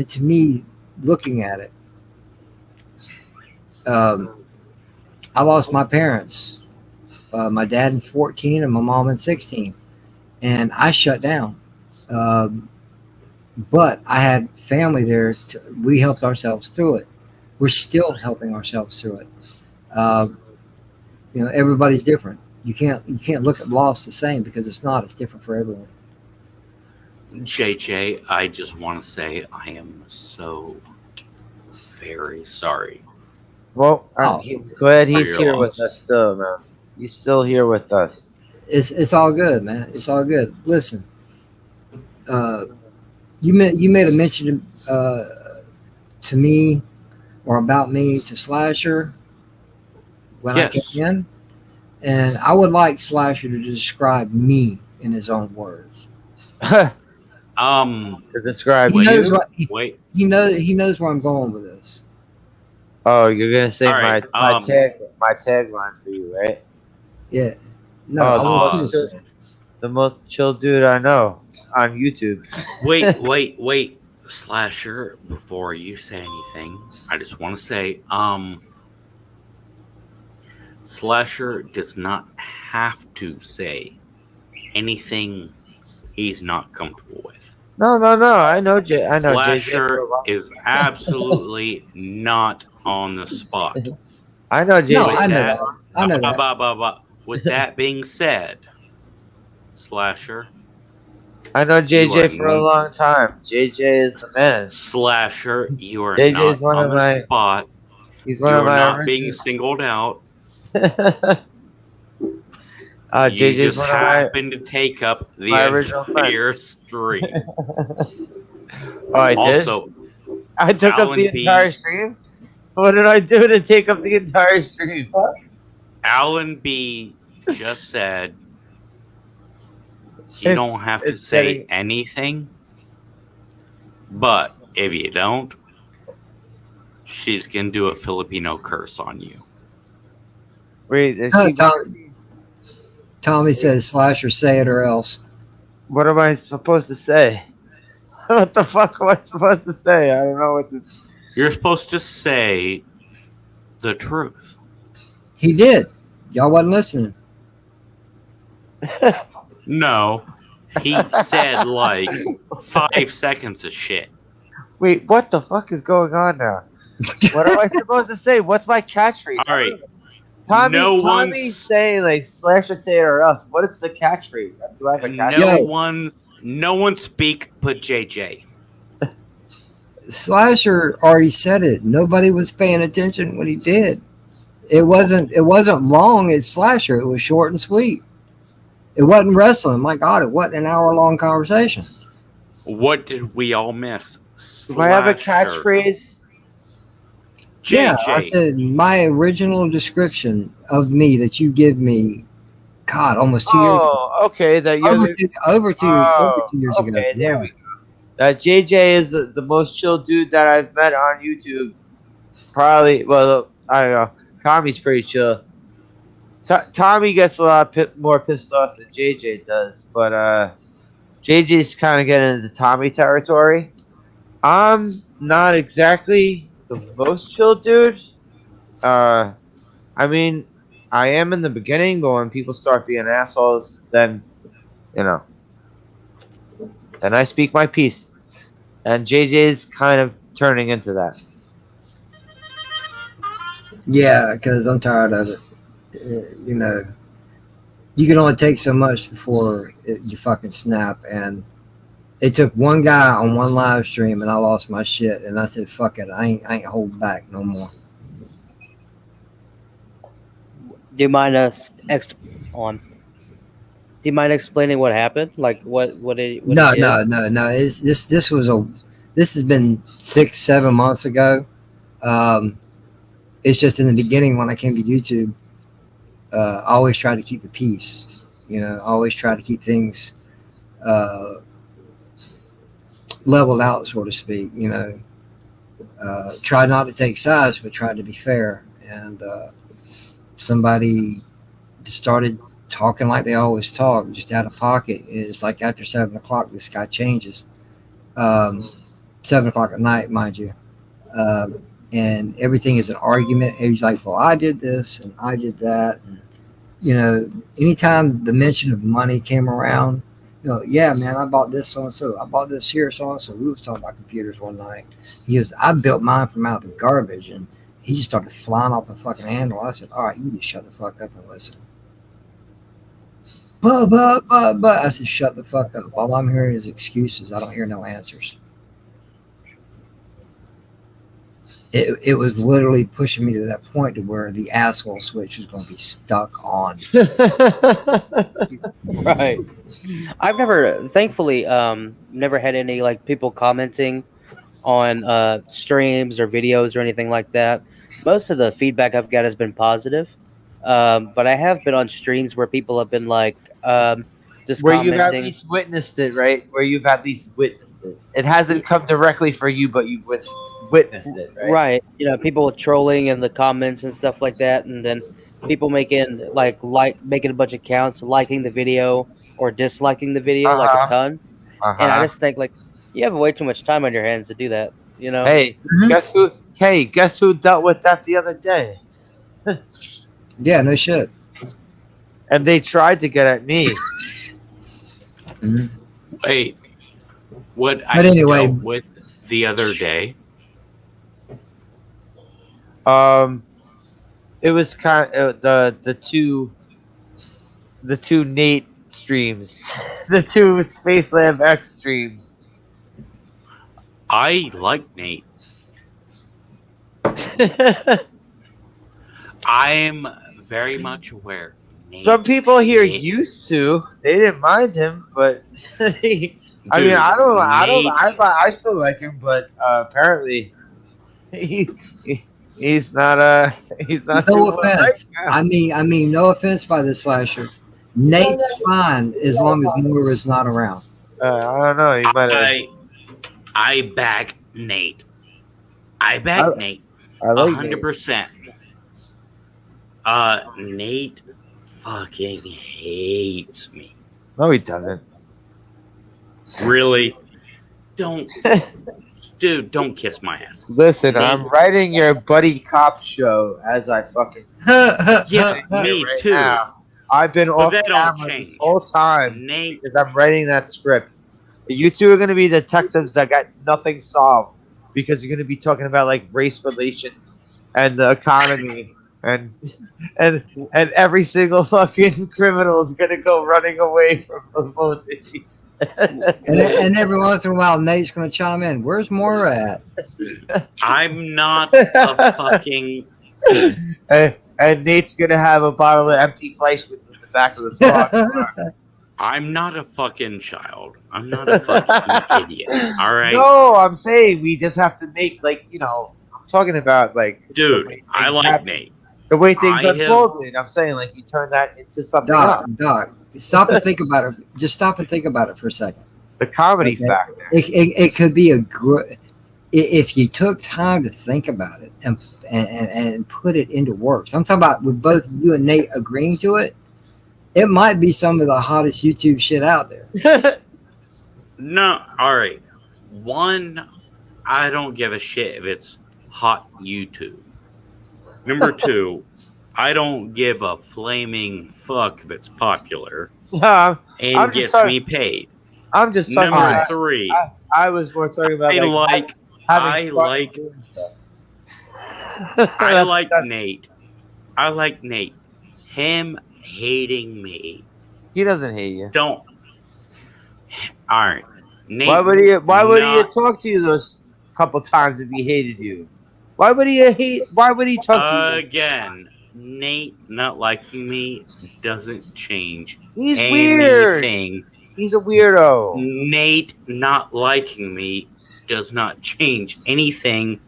To me, looking at it, I lost my parents, my dad in 14 and my mom in 16, and I shut down. But I had family there. We helped ourselves through it. We're still helping ourselves through it. Everybody's different. You can't look at loss the same because it's not. It's different for everyone. JJ, I just want to say I am so very sorry. Well, Oh. glad For he's your here with loss. us still, man. He's still here with us. It's all good, man. It's all good. Listen, you made a mention to me or about me to Slasher when I came Yes. in, and I would like Slasher to describe me in his own words. To Um. describe He knows you. what Wait. he knows where I'm going with this. Oh, you're gonna say All right. my tagline for you, right? Yeah. No, Oh, I want you to Pause. say it. the most chill dude I know on YouTube. Wait. Slasher, before you say anything, I just want to say, Slasher does not have to say anything he's not comfortable with. No. I know JJ for Slasher a long. is absolutely not on the spot. I know No, JJ. With I know that, that. I know that. with that being said, Slasher, I know you are JJ for a long time. JJ is the man. Slasher, you are JJ not is one on of the my. spot. He's one You of are my not being original. singled out. You JJ is just one of my happen to take up the original entire friends. stream. Oh, I did. Also, I took up the Alan entire B. stream. What did I do to take up the entire stream? Alan B. just said you don't have to It's say getting. anything, but if you don't, she's gonna do a Filipino curse on you. Wait, is No, she? Tommy says Slasher, say it or else. What am I supposed to say? What the fuck am I supposed to say? I don't know what this. You're supposed to say the truth. He did. Y'all wasn't listening. No, he said like 5 seconds of shit. Wait, what the fuck is going on now? What am I supposed to say? What's my catchphrase? All right, Tommy one's say like Slasher say it or else. What is the catchphrase? Do I have a catchphrase? no one speak but JJ. Slasher already said it. Nobody was paying attention when he did. It wasn't long. It's Slasher. It was short and sweet. It wasn't wrestling. My God, it wasn't an hour-long conversation. What did we all miss? Do I have a Slasher. catchphrase? Yeah, I JJ. said my original description of me that you give me, God, almost 2 years ago. Oh, okay. That you're Over two years ago. okay, there Yeah. we go. JJ is the most chill dude that I've met on YouTube. Probably, well, I don't know. Tommy's pretty chill. Tommy gets a lot more pissed off than JJ does, but JJ's kind of getting into Tommy territory. I'm not exactly the most chill dude. I mean, I am in the beginning, but when people start being assholes, then then I speak my piece. And JJ's kind of turning into that. Yeah, because I'm tired of it. You know, you can only take so much before you fucking snap. And it took one guy on one live stream, and I lost my shit. And I said, "Fuck it, I ain't holding back no more." Do you mind Do you mind explaining what happened? Like what he did? No. This has been 6-7 months ago. It's just in the beginning when I came to YouTube. I always tried to keep the peace. You know, I always try to keep things leveled out, so to speak. You know, try not to take sides, but try to be fair. And somebody started talking like they always talk, just out of pocket. It's like after 7 o'clock, this guy changes. 7 o'clock at night, mind you. And everything is an argument. And he's like, well, I did this and I did that. And, you know, anytime the mention of money came around, you know, yeah, man, I bought this so-and-so. I bought this here so-and-so. We was talking about computers one night. He goes, I built mine from out of the garbage. And he just started flying off the fucking handle. I said, all right, you just shut the fuck up and listen. but. I said, shut the fuck up. All I'm hearing is excuses. I don't hear no answers. It was literally pushing me to that point to where the asshole switch is going to be stuck on. Right. I've never, thankfully, never had any like people commenting on streams or videos or anything like that. Most of the feedback I've got has been positive. But I have been on streams where people have been like just Where you've at commenting. least witnessed it, right? Where you've at least witnessed it. It hasn't come directly for you, but you've witnessed it, right? Right. You know, people trolling in the comments and stuff like that, and then people making making a bunch of counts, liking the video or disliking the video like a Uh-huh. ton. And I just think like you have way too much time on your hands to do that. You know. Hey, guess who? Hey, guess who dealt with that the other day? Yeah, no shit. And they tried to get at me. Wait, what I But anyway- dealt with the other day? It was kind of the two Nate streams, the two Space Lab X streams. I like Nate. I'm very much aware. Nate, Some people here Nate- used to. They didn't mind him, but I mean, Dude, I still like him, but apparently he's not too No well offense. right now. I mean, no offense by the slasher. Nate's fine as long as Moira's not around. I don't know. He might have. I back Nate. I back Nate. I like Nate. 100%. Nate fucking hates me. No, he doesn't. Really? Don't, dude. Don't kiss my ass. Listen, Nate. I'm writing your buddy cop show as I fucking Yeah, sit here me right too. now. I've been But off that don't camera this change. whole time Nate, because I'm writing that script. You two are going to be detectives that got nothing solved because you're going to be talking about like race relations and the economy and every single fucking criminal is going to go running away from the movie. and every once in a while, Nate's going to chime in. Where's Moira at? I'm not a fucking. And Nate's going to have a bottle of empty Fleischmann's in the back of the squad. I'm not a fucking child. I'm not a fucking idiot. All right, No, I'm saying we just have to make I'm talking about like the dude. way I things like happen, Nate. the way things I have- unfolded. I'm saying like you turn that into something else. Doc, stop and think about it. Just stop and think about it for a second. The comedy Okay. factor. It could be a good if you took time to think about it and put it into works. I'm talking about with both you and Nate agreeing to it. It might be some of the hottest YouTube shit out there. No, all right. One, I don't give a shit if it's hot YouTube. Number two, I don't give a flaming fuck if it's popular No, and I'm just gets talking- me paid. I'm just talking Number about. three, I was more talking about I like having fun like- doing stuff. I like Nate. I like Nate. Him hating me. He doesn't hate you. Don't. All right. Nate, Why would he not- talk to you those couple times if he hated you? Why would he talk to you? Again, Nate not liking me doesn't change He's weird. anything. He's a weirdo. Nate not liking me does not change anything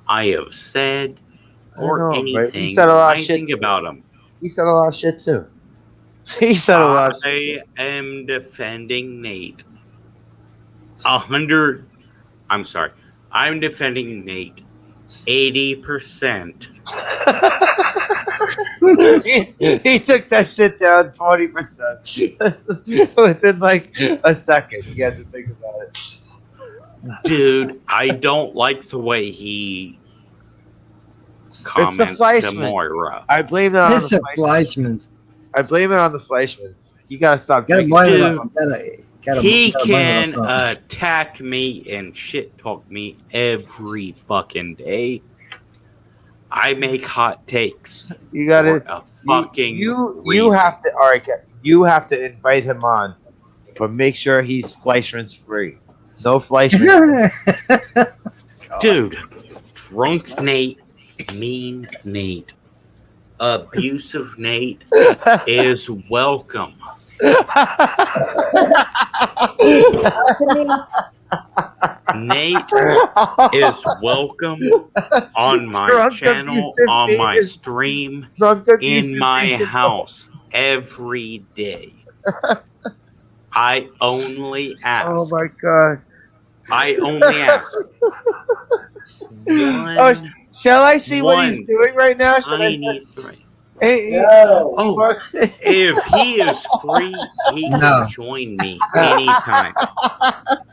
I have said or I know, but he anything said a lot of I shit think too. about him. He said a lot of shit too. He said a lot of shit. I am defending Nate. 100. I'm sorry. I'm defending Nate 80%. He took that shit down 20% within like a second. He had to think about it. Dude, I don't like the way he comments to Fleischmann. Moira. I blame it on It's the the Fleischmans. I blame it on the Fleischmans. You gotta stop Gotta drinking. blame it Dude, on- gotta He blame it on can something. attack me and shit talk me every fucking day. I make hot takes. You gotta. For a fucking You reason. have to. All right, You have to invite him on, but make sure he's Fleischmann's free. No Fleischmann. Dude, drunk Nate, mean Nate, abusive Nate is welcome. Nate is welcome on my Drunk channel, abusive on Nate my is- stream, Drunk in abusive my Nate is- house every day. I only ask. Oh my god. I only ask. One Oh, shall I see what he's one doing right now? Should I tiny say? thing. Hey, No. Oh, if he is free, he can No. join me anytime.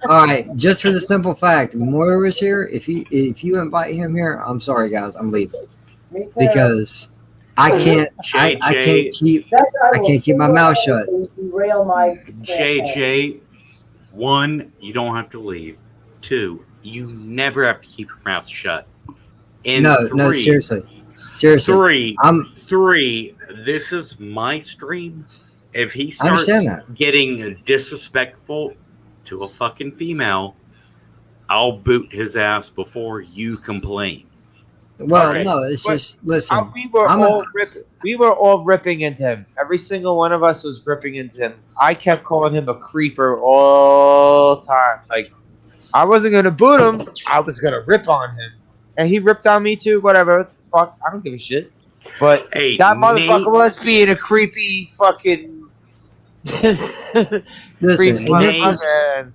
All right, just for the simple fact, Moira's here. If you invite him here, I'm sorry, guys, I'm leaving Me too. because I can't I can't keep That guy I will can't keep my mouth shut. Derail my campaign. JJ, one, you don't have to leave. Two, you never have to keep your mouth shut. And No, seriously. Three, this is my stream. If he I starts understand that. getting disrespectful to a fucking female, I'll boot his ass before you complain. Well, Okay, no, it's but just listen. we were I'm all ripping into him. Every single one of us was ripping into him. I kept calling him a creeper all the time. Like, I wasn't gonna boot him. I was gonna rip on him, and he ripped on me too. Whatever, fuck, I don't give a shit. But Hey, that motherfucker Nate, was being a creepy fucking Listen, creepy and this is motherfucker.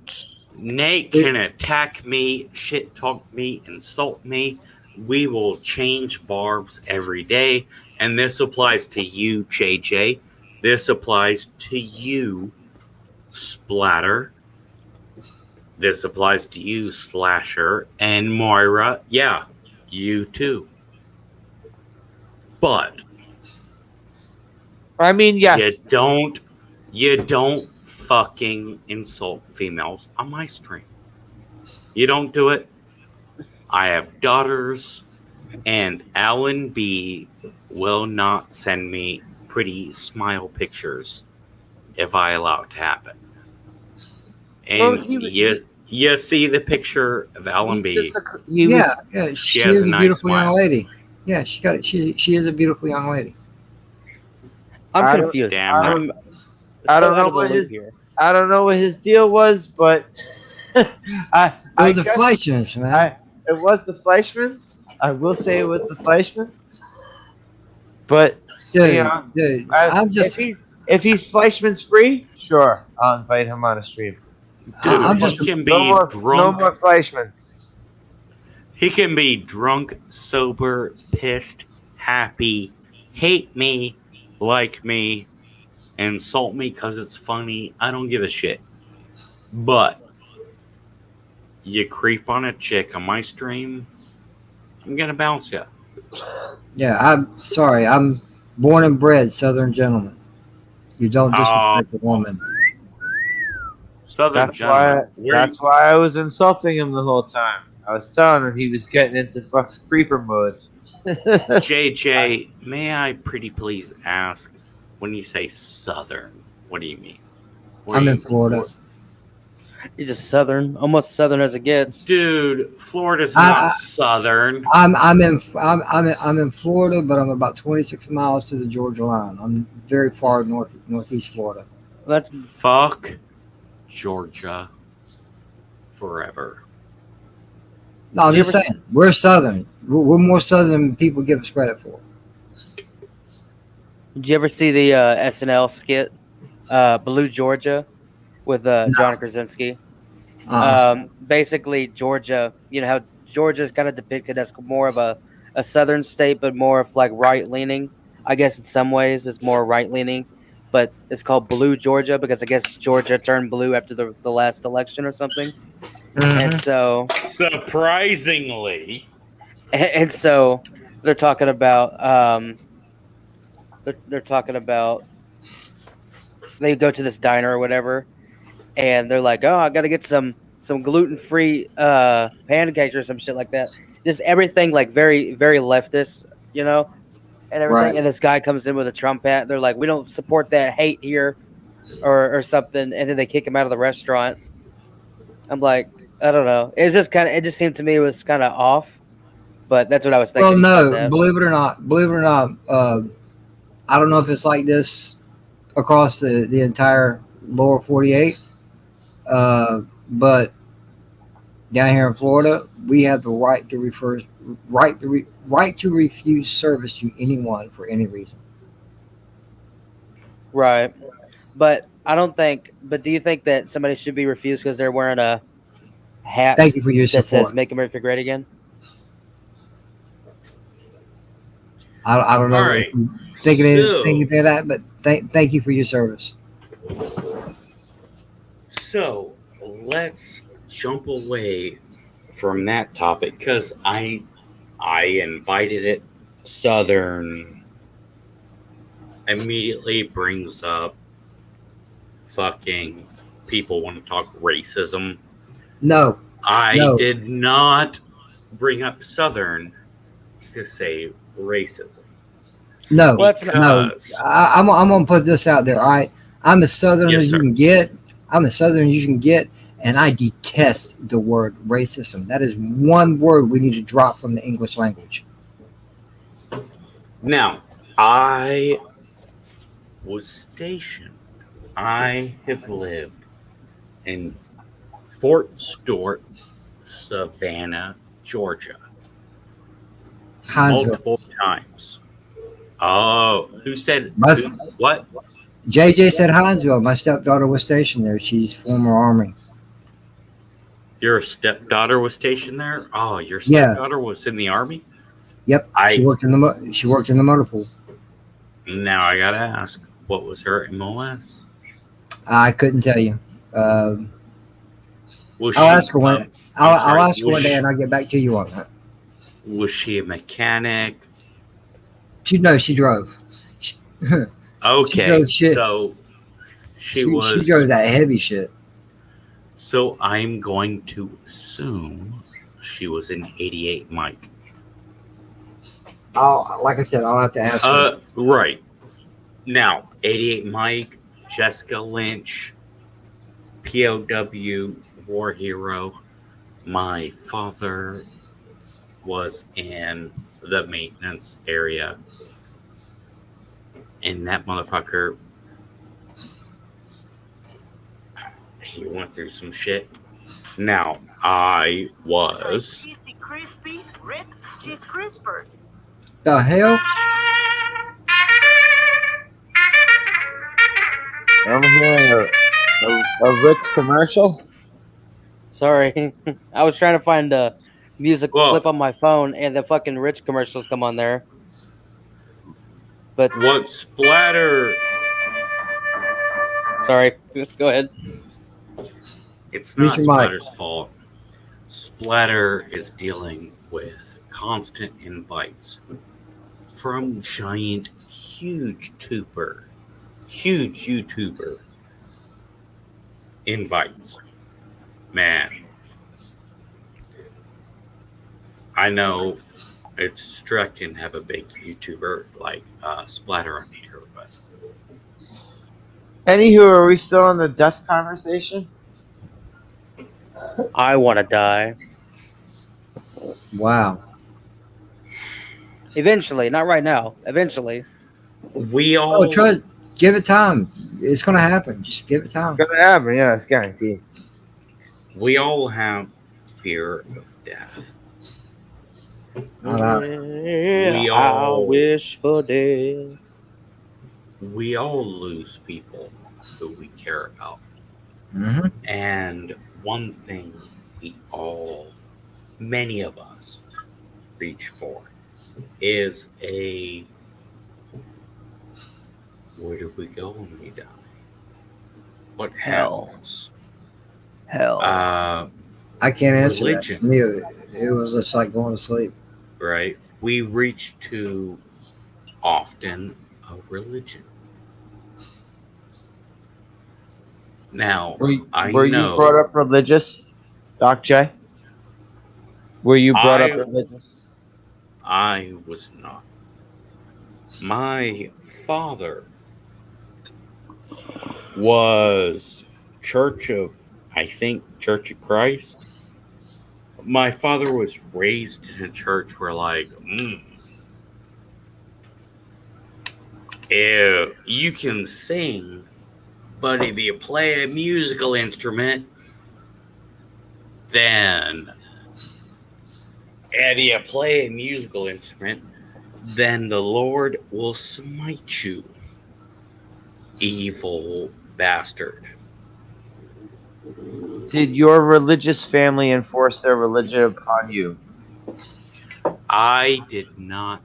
Nate can attack me, shit talk me, insult me. We will change barbs every day. And this applies to you, JJ. This applies to you, Splatter. This applies to you, Slasher. And Moira. Yeah, you too. But I mean, yes, you don't fucking insult females on my stream. You don't do it. I have daughters, and Alan B will not send me pretty smile pictures if I allow it to happen. Well, And you see the picture of Alan B. yeah, She she has is a a nice beautiful smile. young lady. Yeah, she is a beautiful young lady. I'm I don't- confused. Damn I'm right. I so don't know out of the what loop his- here. I don't know what his deal was, but I It was a guess- Fleischmann's, man. It was the Fleischmann's. I will say it was the Fleischmann's. But Dude, yeah, dude, I'm just if he's Fleischmann's free, sure, I'll invite him on a stream. Dude, I'm he just can be No more drunk. Fleischmann's. He can be drunk, sober, pissed, happy, hate me, like me, insult me because it's funny. I don't give a shit. But you creep on a chick on my stream, I'm gonna bounce you. yeah. I'm sorry. I'm born and bred Southern gentleman. You don't disrespect a woman. Southern That's why. gentleman. That's why I was insulting him the whole time. I was telling him he was getting into fucking creeper mode. JJ, may I pretty please ask, when you say Southern, what do you mean? Where I'm you- in Florida. You're just southern, almost southern as it gets. Dude, Florida's I- not Southern. I'm in Florida, but I'm about 26 miles to the Georgia line. I'm very far northeast Florida. That's Fuck Georgia forever. No, I'm Did you just ever saying we're Southern. We're more Southern than people give us credit for. Did you ever see the SNL skit, Blue Georgia, with John Krasinski? Basically, Georgia, you know how Georgia is kind of depicted as more of a southern state, but more of like right leaning. I guess in some ways it's more right leaning, but it's called Blue Georgia because I guess Georgia turned blue after the last election or something. And so Surprisingly. and so they're talking about they're talking about they go to this diner or whatever, and they're like, oh, I gotta get some gluten-free pancakes or some shit like that. Just everything like very very leftist, you know, and everything. Right. And this guy comes in with a Trump hat. They're like, we don't support that hate here. or something, and then they kick him out of the restaurant. I'm like, I don't know. It just seemed to me it was kind of off. But that's what I was thinking. Well, He said no, that. believe it or not, I don't know if it's like this across the entire lower 48, but down here in Florida, we have the right to refuse service to anyone for any reason. Right. But I don't think. But do you think that somebody should be refused because they're wearing a hat Thank you for your that says support. "Make America Great Again"? I don't All know if right. you think it is So, thinking that, but thank you for your service. so let's jump away from that topic because I invited it. Southern immediately brings up fucking people want to talk racism. No, I no, did not bring up Southern to say racism no, Well, that's not. no. because I'm gonna put this out there. All right, I'm as southern yes, as you sir. can get. I'm as southern as you can get, and I detest the word racism. That is one word we need to drop from the English language. Now, I was stationed. I have lived in Fort Stewart, Savannah, Georgia, Hinesville. multiple times. Oh, who said Must, who, what? JJ said Hinesville. My stepdaughter was stationed there. She's former Army. Your stepdaughter was stationed there? Oh, your Yeah. stepdaughter was in the Army? Yep. She I worked in the motor pool. Now I gotta ask, what was her MOS? I couldn't tell you. Um, Was I'll she? ask her one. I'm I'll sorry. ask her one day, and I'll get back to you on that. Was she a mechanic? She drove. She, she Okay, drove shit. so she She was. drove that heavy shit. So I'm going to assume she was an 88 Mike. Like I said, I'll have to ask her. Right. Now, 88 Mike, Jessica Lynch, POW, war hero. My father was in the maintenance area, and that motherfucker, he went through some shit. Now, I was. Cheesy crispy Ritz cheese crispers. The hell? I'm hearing a Ritz commercial. Sorry, I was trying to find a music Well, clip on my phone, and the fucking Rich commercials come on there. But what Splatter. sorry, go ahead. It's Mute not your mic. Splatter's fault. Splatter is dealing with constant invites from giant, huge YouTuber invites. Man, I know it's striking to have a big YouTuber like Splatter on here, but Anywho, are we still on the death conversation? I want to die Wow. eventually, not right now. Eventually, we Oh, all give it time. It's gonna happen. Just give it time. Gonna happen, yeah, it's guaranteed. have fear of death. I all- wish for death. We all lose people who we care about. Mm-hmm. And one thing many of us, reach for is where do we go when we die? What Hell. happens? Hell. I can't answer Religion. that. It was just like going to sleep. Right? We reach to often a religion. Now, Were I you know brought up religious, Doc J? Were you brought I- up religious? I was not. My father was Church of Christ. My father was raised in a church where, like, if you can sing, but if you play a musical instrument, then then the Lord will smite you, evil bastard. Did your religious family enforce their religion upon you? I did not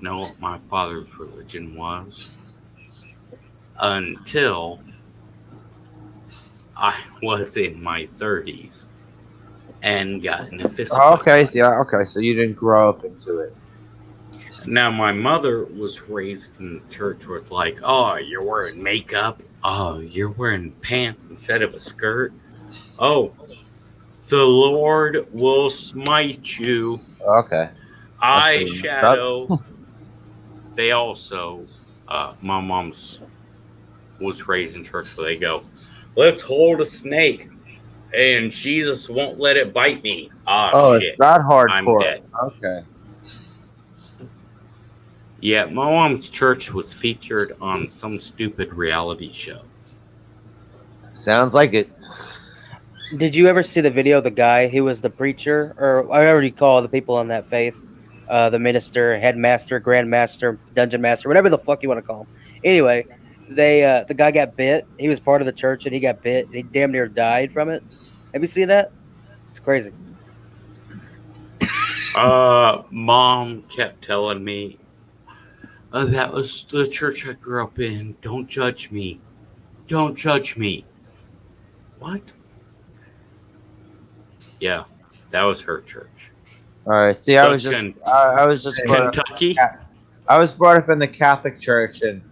know what my father's religion was until I was in my 30s and got in a fist Oh, fight. okay, okay, so you didn't grow up into it. Now, my mother was raised in the church with, like, oh, you're wearing makeup. Oh, you're wearing pants instead of a skirt. Oh, the Lord will smite you. Okay. That's pretty messed up. Eyeshadow. They also, my mom's was raised in church where they go, let's hold a snake and Jesus won't let it bite me. Oh, Shit. it's not hardcore. I'm dead. Okay. Yeah, my mom's church was featured on some stupid reality show. Sounds like it. Did you ever see the video of the guy who was the preacher, or whatever you call the people on that faith? The minister, headmaster, grandmaster, dungeon master, whatever the fuck you want to call him. Anyway, the guy got bit. He was part of the church and he got bit. He damn near died from it. Have you seen that? It's crazy. Mom kept telling me, that was the church I grew up in. Don't judge me. Don't judge me. What? Yeah, that was her church. All right. See, I was just Kentucky. I was brought up in the Catholic Church, and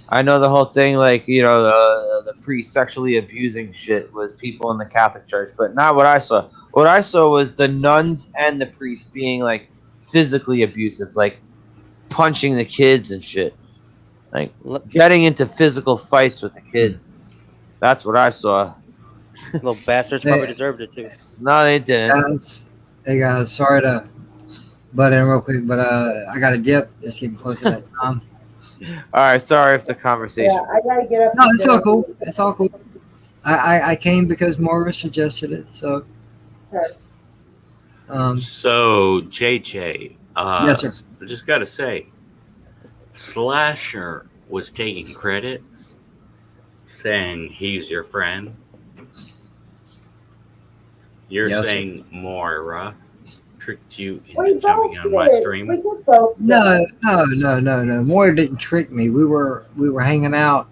I know the whole thing. Like, you know, the priest sexually abusing shit was people in the Catholic Church, but not what I saw. What I saw was the nuns and the priests being like physically abusive, like punching the kids and shit, like getting into physical fights with the kids. That's what I saw. Little bastards probably deserved it too. No, they didn't. Hey guys, sorry to butt in real quick, but I got a dip. It's getting close to that time. All right, sorry if the conversation. Yeah, I gotta get up. No, it's all cool. It's all cool. I came because Morris suggested it, so. So JJ, yes, sir. I just gotta say, Slasher was taking credit, saying he's your friend. You're saying Moira tricked you into jumping on my stream. No. Moira didn't trick me. We were hanging out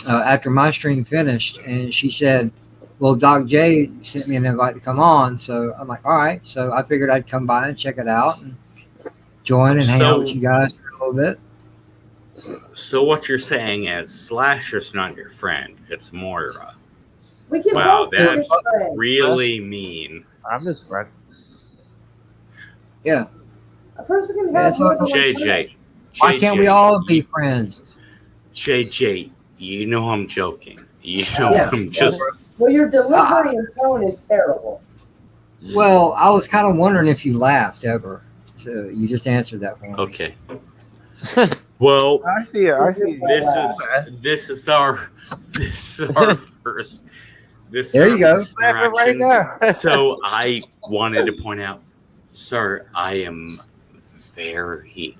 after my stream finished, and she said, well, Doc J sent me an invite to come on, so I'm like, all right. So I figured I'd come by and check it out and join and hang out with you guys for a little bit. So what you're saying is Slasher's not your friend, it's Moira. Wow, that's really mean. I'm his friend. Yeah. A person can have JJ. Why can't we all be friends? JJ, you know I'm joking. You know I'm just... Well, your delivery and tone is terrible. Well, I was kind of wondering if you laughed ever. So you just answered that for me. Okay. Well, I see it. This is our first. There you go. Right now. So I wanted to point out, sir, I am very,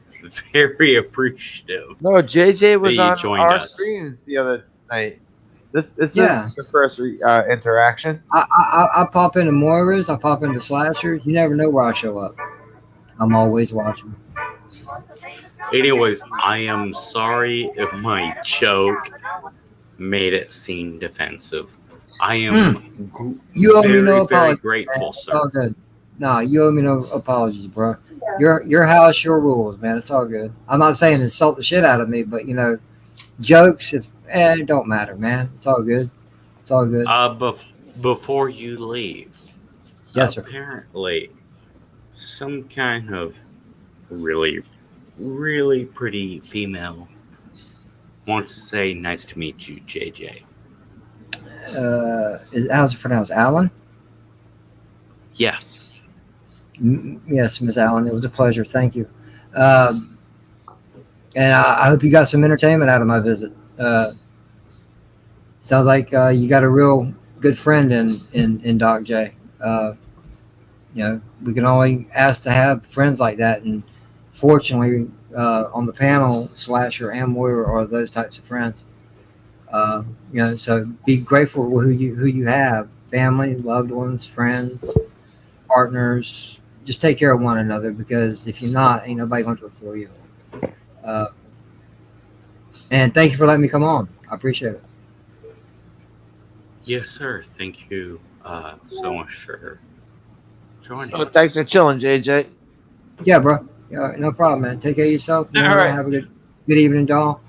very appreciative. No, JJ was on our us. screens the other night. This is the first interaction. I pop into Moira's. I pop into Slashers. You never know where I show up. I'm always watching. Anyways, I am sorry if my joke made it seem defensive. I am you owe me no very apologies. grateful, sir. It's all good. No, you owe me no apologies, bro. Your house, your rules, man. It's all good. I'm not saying insult the shit out of me, but jokes, it don't matter, man. It's all good. It's all good. Before you leave, yes, sir. Apparently, some kind of really, really pretty female want to say nice to meet you, JJ. How's it pronounced? Alan? Yes. Yes, Miss Allen. It was a pleasure. Thank you. And I hope you got some entertainment out of my visit. Sounds like you got a real good friend in Doc J. We can only ask to have friends like that, and fortunately, on the panel, Slasher and Moira are those types of friends. So be grateful for who you have: family, loved ones, friends, partners. Just take care of one another, because if you're not, ain't nobody going to do it for you. And thank you for letting me come on. I appreciate it. Yes, sir. Thank you so much for joining. Oh, thanks for chilling, JJ. Yeah, bro. Yeah, no problem, man. Take care of yourself. All right. Have a good evening, doll.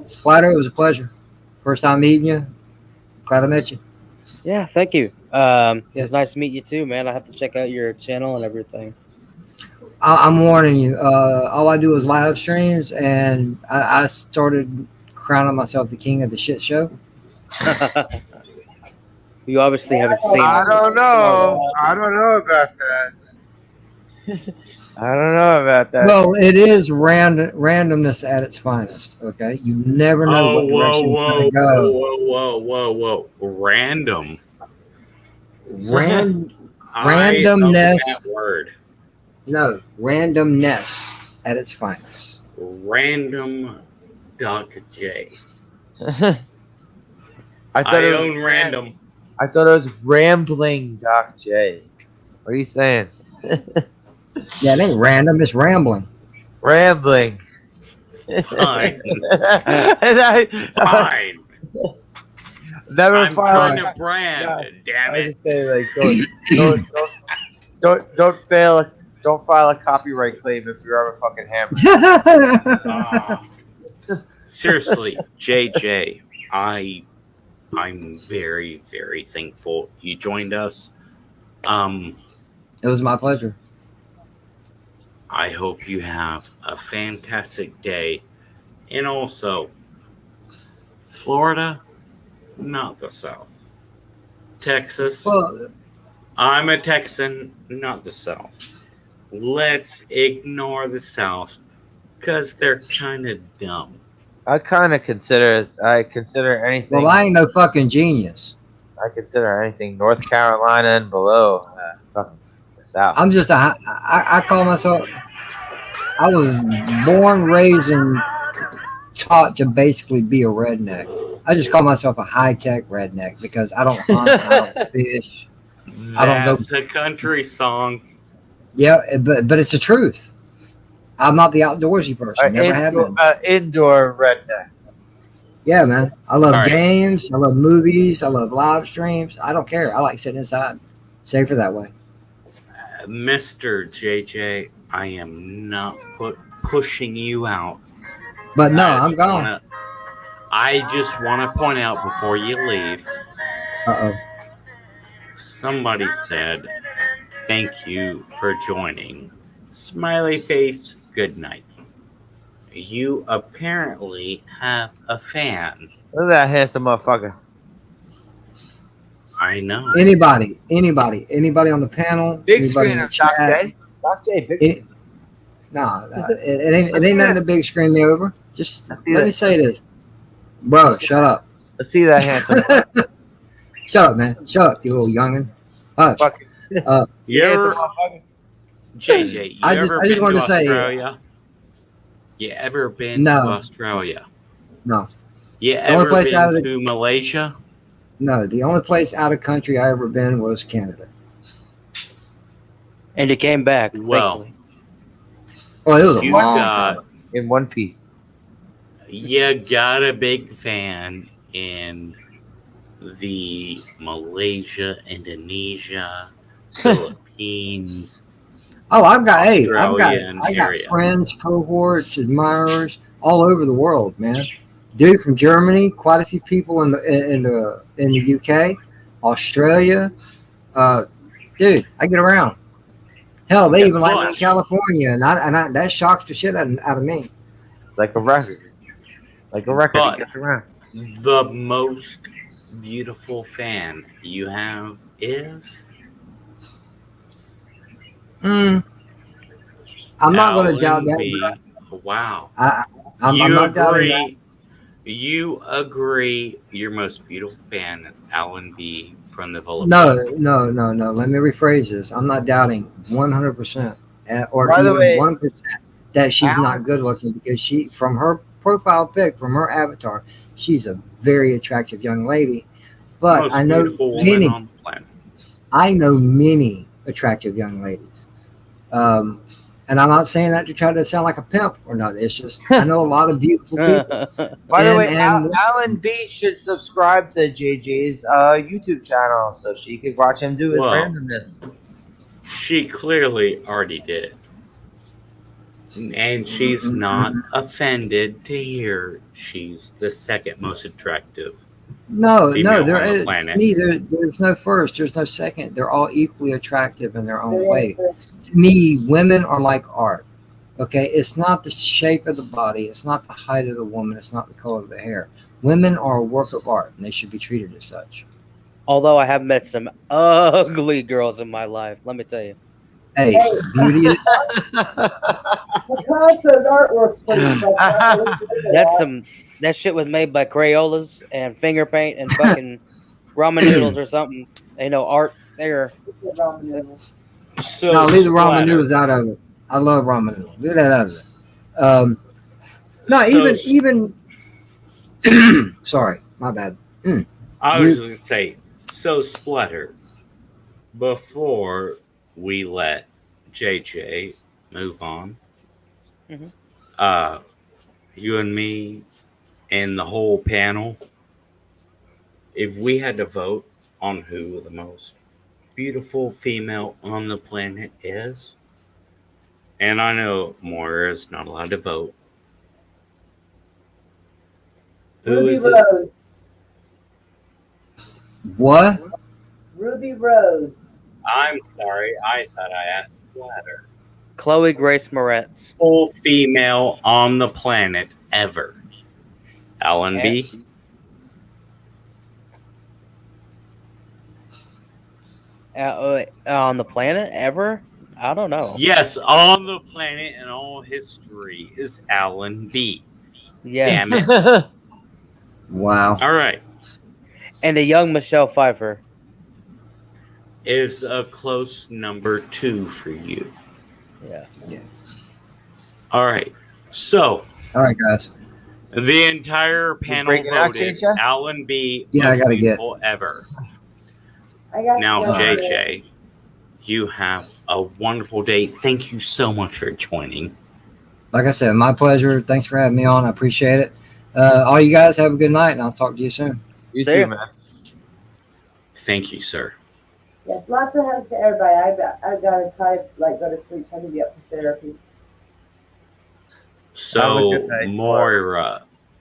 Splatter, it was a pleasure. First time meeting you. Glad I met you. Yeah, thank you. It's nice to meet you too, man. I have to check out your channel and everything. I'm warning you. All I do is live streams, and I started crowning myself the king of the shit show. You obviously haven't seen. I don't know. I don't know about that. I don't know about that. Well, it is randomness at its finest. Okay, you never know what direction it's going to go. Whoa. Random. Randomness. That word. No, randomness at its finest. Random Doc J. I own random. I thought it was rambling, Doc J. What are you saying? Yeah, it ain't random. It's rambling. Rambling. Fine. Fine. Never I'm file trying to brand. Damn I it. just say don't file a copyright claim if you're ever fucking hammered. Seriously, JJ, I'm very, very thankful you joined us. It was my pleasure. I hope you have a fantastic day. And also, Florida, not the South. Texas, Well, I'm a Texan, not the South. Let's ignore the South, because they're kind of dumb. I consider anything. well, I ain't no fucking genius. I consider anything North Carolina and below fucking the South. I'm just I call myself. I was born, raised, and taught to basically be a redneck. I just call myself a high-tech redneck because I don't hunt, I don't fish. I don't go. That's a country song. Yeah, but it's the truth. I'm not the outdoorsy person. Never have been. Indoor redneck. Yeah, man. I love All right. games. I love movies. I love live streams. I don't care. I like sitting inside. Safer that way. Mr. JJ, I am not pushing you out. But no, I'm gone. I just want to point out before you leave, Uh-oh. somebody said, thank you for joining. Smiley face, good night. You apparently have a fan. Look at that handsome motherfucker. I know. Anybody on the panel? Big anybody screen in the of Doc chat? J. Doc J, big. No, it ain't nothing to big screen me over. Just let me say this. Bro, shut up. Let's see that handsome. Shut up, man. Shut up, you little youngin. Hush. You ever, handsome motherfucker. JJ, you I ever just been wanted to to say- Australia? You ever been No. to Australia? No. You only ever place out of been the- to Malaysia? No, the only place out of country I ever been was Canada. And you came back. Well, thankfully. Oh, it was a you long got time. In one piece. you got a big fan in the Malaysia, Indonesia, Philippines. Oh, I've got Australia and I got area. friends, cohorts, admirers all over the world, man. Dude from Germany, quite a few people in the UK, Australia. Dude, I get around. Hell, they Yeah, even like me in but- California, and I that shocks the shit out of me. Like a record. Like a record, But it gets around. the most beautiful fan you have is Mm, I'm not going to doubt Alan that. B. Wow. I'm You not doubting that. agree? You agree your most beautiful fan is Alan B. from the No, Philippines? no. Let me rephrase this. I'm not doubting 100% or By the even way, 1% that she's Alan, not good looking because from her profile pic, from her avatar, she's a very attractive young lady. But Most beautiful woman on the planet. I know many attractive young ladies. And I'm not saying that to try to sound like a pimp or not. It's just I know a lot of beautiful people. by the way, And Alan B should subscribe to JJ's YouTube channel so she could watch him do his Whoa. randomness. She clearly already did. And she's not offended to hear she's the second most attractive no, female there on the to planet. me there's no first, there's no second. They're all equally attractive in their own Yeah, way. To me, women are like art. Okay, it's not the shape of the body, it's not the height of the woman, it's not the color of the hair. Women are a work of art, and they should be treated as such. Although I have met some ugly girls in my life, let me tell you. Hey, Hey. beauty. Picasso's artwork's pretty special. That shit was made by Crayolas and finger paint and fucking ramen noodles or something. Ain't no art there. So No, leave the ramen Splatter. noodles out of it. I love ramen noodles. Leave that out of it. No, So even. Sorry, my bad. I was going to say, so Splatter, before we let JJ move on, Mhm. you and me and the whole panel, if we had to vote on who the most beautiful female on the planet is, and I know Moira is not allowed to vote. Who Ruby is it? Rose. What? Ruby Rose. I'm sorry, I thought I asked Splatter. Chloe Grace Moretz. Full female on the planet ever. Alan B. On the planet ever? I don't know. Yes, on the planet in all history is Alan B. Yes. Damn it. Wow. All right. And a young Michelle Pfeiffer. Is a close number 2 for you. Yeah. All right. So, All right, guys. the entire panel breaking out, voted JJ? Alan B. Yeah, I most gotta get. beautiful ever. I got Now, you. JJ, you have a wonderful day. Thank you so much for joining. Like I said, my pleasure. Thanks for having me on. I appreciate it. All you guys have a good night, and I'll talk to you soon. You See too, ya. man. Thank you, sir. Yes, lots of hugs to everybody. I gotta try to go to sleep. Try to be up for therapy. Have a So, good night.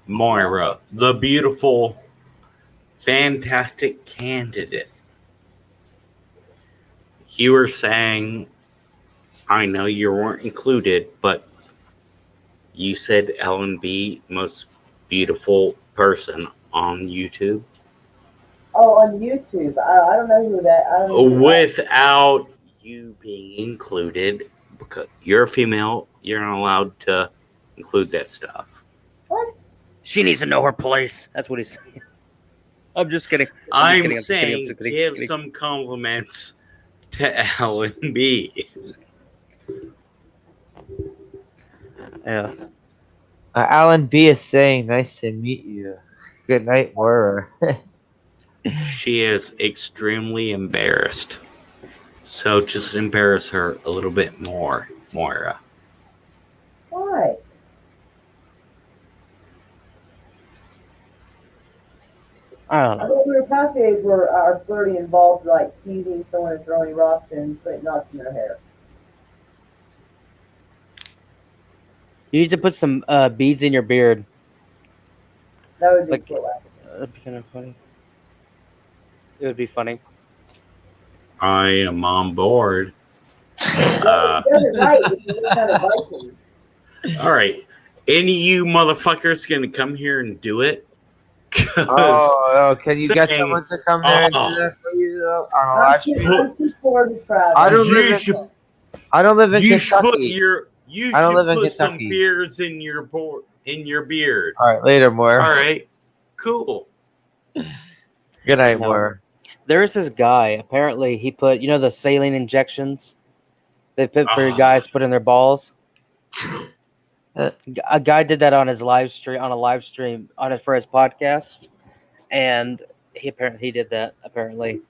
Moira, the beautiful, fantastic candidate. You were saying, I know you weren't included, but you said Ellen B, most beautiful person on YouTube. Oh, on YouTube. I don't know who that. I don't know who that- Without you being included, because you're a female, you're not allowed to include that stuff. What? She needs to know her place. That's what he's saying. I'm just kidding. I'm just saying just give kidding. some compliments to Ellen B. Yeah. Alan B is saying, "Nice to meet you. Good night, Moira." She is extremely embarrassed. So just embarrass her a little bit more, Moira. Why? I don't I know. thought we were past the age where our flirting involved like teasing someone and throwing rocks and putting knots in their hair. You need to put some beads in your beard. That would be Like- cool. That'd be kind of funny. It would be funny. I am on board. He does it right. It's just kind of Viking. All right. any of you motherfuckers gonna come here and do it? 'Cause Oh, can you get saying, someone to come there and do oh, that for you though, on a live stream? I'm too poor to travel. I don't you live in. should I don't live in you should put Kentucky. you I don't should live in put some Kentucky. beers in your beard. All right, later, Moore. All right, cool. Good night, No. Moore. There is this guy. Apparently, he put the saline injections they put for Ah. guys put in their balls. A guy did that on his live stream for his podcast, and he did that apparently.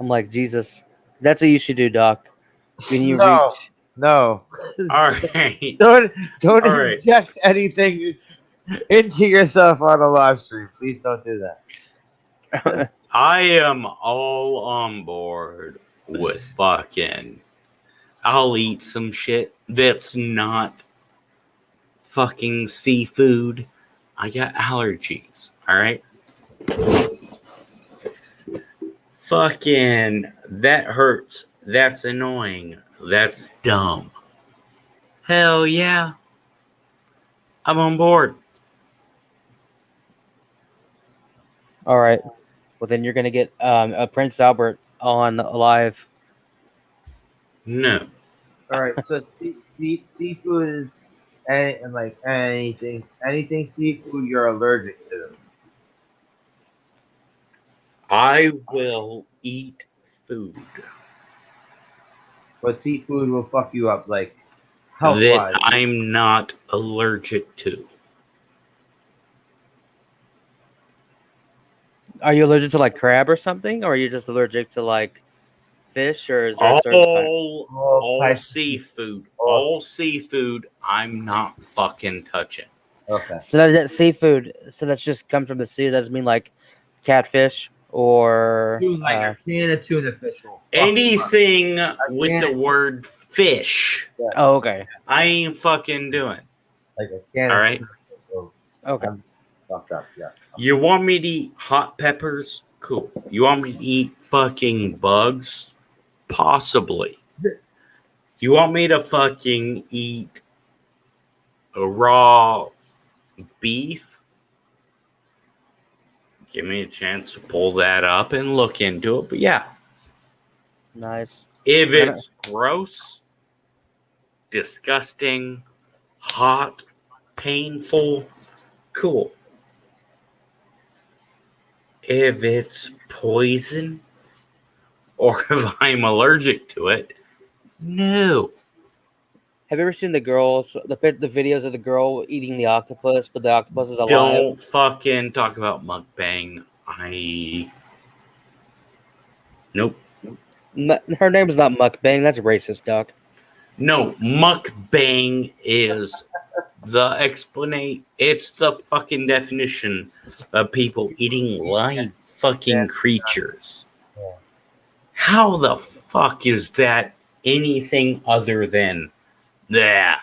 I'm like, Jesus, that's what you should do, Doc. When you No. reach, No. All right. Don't All right. inject anything into yourself on a live stream. Please don't do that. I am all on board with fucking. I'll eat some shit that's not fucking seafood. I got allergies. All right. Fucking that hurts. That's annoying. That's dumb. Hell yeah. I'm on board. all right. Well, then you're gonna get a Prince Albert on live. No. All right. So seafood is like anything seafood you're allergic to. I will eat food But seafood will fuck you up, like that health-wise. I'm not allergic to. Are you allergic to like crab or something, or are you just allergic to like fish, or is there a certain type? All types of seafood. All All seafood I'm not fucking touching. Okay. So that seafood. So that's just come from the sea. That doesn't mean like catfish or Dude, like a can of tuna fish will fuck you up. Anything with the can't- word fish, oh, okay, I ain't fucking doing. Like a can All of right. tuna fish will okay. fuck up. Yeah. You want me to eat hot peppers? Cool. You want me to eat fucking bugs? Possibly. You want me to fucking eat a raw beef? Give me a chance to pull that up and look into it. But yeah, Nice. if it's gross, disgusting, hot, painful, cool. If it's poison or if I'm allergic to it, no. Have you ever seen the videos of the girl eating the octopus, but the octopus is alive? Don't fucking talk about mukbang. Nope. Her name is not Mukbang. That's racist, Doc. No, mukbang is the explanation. It's the fucking definition of people eating live fucking creatures. Yeah. How the fuck is that anything other than that?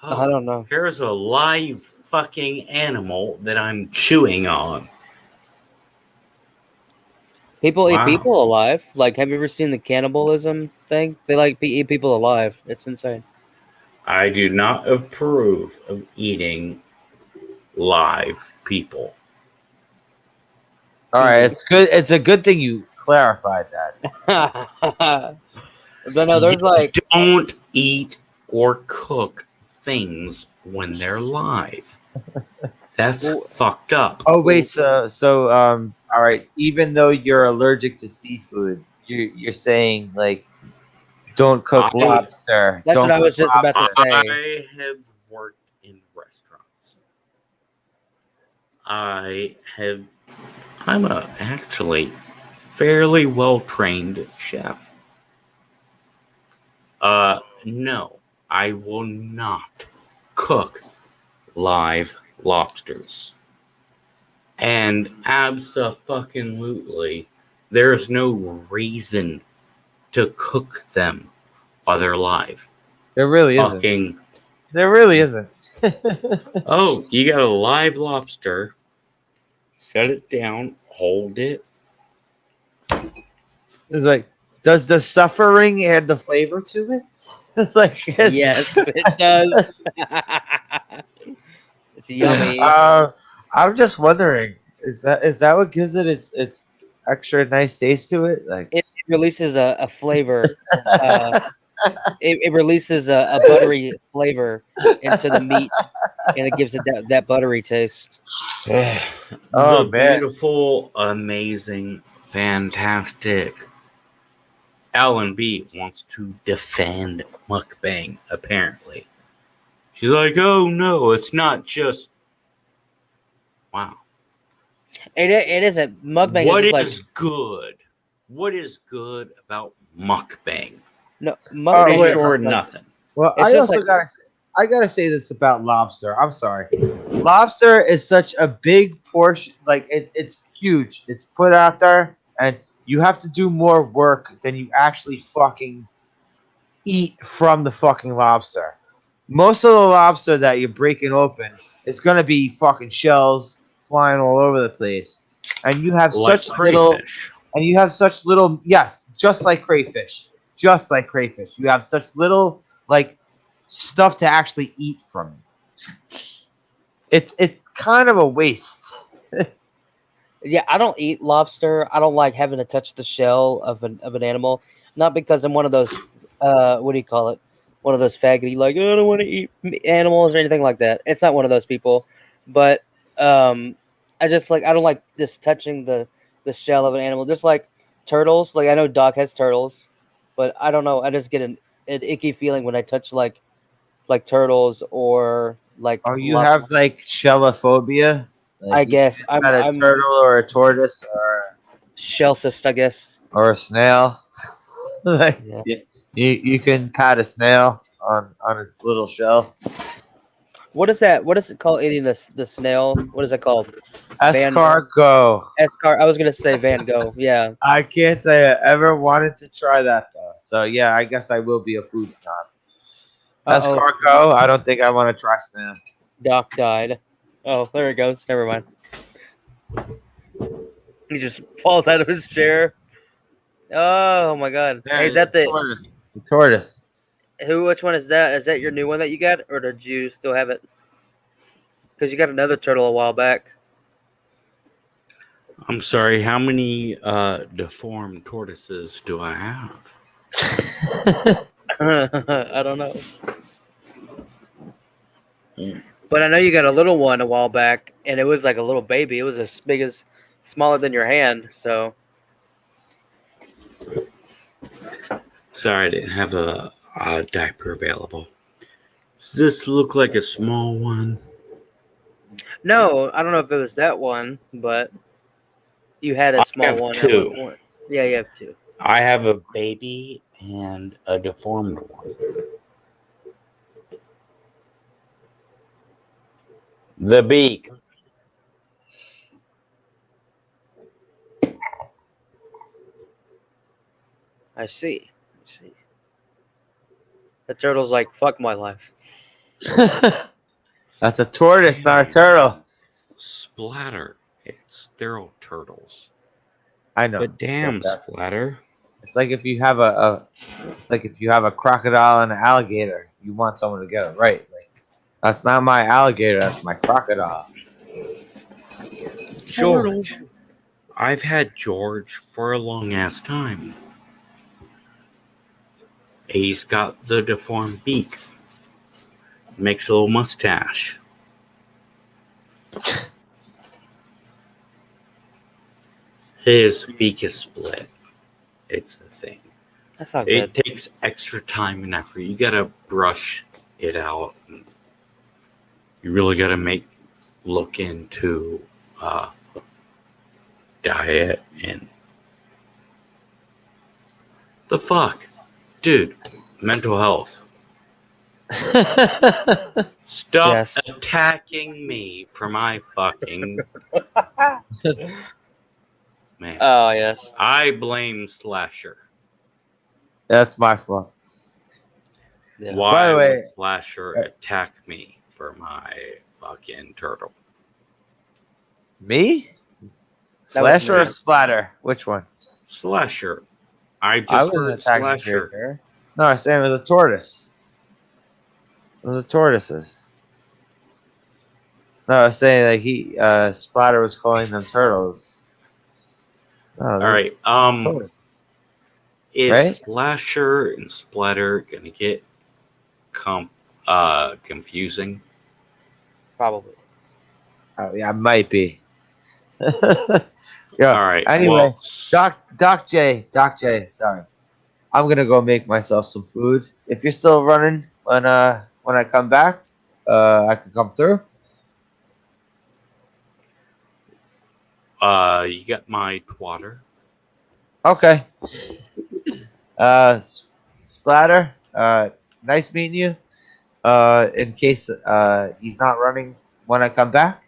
I don't know. Here's a live fucking animal that I'm chewing on. People eat Wow. people alive. Like, have you ever seen the cannibalism thing? They like eat people alive. It's insane. I do not approve of eating live people. All right, it's good. It's a good thing you clarified that. But no, there's like Don't eat or cook things when they're live. That's fucked up. Oh wait, so all right. Even though you're allergic to seafood, you're saying like don't cook lobster. That's don't what I was cook just about to lobster. say. I have worked in restaurants. I'm a actually fairly well trained chef. No, I will not cook live lobsters. And abso-fucking-lutely, there's no reason to cook them while they're live. There really isn't. Fucking, There really isn't. oh, you got a live lobster, set it down, hold it. It's like Does the suffering add the flavor to it? It's like Yes, it does. It's yummy. I'm just wondering, is that what gives it its extra nice taste to it? Like, It releases a flavor. Uh, it releases a buttery flavor into the meat, and it gives it that buttery taste. oh The man, beautiful, amazing, fantastic Ellen B wants to defend mukbang, apparently. She's like, oh no, it's not just. Wow. It isn't. Mukbang is What just like is good? What is good about mukbang? no Oh, mukbang wait. is Sure, just like nothing. well, it's just like I gotta say this about lobster. I'm sorry, lobster is such a big portion. Like it's huge. It's put out there, and you have to do more work than you actually fucking eat from the fucking lobster. Most of the lobster that you're breaking open is gonna be fucking shells flying all over the place, and you have Like such little, crayfish. yes, just like crayfish. You have such little like stuff to actually eat from. It's kind of a waste. yeah. I don't eat lobster. I don't like having to touch the shell of an animal. Not because I'm one of those what do you call it? One of those faggoty like "Oh, I don't want to eat animals or anything like that. It's not one of those people, but um, I just like I don't like just touching the shell of an animal. Just like turtles. Like I know Doc has turtles, but I don't know. I just get an icky feeling when I touch like turtles or like Or you lobster. have like shellophobia. Like I you guess can't pet a I'm turtle or a tortoise shellcist. I guess. or a snail. Like Yeah. you can pat a snail on its little shell. What is that? What is it called? Eating the snail? What is it called? Van Escargot. Escar. I was gonna say Van Gogh. Yeah. I can't say I ever wanted to try that though. So yeah, I guess I will be a food snob. Oh. Escargot. I don't think I want to try snail. Doc died. Oh, there it goes. Never mind. He just falls out of his chair. Oh my god. Hey, is that the tortoise? The tortoise. who? Which one is that? Is that your new one that you got, or did you still have it? Because you got another turtle a while back. I'm sorry, how many deformed tortoises do I have? I don't know. But I know you got a little one a while back, and it was like a little baby. It was as big as smaller than your hand. So Sorry, I didn't have a diaper available. Does this look like a small one? no, I don't know if it was that one, but you had a I small have one at one two. point. Yeah, you have two. I have a baby and a deformed one. The beak. I see. I see. The turtle's like, fuck my life. That's a tortoise, not a turtle. Splatter. They're all turtles. I know. But damn, That's- Splatter. It's like if you have it's like if you have a crocodile and an alligator, you want someone to get it right. Like that's not my alligator, that's my crocodile. George. I've had George for a long ass time. He's got the deformed beak. Makes a little mustache. His beak is split. It's a thing. That's not good. It takes extra time and effort. You gotta brush it out. You really gotta look into diet and the fuck, dude. Mental health. Stop Yes. attacking me for my fucking man. Oh, yes. I blame Slasher. That's my fault. Yeah. Why By the way- would Slasher attack me for my fucking turtle? Me? was Slasher or me. splatter? Which one? Slasher. I I just wasn't heard attacking the slasher. bear. No, I said it was a tortoise. It was a tortoises. No, I was saying like Splatter was calling them turtles. No, All they're right. tortoises, Is right? slasher and splatter gonna get confusing? Probably. Oh, yeah, it might be. Yeah. All right. Anyway, Well, Doc J. Sorry, I'm gonna go make myself some food. If you're still running when I come back, I can come through. you got my twatter. Okay. Splatter. Nice meeting you. In case he's not running when I come back.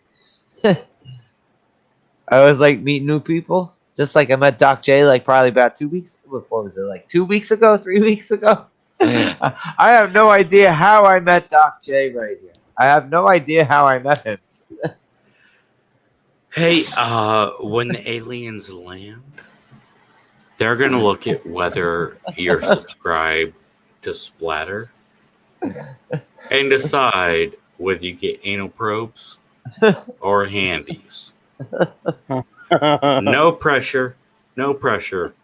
I always like meeting new people. Just like I met Doc J like probably about 2 weeks. What was it, like 2 weeks ago, 3 weeks ago? I have no idea how I met Doc J right here. I have no idea how I met him. Hey, when the aliens land, they're gonna look at whether you're subscribed to Splatter and decide whether you get anal probes or handies. No pressure. No pressure.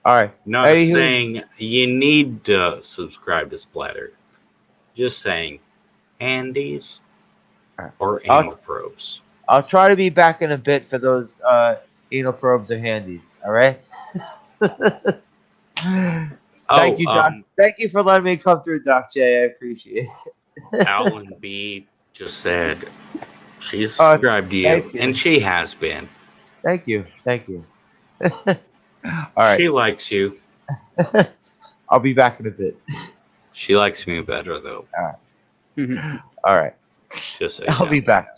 All right. Not Anywho, saying you need to subscribe to Splatter. Just saying handies or anal probes. I'll try to be back in a bit for those anal probes or handies. All right. Thank you, Doc. Thank you for letting me come through, Doc J. I appreciate it. Alan B just said she's subscribed to you, and she has been. Thank you. Thank you. All right. She likes you. I'll be back in a bit. She likes me better, though. All right. All right. Just say I'll be back.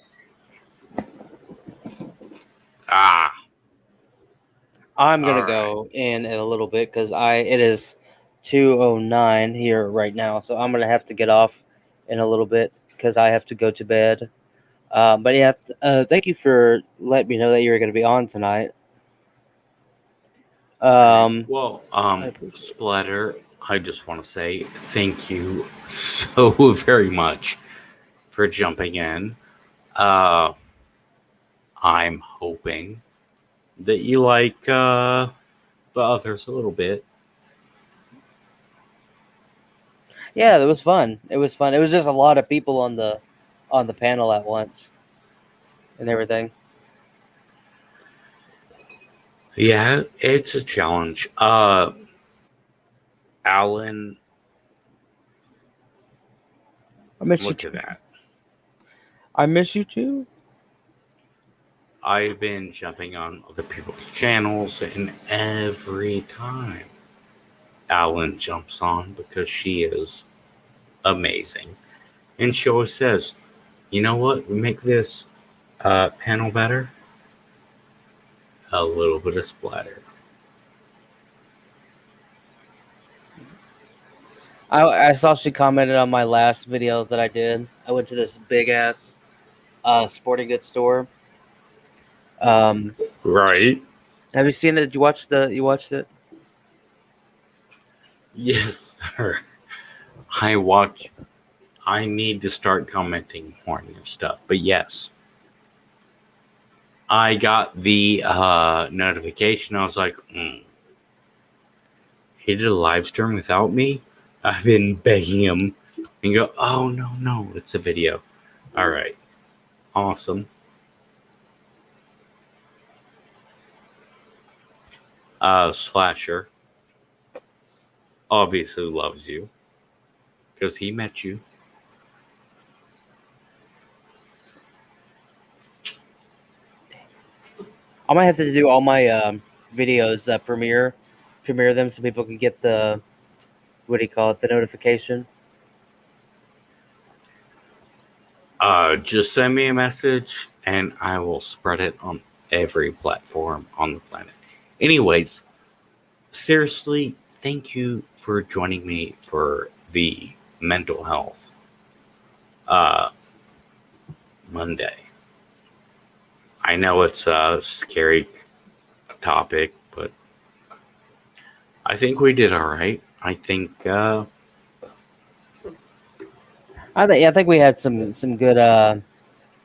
Ah. I'm gonna go in a little bit because it is 2:09 here right now, so I'm gonna have to get off in a little bit because I have to go to bed. But yeah, thank you for letting me know that you were gonna be on tonight. Well, Splatter, I just want to say thank you so very much for jumping in. I'm hoping that you like the others a little bit. Yeah, it was fun. It was fun. It was just a lot of people on the panel at once and everything. Yeah, it's a challenge. Alan, I miss look you at too. that. I miss you too. I've been jumping on other people's channels, and every time Alan jumps on because she is amazing. And she always says, you know what, we make this panel better? A little bit of splatter. I saw she commented on my last video that I did. I went to this big ass sporting goods store. Right. Have you seen it? Did you watch you watched it? Yes, sir. I need to start commenting more on your stuff. But yes, I got the notification. I was like, he did a live stream without me? I've been begging him and go, oh, no, it's a video. All right. Awesome. Slasher obviously loves you because he met you. I might have to do all my videos premiere them so people can get the the notification. Just send me a message and I will spread it on every platform on the planet. Anyways, seriously, thank you for joining me for the mental health Monday. I know it's a scary topic, but I think we did all right. I think I think we had some good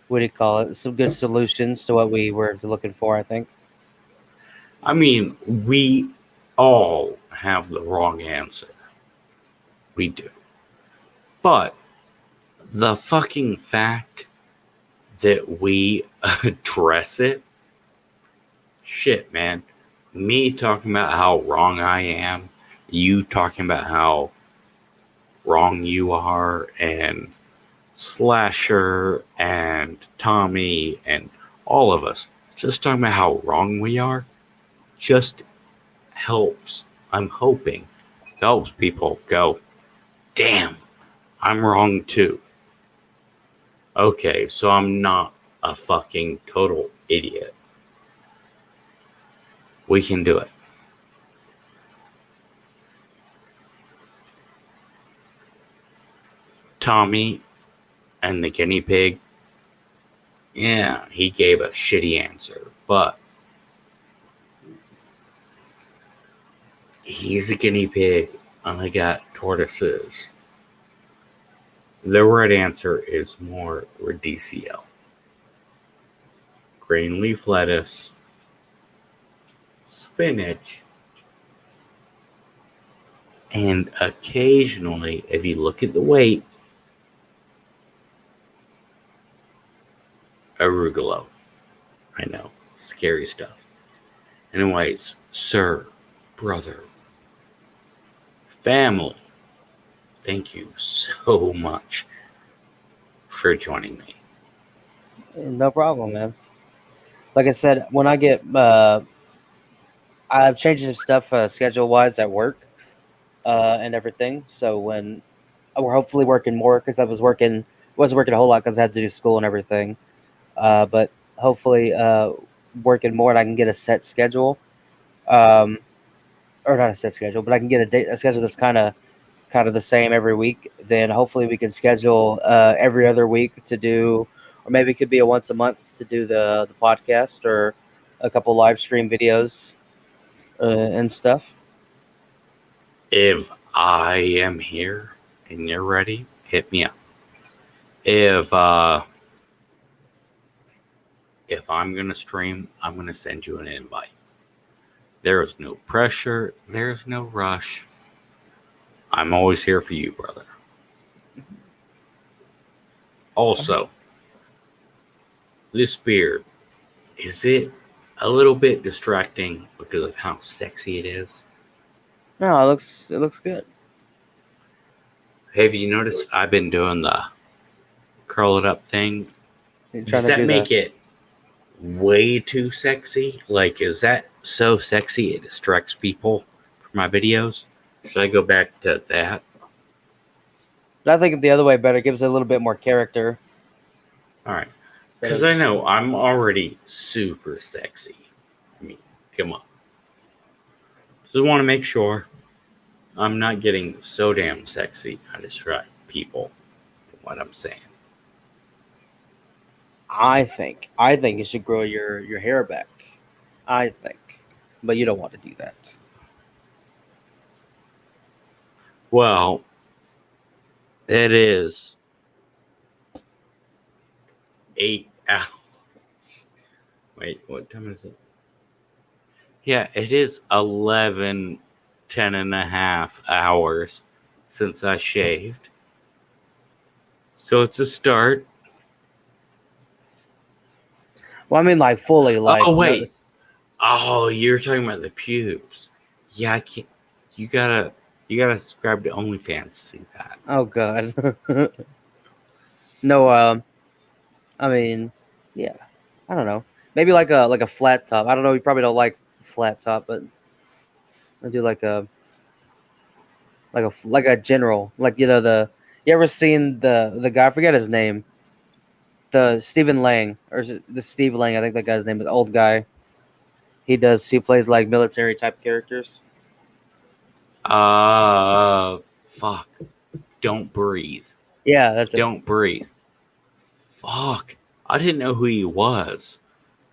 what do you call it? Some good solutions to what we were looking for. I think. we all have the wrong answer. We do. But the fucking fact that we address it, shit, man. Me talking about how wrong I am, you talking about how wrong you are, and Slasher and Tommy and all of us just talking about how wrong we are just helps. I'm hoping helps people go, damn, I'm wrong too. Okay, so I'm not a fucking total idiot. We can do it. Tommy and the guinea pig, yeah, he gave a shitty answer, but he's a guinea pig and I got tortoises. The right answer is more radicchio. Green leaf lettuce, spinach, and occasionally, if you look at the weight, arugula. I know, scary stuff. Anyways, sir, brother, family, thank you so much for joining me. No problem, man. Like I said, when I get I've changed some stuff schedule wise at work and everything. So when we're hopefully working more because I wasn't working a whole lot because I had to do school and everything. But hopefully working more and I can get a set schedule, or not a set schedule, but I can get a schedule that's kind of the same every week. Then hopefully we can schedule every other week to do, or maybe it could be a once a month to do the podcast or a couple live stream videos and stuff. If I am here and you're ready, hit me up. If I'm gonna stream, I'm gonna send you an invite. There is no pressure, there's no rush. I'm always here for you, brother. Also, this beard, is it a little bit distracting because of how sexy it is? No, it looks good. Have you noticed I've been doing the curl it up thing? You're trying Does to that do make the, it way too sexy? Like, is that so sexy it distracts people from my videos? Should I go back to that? I think the other way better gives it a little bit more character. All right. instead Because of- I know I'm already super sexy. I mean, come on. Just want to make sure I'm not getting so damn sexy I distract people from what I'm saying. I think you should grow your hair back. I think, but you don't want to do that. Well, it is 8 hours. Wait, what time is it? Yeah, it is 10 and a half hours since I shaved. So it's a start. Well, I mean, like fully, like. Oh, wait. Oh, you're talking about the pubes. Yeah, I can't. You gotta subscribe to OnlyFans to see that. Oh god. No, I mean, yeah. I don't know. Maybe like a flat top. I don't know. You probably don't like flat top, but I do like a general, like you ever seen the guy? I forget his name. The Stephen Lang, or is it the Steve Lang? I think that guy's name is old guy. He plays like military type characters. Fuck. Don't breathe. Yeah, that's it. Don't breathe. Fuck. I didn't know who he was.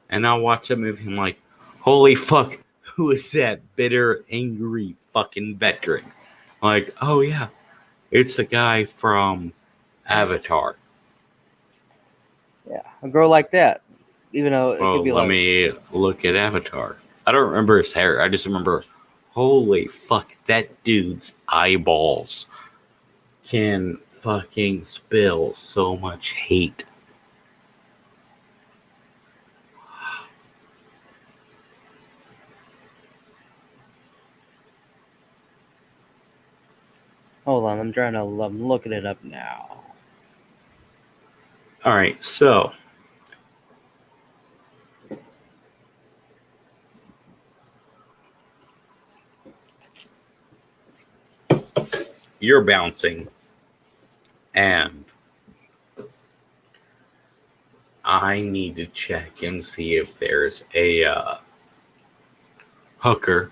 And I watched that movie and I'm like, holy fuck, who is that bitter, angry fucking veteran? Like, oh yeah, it's the guy from Avatar. Yeah, a girl like that, even though it Oh, could be let like, me look at Avatar. I don't remember his hair. I just remember, holy fuck, that dude's eyeballs can fucking spill so much hate. hold on, I'm looking it up now. All right, so you're bouncing, and I need to check and see if there's a hooker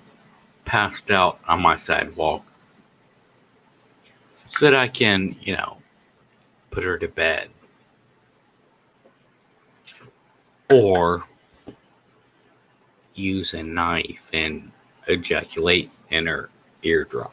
passed out on my sidewalk so that I can, put her to bed. Or use a knife and ejaculate in her eardrum.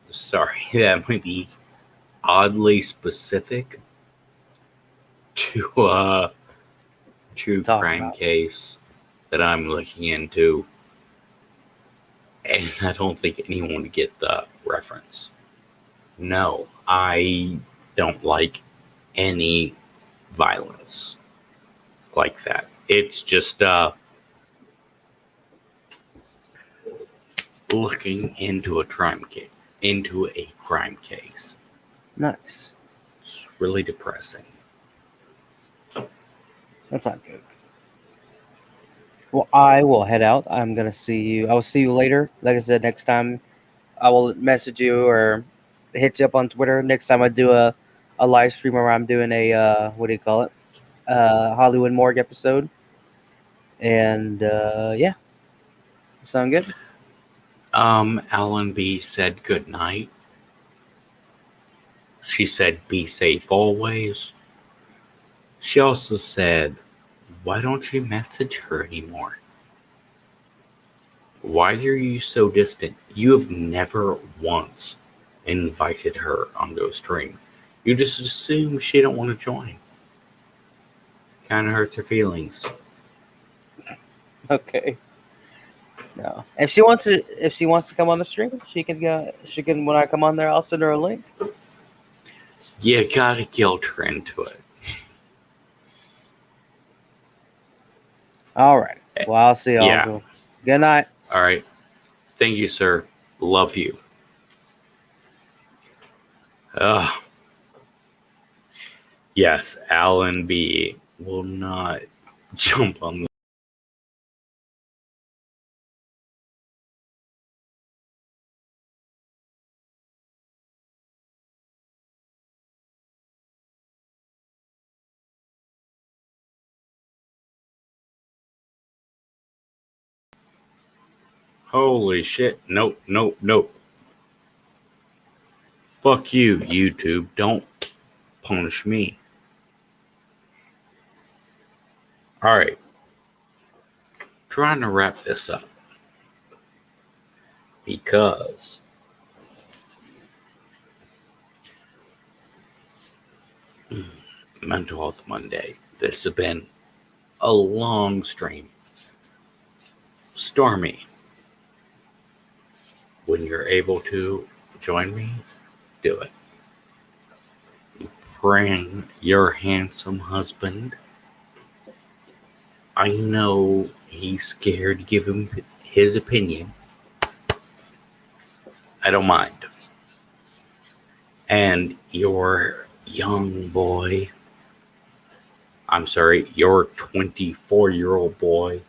Sorry, that might be oddly specific to a true Talk crime about. case that I'm looking into, and I don't think anyone would get the reference. No, I don't like any violence like that. It's just looking into a crime case. Nice. It's really depressing. That's not good. Well, I will head out. I'm gonna see you. I will see you later. Like I said, next time I will message you or hit you up on Twitter. Next time I do a live stream where I'm doing a what do you call it? Hollywood Morgue episode. And yeah, sound good. Alan B said good night. She said be safe always. She also said, why don't you message her anymore? Why are you so distant? You have never once invited her onto a stream. You just assume she don't want to join. Kind of hurts her feelings. Okay. No, if she wants to come on the stream, she can go. She can when I come on there, I'll send her a link. You gotta guilt her into it. All right. Well, I'll see y'all. Yeah. Good night. All right. Thank you, sir. Love you. Yes, Alan B will not jump on. Holy shit. Nope, nope, nope. Fuck you, YouTube. Don't punish me. All right. Trying to wrap this up because Mental Health Monday. This has been a long stream. Stormi, when you're able to join me, do it. Bring your handsome husband. I know he's scared to give him his opinion. I don't mind. And your young boy, I'm sorry, your 24-year-old boy,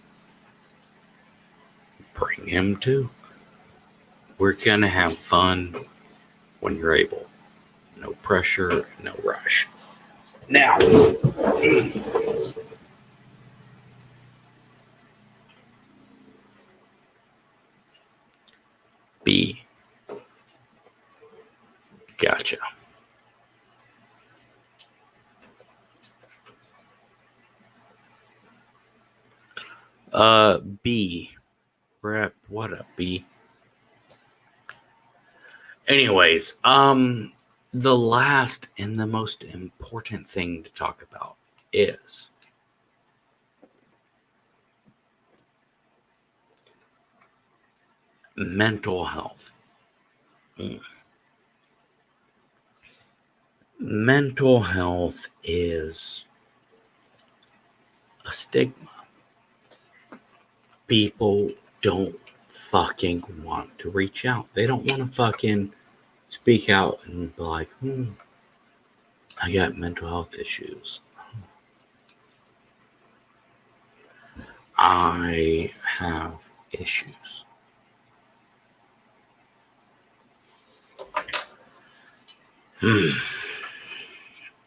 bring him too. We're gonna have fun when you're able. No pressure, no rush. Now, be Gotcha. B. Rep, what up, B? Anyways, the last and the most important thing to talk about is mental health. Mental health is a stigma. People don't fucking want to reach out. They don't want to fucking speak out and be like, I got mental health issues. I have issues.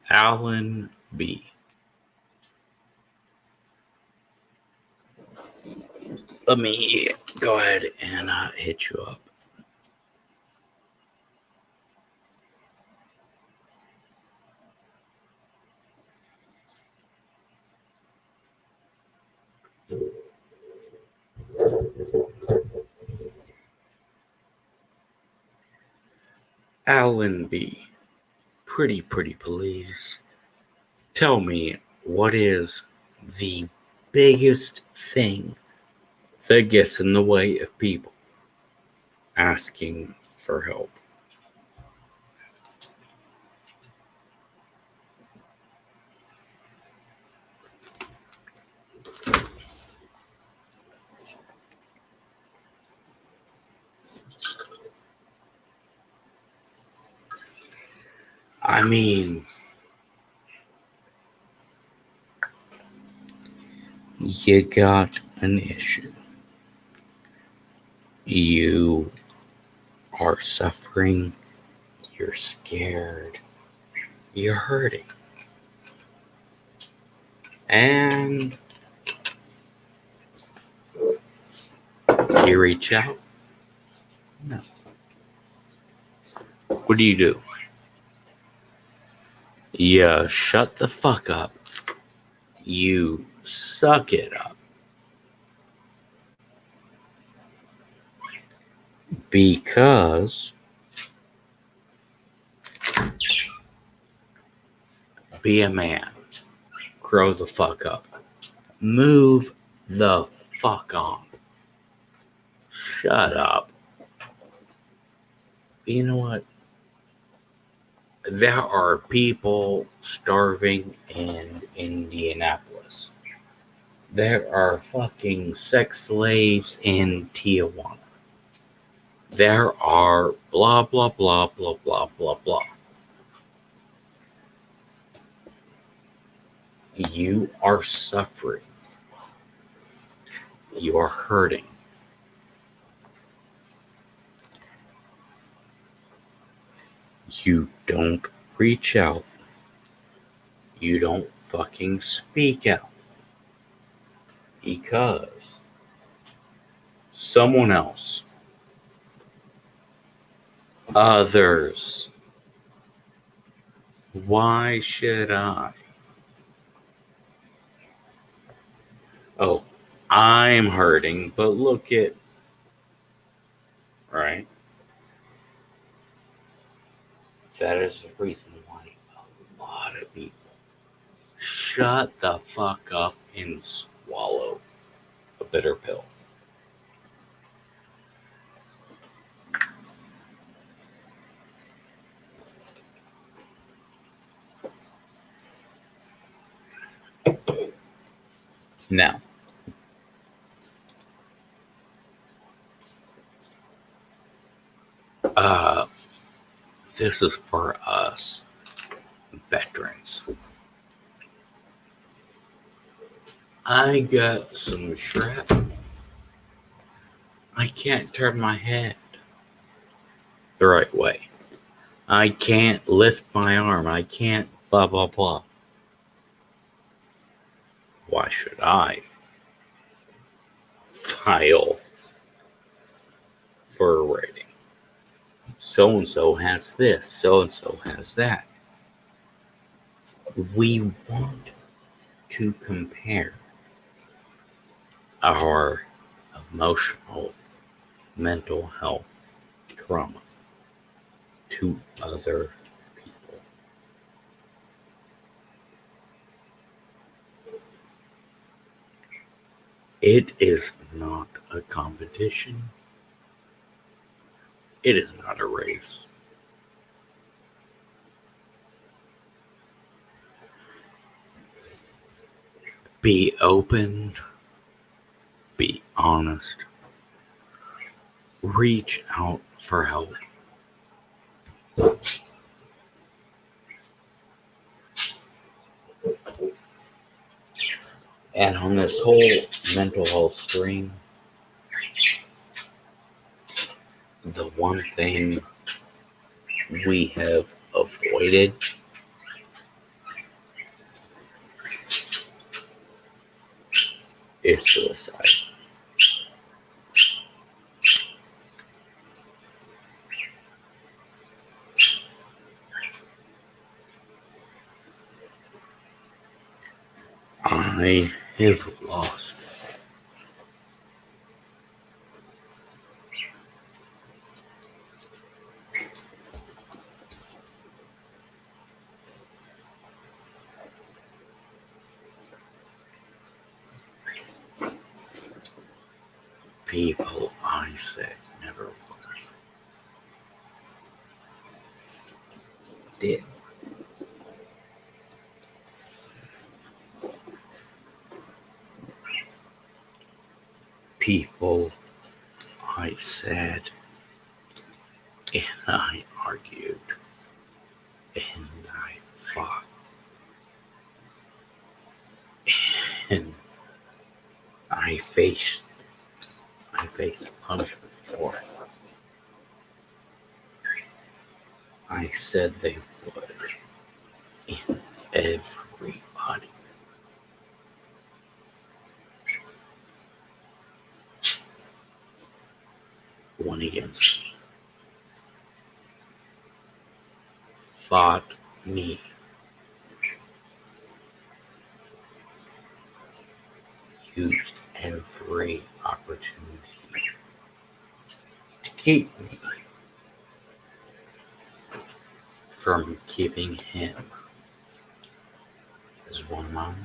Alan B. Let me go ahead and hit you up. Alan B. Pretty please. Tell me, what is the biggest thing that gets in the way of people asking for help? I mean, you got an issue. You are suffering. You're scared. You're hurting. And you reach out? No. What do? You shut the fuck up. You suck it up. Because be a man. Grow the fuck up. Move the fuck on. Shut up. You know what? There are people starving in Indianapolis. There are fucking sex slaves in Tijuana. There are blah, blah, blah, blah, blah, blah, blah. You are suffering. You are hurting. You don't reach out. You don't fucking speak out. Because someone else, others, why should I? Oh, I'm hurting, but look at, right? That is the reason why a lot of people shut the fuck up and swallow a bitter pill. Now, this is for us veterans. I got some shrapnel. I can't turn my head the right way. I can't lift my arm. I can't blah, blah, blah. Why should I file for a rating? so and so has this, so and so has that. We want to compare our emotional, mental health trauma to other people. It is not a competition. It is not a race. Be open, be honest, reach out for help. And on this whole mental health stream, the one thing we have avoided is suicide. I have lost people I said never was. Did. People I said and I argued and I fought and I faced punishment for it. I said they would in everybody. Went against me, fought me, used every opportunity to keep me from keeping him as one man.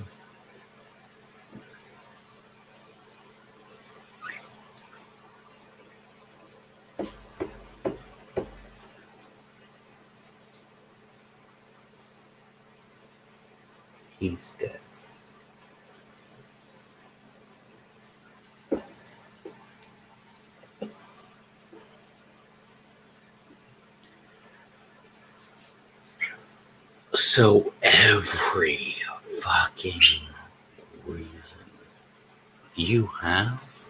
He's dead. So every fucking reason you have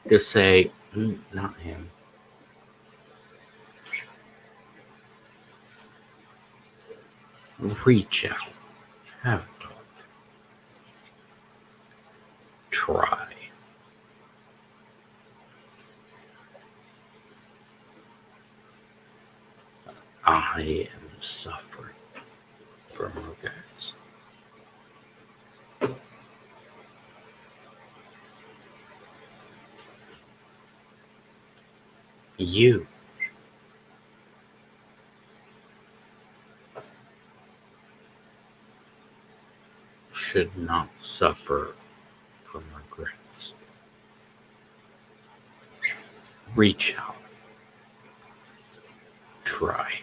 to say, not him. Reach out. Have a talk. Try. I am suffering from regrets. You should not suffer from regrets. Reach out. Try.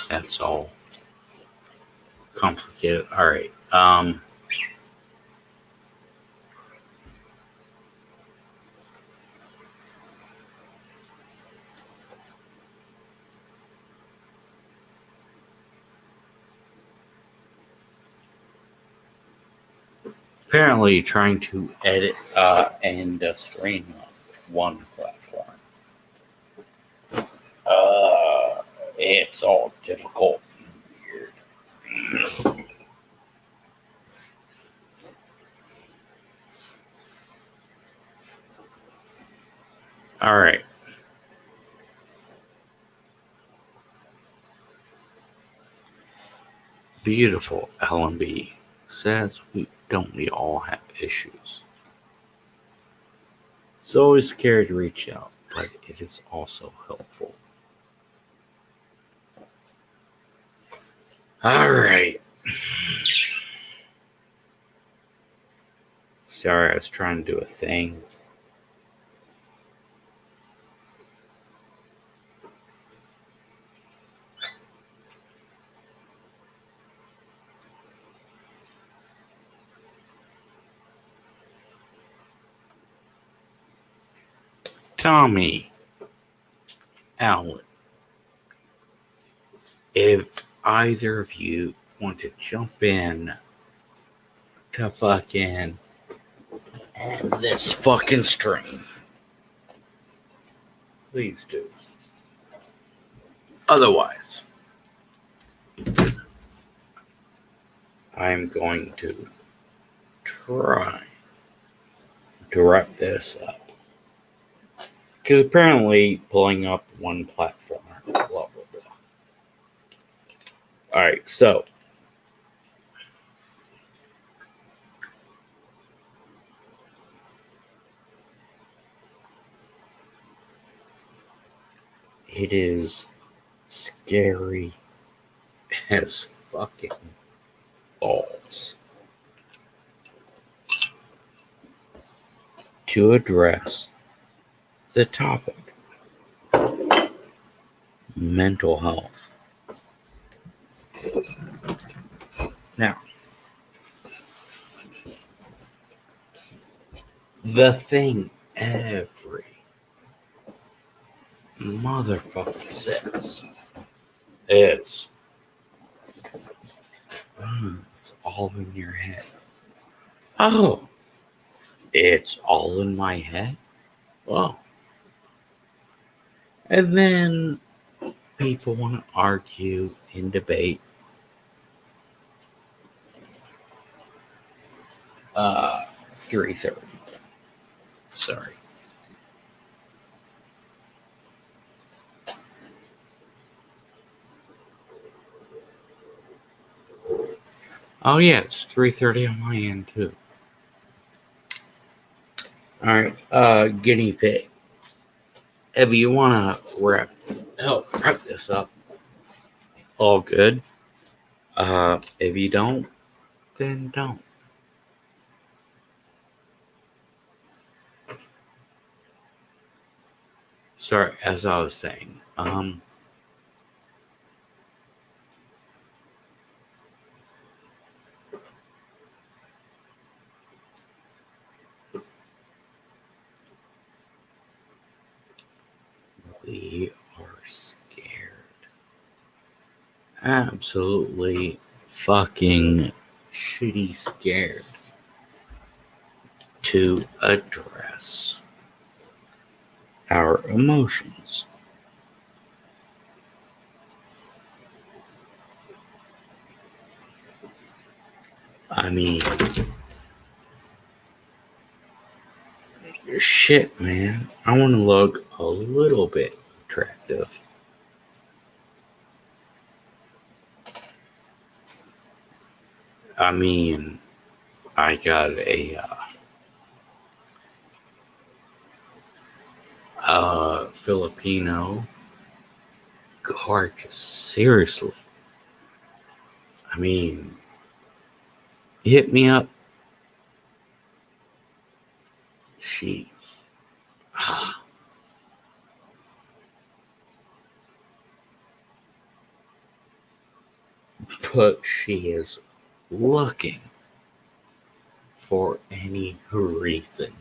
That's all complicated. All right. Apparently, trying to edit and stream on one platform. It's all difficult and weird. All right. Beautiful LMB says we all have issues. It's always scary to reach out, but it is also helpful. All right. Sorry, I was trying to do a thing. Tommy, Alan, if either of you want to jump in to fucking end this fucking stream, please do. Otherwise, I'm going to try to wrap this up. Because apparently pulling up one platform, blah, blah, blah. Alright, so. It is scary as fucking balls to address the topic mental health. Now, the thing every motherfucker says is, it's all in your head. Oh, it's all in my head? Well, and then people want to argue and debate. 3:30. Sorry. Oh yeah, it's 3:30 on my end too. Alright, guinea pig. If you wanna help wrap this up, all good. If you don't, then don't. Sorry, as I was saying, we are scared. Absolutely fucking shitty scared to address our emotions. I mean, shit, man. I want to look a little bit attractive. I mean, I got a Filipino gorgeous. Seriously. I mean, hit me up. She. but she is looking for any reason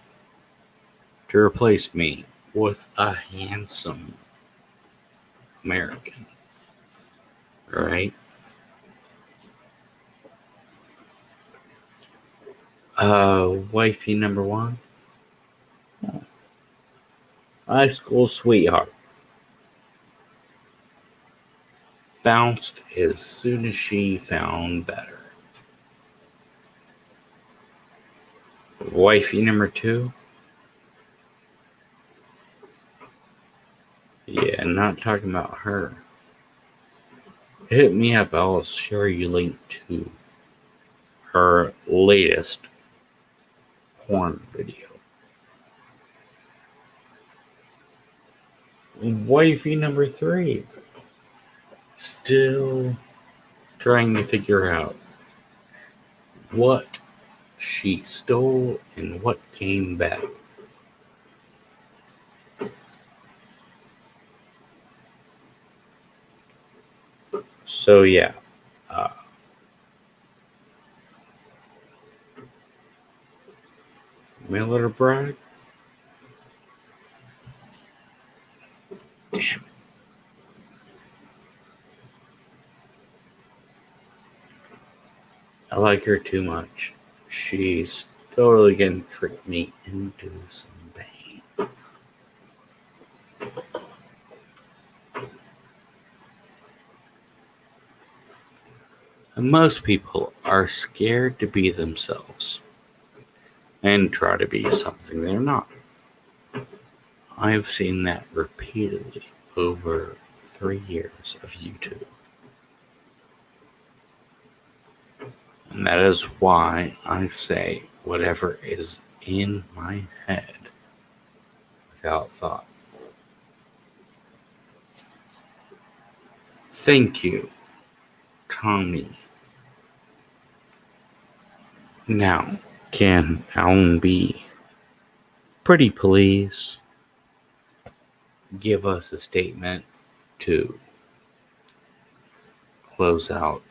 to replace me with a handsome American, right? Wifey number one, high school sweetheart, bounced as soon as she found better. Wifey number two, yeah, not talking about her. Hit me up, I'll share you a link to her latest porn video. Wifey number three, still trying to figure out what she stole and what came back. So yeah, uh, mail order bride. Damn. I like her too much. She's totally gonna trick me into some pain. And most people are scared to be themselves and try to be something they're not. I've seen that repeatedly over 3 years of YouTube. And that is why I say whatever is in my head without thought. Thank you, Tommy. Now, can Alan B. pretty please give us a statement to close out?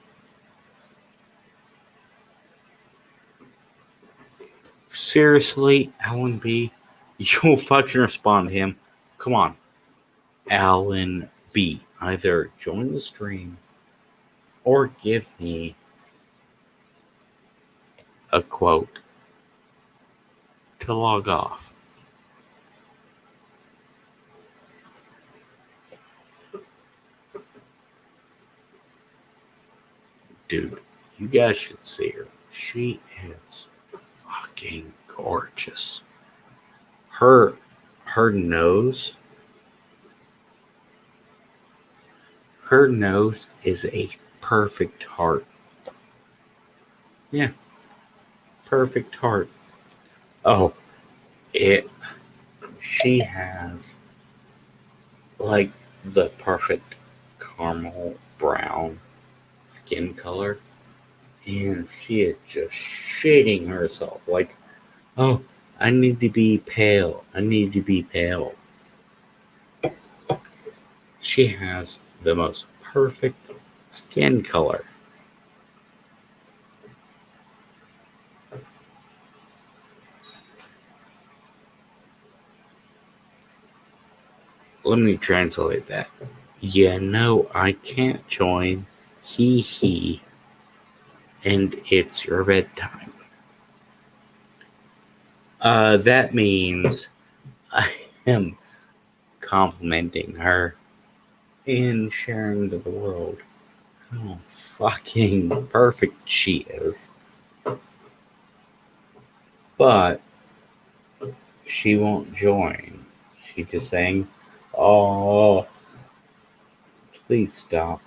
Seriously, Alan B, you'll fucking respond to him. Come on, Alan B. Either join the stream or give me a quote to log off. Dude, you guys should see her. She is fucking gorgeous. Her nose is a perfect heart. Yeah, perfect heart. Oh, she has like the perfect caramel brown skin color, and she is just shading herself like, oh, I need to be pale. I need to be pale. She has the most perfect skin color. Let me translate that. Yeah, no, I can't join. He, and it's your bedtime. That means I am complimenting her and sharing to the world how fucking perfect she is. But she won't join. She's just saying, oh, please stop.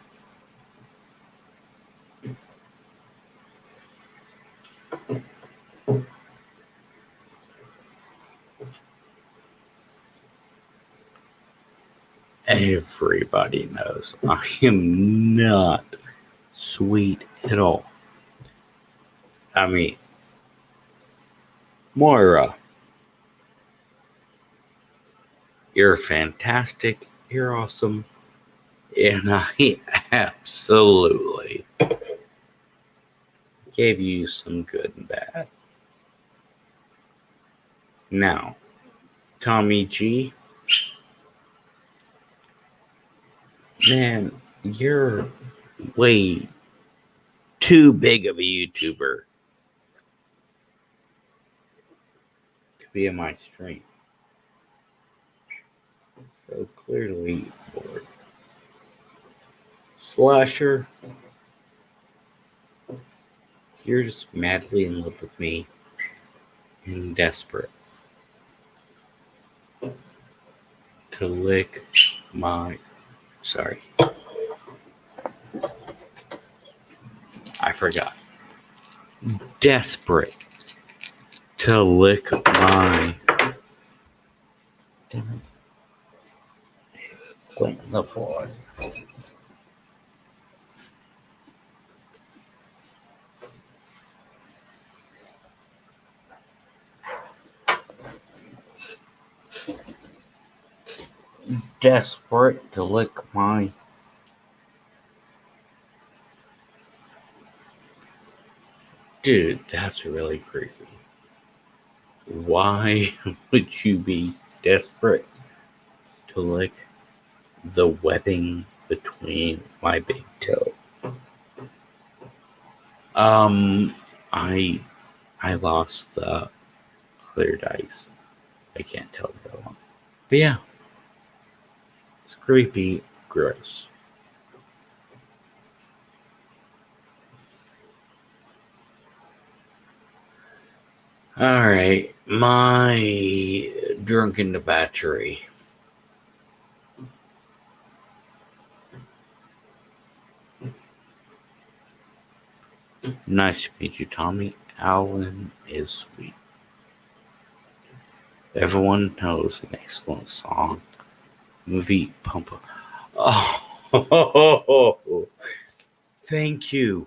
Everybody knows I am not sweet at all. I mean, Moira, you're fantastic, you're awesome, and I absolutely gave you some good and bad. Now, Tommy G, man, you're way too big of a YouTuber to be in my stream. So clearly bored. Slasher, you're just madly in love with me and desperate to lick my. Sorry. I forgot. Desperate to lick my. Damn it. Went on the floor. Desperate to lick my. Dude, that's really creepy. Why would you be desperate to lick the webbing between my big toe? I lost the clear dice. I can't tell you how long. But yeah, it's creepy, gross. Alright, my drunken debauchery. Nice to meet you, Tommy. Alan is sweet. Everyone knows an excellent song. Movie Pump Up. Oh, thank you.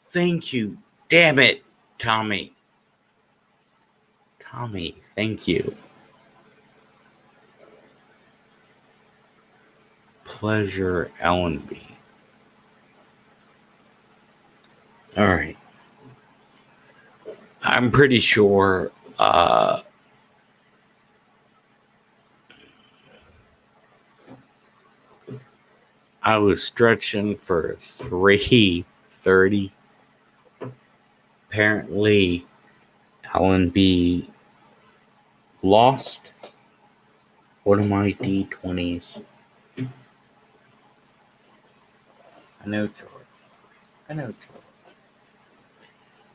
Thank you. Damn it, Tommy. Tommy, thank you. Pleasure, Allenby. Alright. I'm pretty sure I was stretching for 3:30. Apparently, Allenby lost one of my D20s. I know, George.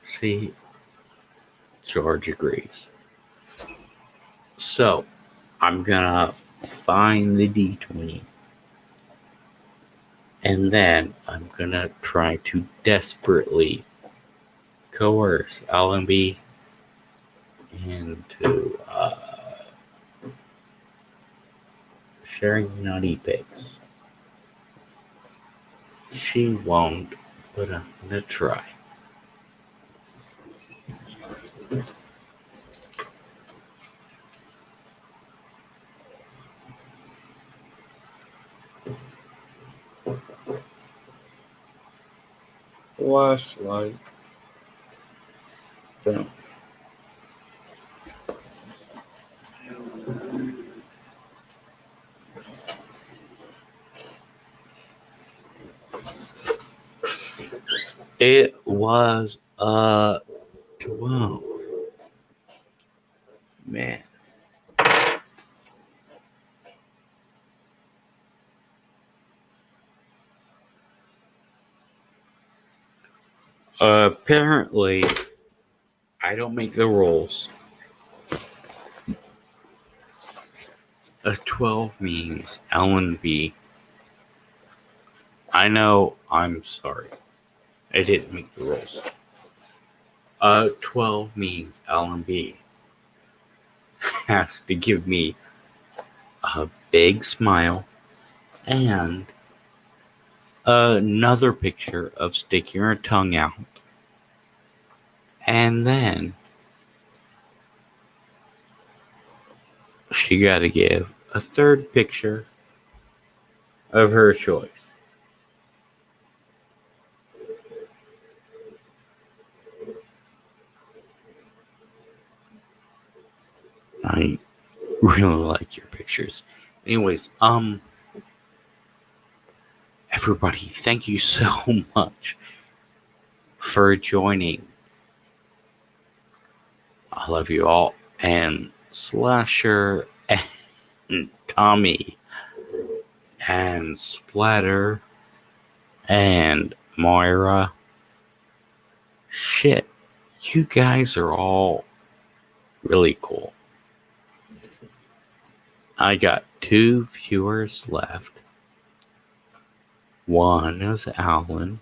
See, George agrees. So, I'm gonna find the D20. And then I'm gonna try to desperately coerce Allenby into sharing naughty pics. She won't, but I'm gonna try. Flashlight. Boom. It was 12. Man. Apparently, I don't make the rules. A 12 means Allenby. I know, I'm sorry. I didn't make the rules. 12 means Allenby has to give me a big smile and another picture of sticking her tongue out. And then she got to give a third picture of her choice. really like your pictures. Anyways, everybody, thank you so much for joining. I love you all. And Slasher and Tommy and Splatter and Moira. Shit, you guys are all really cool. I got 2 viewers left. One is Alan,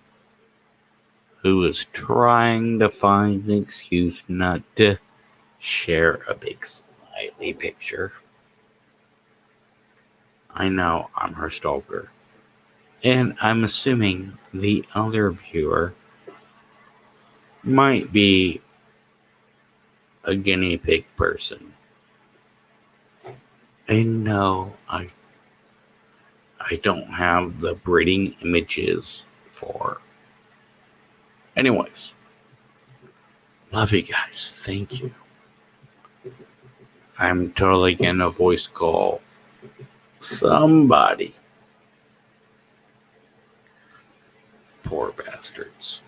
who is trying to find an excuse not to share a big smiley picture. I know I'm her stalker. And I'm assuming the other viewer might be a guinea pig person. And no, I don't have the breeding images for. Anyways, love you guys. Thank you. I'm totally gonna voice call somebody. Poor bastards.